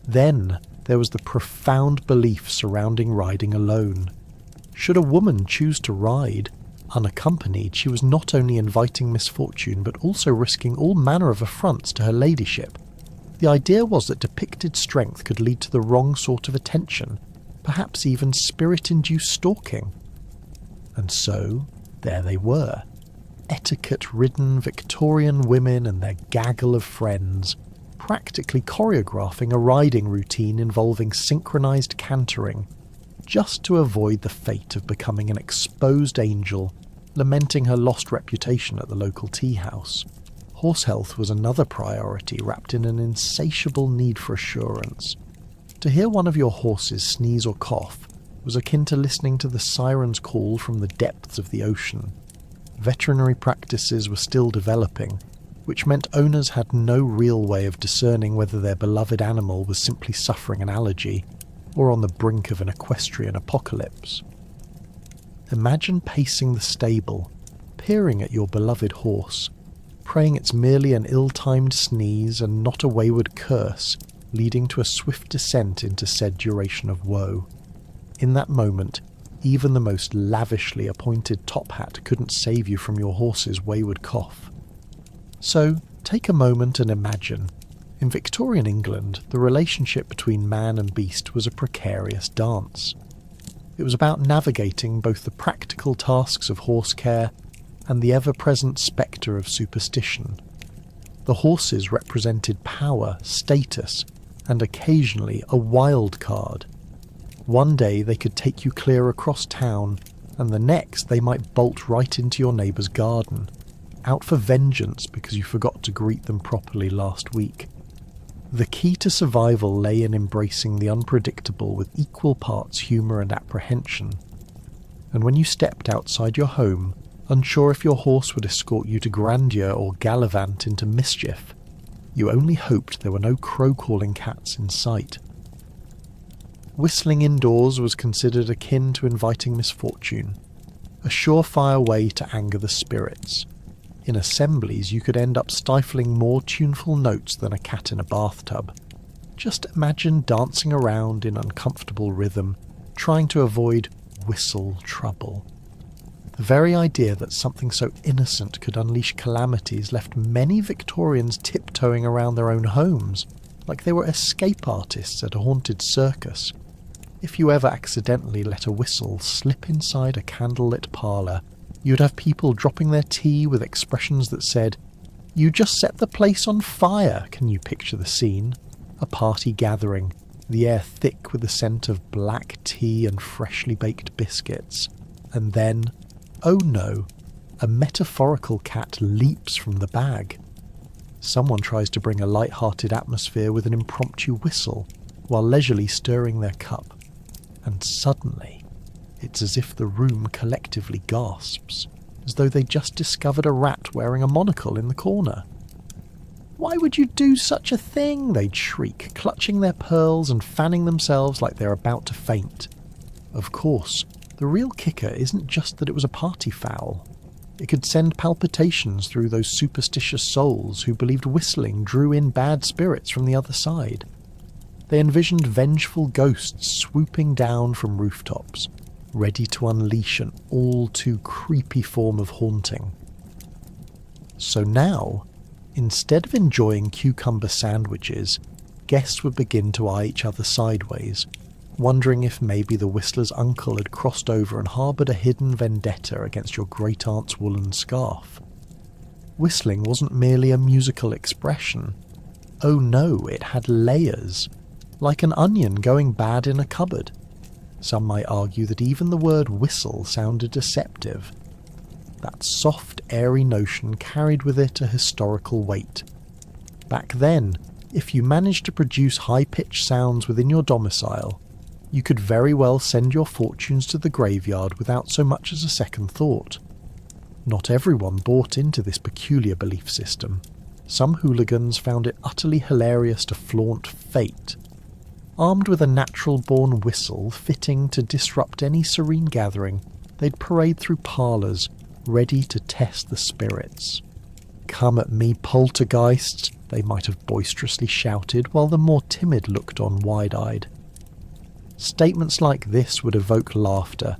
Then, there was the profound belief surrounding riding alone. Should a woman choose to ride, unaccompanied, she was not only inviting misfortune but also risking all manner of affronts to her ladyship. The idea was that depicted strength could lead to the wrong sort of attention, perhaps even spirit-induced stalking. And so, there they were, etiquette-ridden Victorian women and their gaggle of friends, practically choreographing a riding routine involving synchronized cantering, just to avoid the fate of becoming an exposed angel, lamenting her lost reputation at the local tea house. Horse health was another priority, wrapped in an insatiable need for assurance. To hear one of your horses sneeze or cough was akin to listening to the siren's call from the depths of the ocean. Veterinary practices were still developing, which meant owners had no real way of discerning whether their beloved animal was simply suffering an allergy or on the brink of an equestrian apocalypse. Imagine pacing the stable, peering at your beloved horse, praying it's merely an ill-timed sneeze and not a wayward curse, leading to a swift descent into said duration of woe. In that moment, even the most lavishly appointed top hat couldn't save you from your horse's wayward cough. So, take a moment and imagine. In Victorian England, the relationship between man and beast was a precarious dance. It was about navigating both the practical tasks of horse care and the ever-present spectre of superstition. The horses represented power, status, and occasionally a wild card. One day they could take you clear across town, and the next they might bolt right into your neighbour's garden, out for vengeance because you forgot to greet them properly last week. The key to survival lay in embracing the unpredictable with equal parts humour and apprehension. And when you stepped outside your home, unsure if your horse would escort you to grandeur or gallivant into mischief, you only hoped there were no crow-calling cats in sight. Whistling indoors was considered akin to inviting misfortune, a surefire way to anger the spirits. In assemblies, you could end up stifling more tuneful notes than a cat in a bathtub. Just imagine dancing around in uncomfortable rhythm, trying to avoid whistle trouble. The very idea that something so innocent could unleash calamities left many Victorians tiptoeing around their own homes, like they were escape artists at a haunted circus. If you ever accidentally let a whistle slip inside a candlelit parlour, you'd have people dropping their tea with expressions that said, "You just set the place on fire." Can you picture the scene? A party gathering, the air thick with the scent of black tea and freshly baked biscuits. And then, oh no, a metaphorical cat leaps from the bag. Someone tries to bring a light-hearted atmosphere with an impromptu whistle, while leisurely stirring their cup. And suddenly, it's as if the room collectively gasps, as though they just discovered a rat wearing a monocle in the corner. "Why would you do such a thing?" they'd shriek, clutching their pearls and fanning themselves like they're about to faint. Of course, the real kicker isn't just that it was a party foul. It could send palpitations through those superstitious souls who believed whistling drew in bad spirits from the other side. They envisioned vengeful ghosts swooping down from rooftops, ready to unleash an all-too-creepy form of haunting. So now, instead of enjoying cucumber sandwiches, guests would begin to eye each other sideways, wondering if maybe the whistler's uncle had crossed over and harboured a hidden vendetta against your great-aunt's woolen scarf. Whistling wasn't merely a musical expression. Oh no, it had layers, like an onion going bad in a cupboard. Some might argue that even the word whistle sounded deceptive. That soft, airy notion carried with it a historical weight. Back then, if you managed to produce high-pitched sounds within your domicile, you could very well send your fortunes to the graveyard without so much as a second thought. Not everyone bought into this peculiar belief system. Some hooligans found it utterly hilarious to flaunt fate. Armed with a natural-born whistle fitting to disrupt any serene gathering, they'd parade through parlours, ready to test the spirits. "Come at me, poltergeists," they might have boisterously shouted, while the more timid looked on wide-eyed. Statements like this would evoke laughter,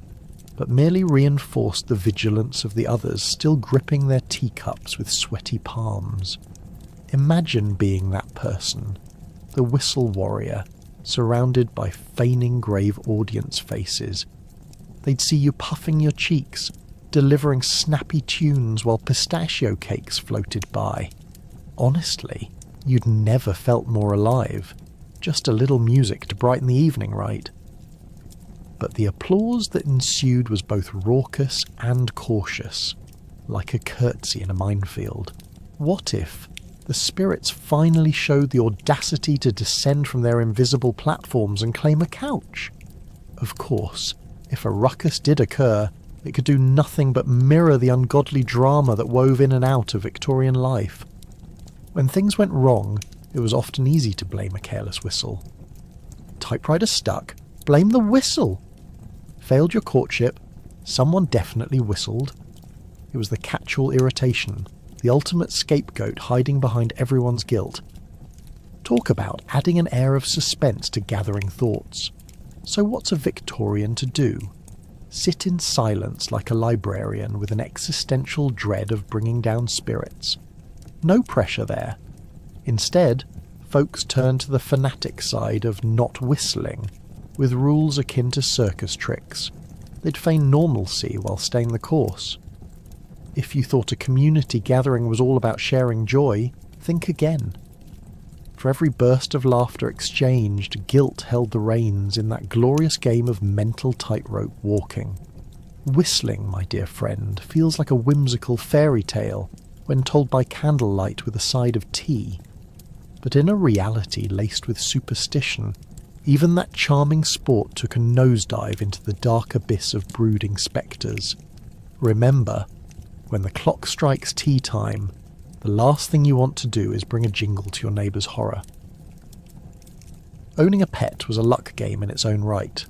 but merely reinforced the vigilance of the others still gripping their teacups with sweaty palms. Imagine being that person, the whistle warrior, surrounded by feigning grave audience faces. They'd see you puffing your cheeks, delivering snappy tunes while pistachio cakes floated by. Honestly, you'd never felt more alive. Just a little music to brighten the evening, right? But the applause that ensued was both raucous and cautious, like a curtsy in a minefield. What if the spirits finally showed the audacity to descend from their invisible platforms and claim a couch? Of course, if a ruckus did occur, it could do nothing but mirror the ungodly drama that wove in and out of Victorian life. When things went wrong, it was often easy to blame a careless whistle. Typewriter stuck? Blame the whistle! Failed your courtship? Someone definitely whistled. It was the catch-all irritation, the ultimate scapegoat hiding behind everyone's guilt. Talk about adding an air of suspense to gathering thoughts. So what's a Victorian to do? Sit in silence like a librarian with an existential dread of bringing down spirits. No pressure there. Instead, folks turn to the fanatic side of not whistling, with rules akin to circus tricks. They'd feign normalcy while staying the course. If you thought a community gathering was all about sharing joy, think again. For every burst of laughter exchanged, guilt held the reins in that glorious game of mental tightrope walking. Whistling, my dear friend, feels like a whimsical fairy tale when told by candlelight with a side of tea. But in a reality laced with superstition, even that charming sport took a nosedive into the dark abyss of brooding spectres. Remember, when the clock strikes tea time, the last thing you want to do is bring a jingle to your neighbour's horror. Owning a pet was a luck game in its own right.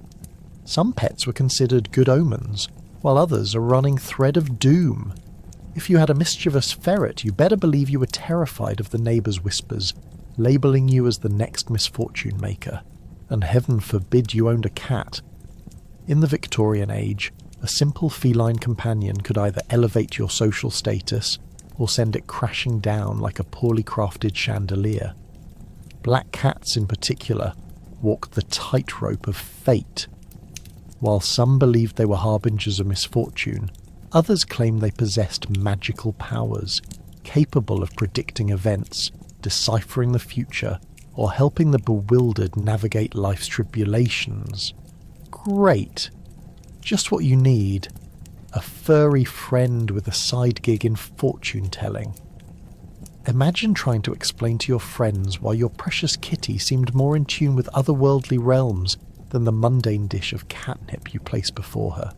Some pets were considered good omens, while others a running thread of doom. If you had a mischievous ferret, you better believe you were terrified of the neighbour's whispers, labelling you as the next misfortune maker. And heaven forbid you owned a cat. In the Victorian age, a simple feline companion could either elevate your social status or send it crashing down like a poorly crafted chandelier. Black cats in particular walked the tightrope of fate. While some believed they were harbingers of misfortune, others claimed they possessed magical powers, capable of predicting events, deciphering the future, or helping the bewildered navigate life's tribulations. Great! Just what you need. A furry friend with a side gig in fortune-telling. Imagine trying to explain to your friends why your precious kitty seemed more in tune with otherworldly realms than the mundane dish of catnip you placed before her.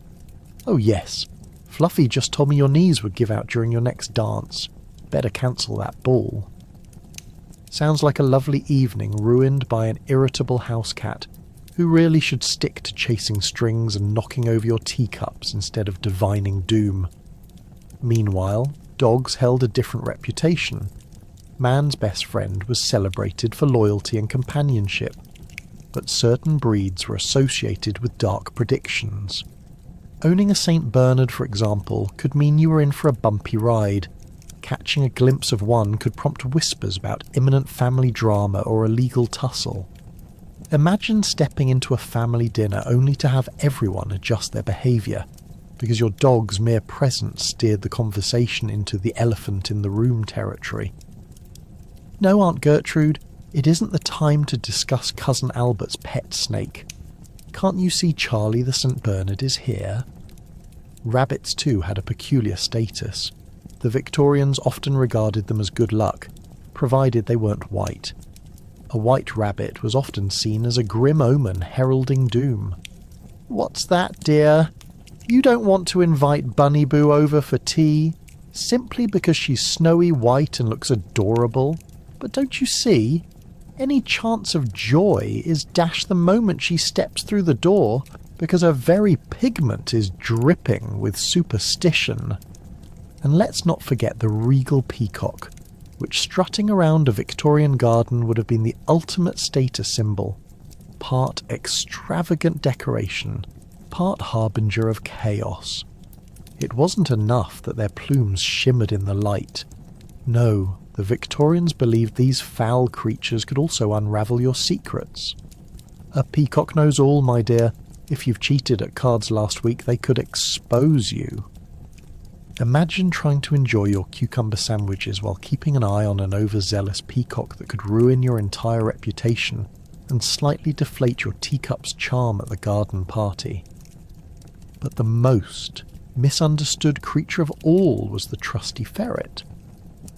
Oh yes, Fluffy just told me your knees would give out during your next dance. Better cancel that ball. Sounds like a lovely evening ruined by an irritable house cat who really should stick to chasing strings and knocking over your teacups instead of divining doom. Meanwhile, dogs held a different reputation. Man's best friend was celebrated for loyalty and companionship, but certain breeds were associated with dark predictions. Owning a St. Bernard, for example, could mean you were in for a bumpy ride. Catching a glimpse of one could prompt whispers about imminent family drama or a legal tussle. Imagine stepping into a family dinner only to have everyone adjust their behaviour, because your dog's mere presence steered the conversation into the elephant in the room territory. No, Aunt Gertrude, it isn't the time to discuss Cousin Albert's pet snake. Can't you see Charlie the St. Bernard is here? Rabbits too had a peculiar status. The Victorians often regarded them as good luck, provided they weren't white. A white rabbit was often seen as a grim omen heralding doom. What's that, dear? You don't want to invite Bunny Boo over for tea, simply because she's snowy white and looks adorable? But don't you see? Any chance of joy is dashed the moment she steps through the door, because her very pigment is dripping with superstition. And let's not forget the regal peacock, which strutting around a Victorian garden would have been the ultimate status symbol. part extravagant decoration, part harbinger of chaos. It wasn't enough that their plumes shimmered in the light. No, the Victorians believed these foul creatures could also unravel your secrets. A peacock knows all, my dear. If you've cheated at cards last week, they could expose you. Imagine trying to enjoy your cucumber sandwiches while keeping an eye on an overzealous peacock that could ruin your entire reputation and slightly deflate your teacup's charm at the garden party. But the most misunderstood creature of all was the trusty ferret.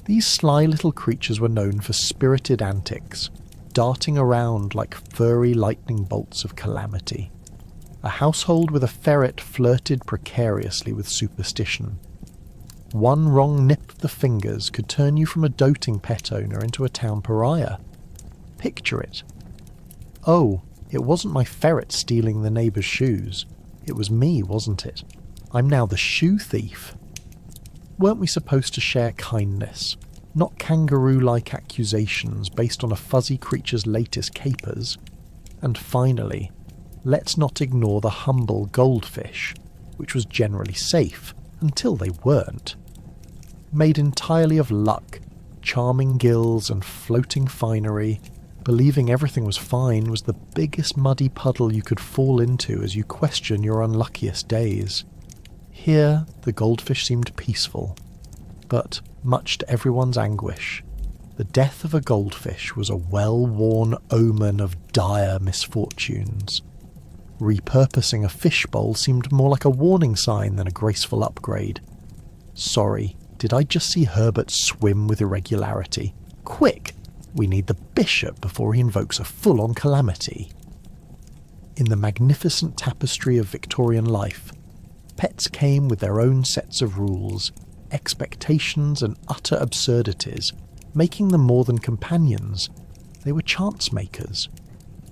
These sly little creatures were known for spirited antics, darting around like furry lightning bolts of calamity. A household with a ferret flirted precariously with superstition. One wrong nip of the fingers could turn you from a doting pet owner into a town pariah. Picture it. Oh, it wasn't my ferret stealing the neighbour's shoes. It was me, wasn't it? I'm now the shoe thief. Weren't we supposed to share kindness, not kangaroo-like accusations based on a fuzzy creature's latest capers? And finally, let's not ignore the humble goldfish, which was generally safe until they weren't. Made entirely of luck, charming gills and floating finery, believing everything was fine was the biggest muddy puddle you could fall into as you question your unluckiest days. Here, the goldfish seemed peaceful, but, much to everyone's anguish, the death of a goldfish was a well-worn omen of dire misfortunes. Repurposing a fishbowl seemed more like a warning sign than a graceful upgrade. Sorry, did I just see Herbert swim with irregularity? Quick! We need the bishop before he invokes a full-on calamity. In the magnificent tapestry of Victorian life, pets came with their own sets of rules, expectations and utter absurdities, making them more than companions. They were chance makers.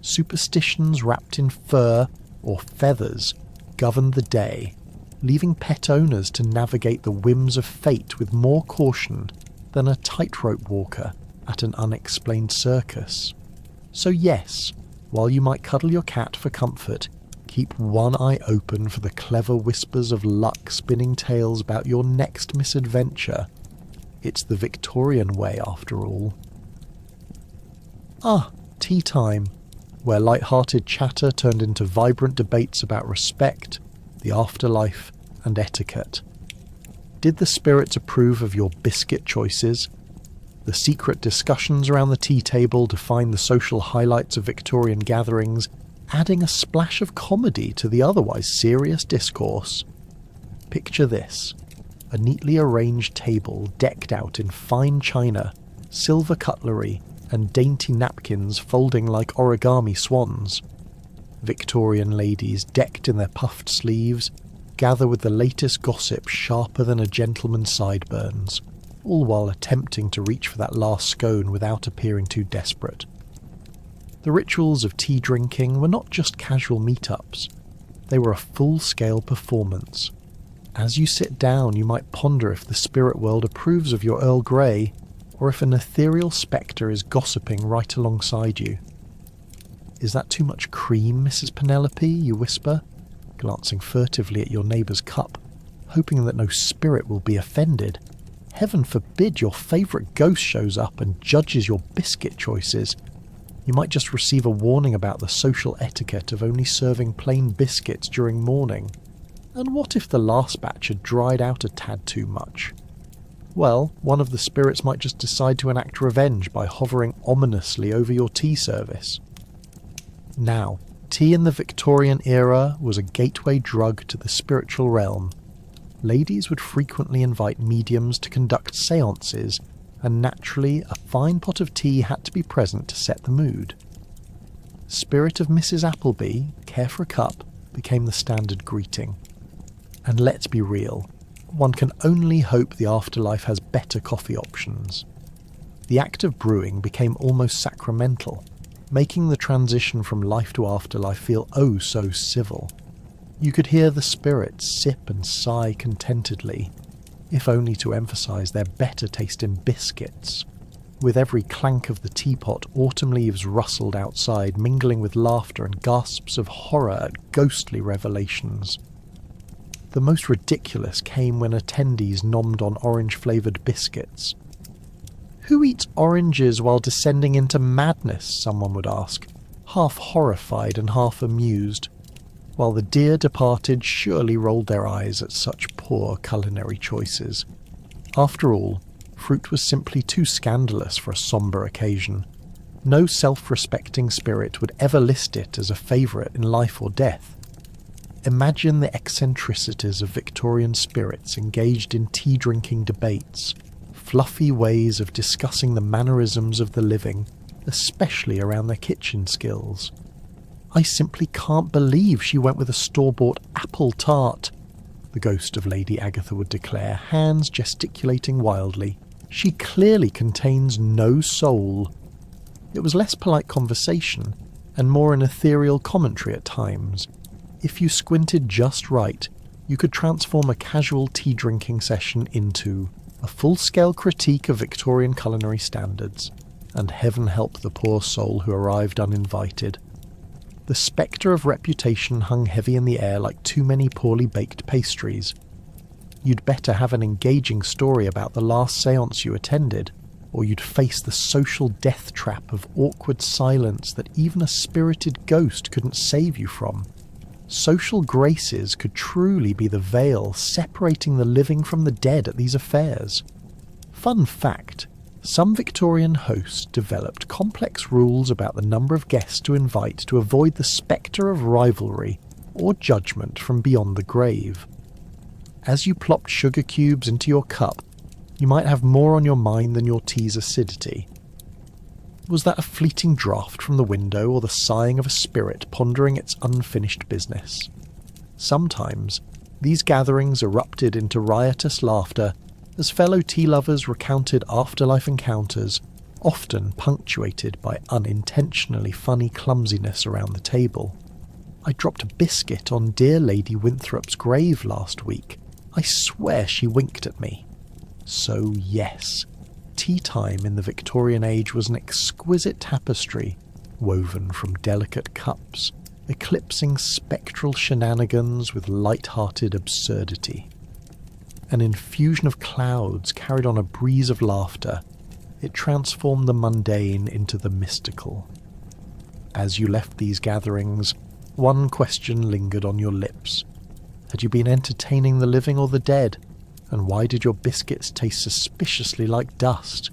Superstitions wrapped in fur or feathers governed the day, leaving pet owners to navigate the whims of fate with more caution than a tightrope walker at an unexplained circus. So yes, while you might cuddle your cat for comfort, keep one eye open for the clever whispers of luck spinning tales about your next misadventure. It's the Victorian way, after all. Ah, tea time, where light-hearted chatter turned into vibrant debates about respect, the afterlife, and etiquette. Did the spirits approve of your biscuit choices? The secret discussions around the tea table define the social highlights of Victorian gatherings, adding a splash of comedy to the otherwise serious discourse. Picture this: a neatly arranged table decked out in fine china, silver cutlery, and dainty napkins folding like origami swans. Victorian ladies decked in their puffed sleeves gather with the latest gossip sharper than a gentleman's sideburns, all while attempting to reach for that last scone without appearing too desperate. The rituals of tea drinking were not just casual meetups, they were a full-scale performance. As you sit down, you might ponder if the spirit world approves of your Earl Grey, or if an ethereal spectre is gossiping right alongside you. "Is that too much cream, Mrs. Penelope?" you whisper, glancing furtively at your neighbour's cup, hoping that no spirit will be offended. Heaven forbid your favourite ghost shows up and judges your biscuit choices. You might just receive a warning about the social etiquette of only serving plain biscuits during morning. And what if the last batch had dried out a tad too much? Well, one of the spirits might just decide to enact revenge by hovering ominously over your tea service. Now, tea in the Victorian era was a gateway drug to the spiritual realm. Ladies would frequently invite mediums to conduct séances, and naturally a fine pot of tea had to be present to set the mood. "Spirit of Mrs. Appleby, care for a cup?" became the standard greeting. And let's be real, one can only hope the afterlife has better coffee options. The act of brewing became almost sacramental, making the transition from life to afterlife feel oh so civil. You could hear the spirits sip and sigh contentedly, if only to emphasise their better taste in biscuits. With every clank of the teapot, autumn leaves rustled outside, mingling with laughter and gasps of horror at ghostly revelations. The most ridiculous came when attendees nommed on orange-flavoured biscuits. "Who eats oranges while descending into madness?" someone would ask, half horrified and half amused, while the dear departed surely rolled their eyes at such poor culinary choices. After all, fruit was simply too scandalous for a sombre occasion. No self-respecting spirit would ever list it as a favourite in life or death. Imagine the eccentricities of Victorian spirits engaged in tea-drinking debates, fluffy ways of discussing the mannerisms of the living, especially around their kitchen skills. "I simply can't believe she went with a store-bought apple tart," the ghost of Lady Agatha would declare, hands gesticulating wildly. "She clearly contains no soul." It was less polite conversation, and more an ethereal commentary at times. If you squinted just right, you could transform a casual tea-drinking session into a full-scale critique of Victorian culinary standards, and heaven help the poor soul who arrived uninvited. The spectre of reputation hung heavy in the air like too many poorly baked pastries. You'd better have an engaging story about the last séance you attended, or you'd face the social death trap of awkward silence that even a spirited ghost couldn't save you from. Social graces could truly be the veil separating the living from the dead at these affairs. Fun fact, some Victorian hosts developed complex rules about the number of guests to invite to avoid the spectre of rivalry or judgment from beyond the grave. As you plopped sugar cubes into your cup, you might have more on your mind than your tea's acidity. Was that a fleeting draught from the window or the sighing of a spirit pondering its unfinished business? Sometimes, these gatherings erupted into riotous laughter as fellow tea lovers recounted afterlife encounters, often punctuated by unintentionally funny clumsiness around the table. "I dropped a biscuit on dear Lady Winthrop's grave last week. I swear she winked at me." So yes, tea time in the Victorian age was an exquisite tapestry, woven from delicate cups, eclipsing spectral shenanigans with light-hearted absurdity. An infusion of clouds carried on a breeze of laughter. It transformed the mundane into the mystical. As you left these gatherings, one question lingered on your lips. Had you been entertaining the living or the dead? And why did your biscuits taste suspiciously like dust?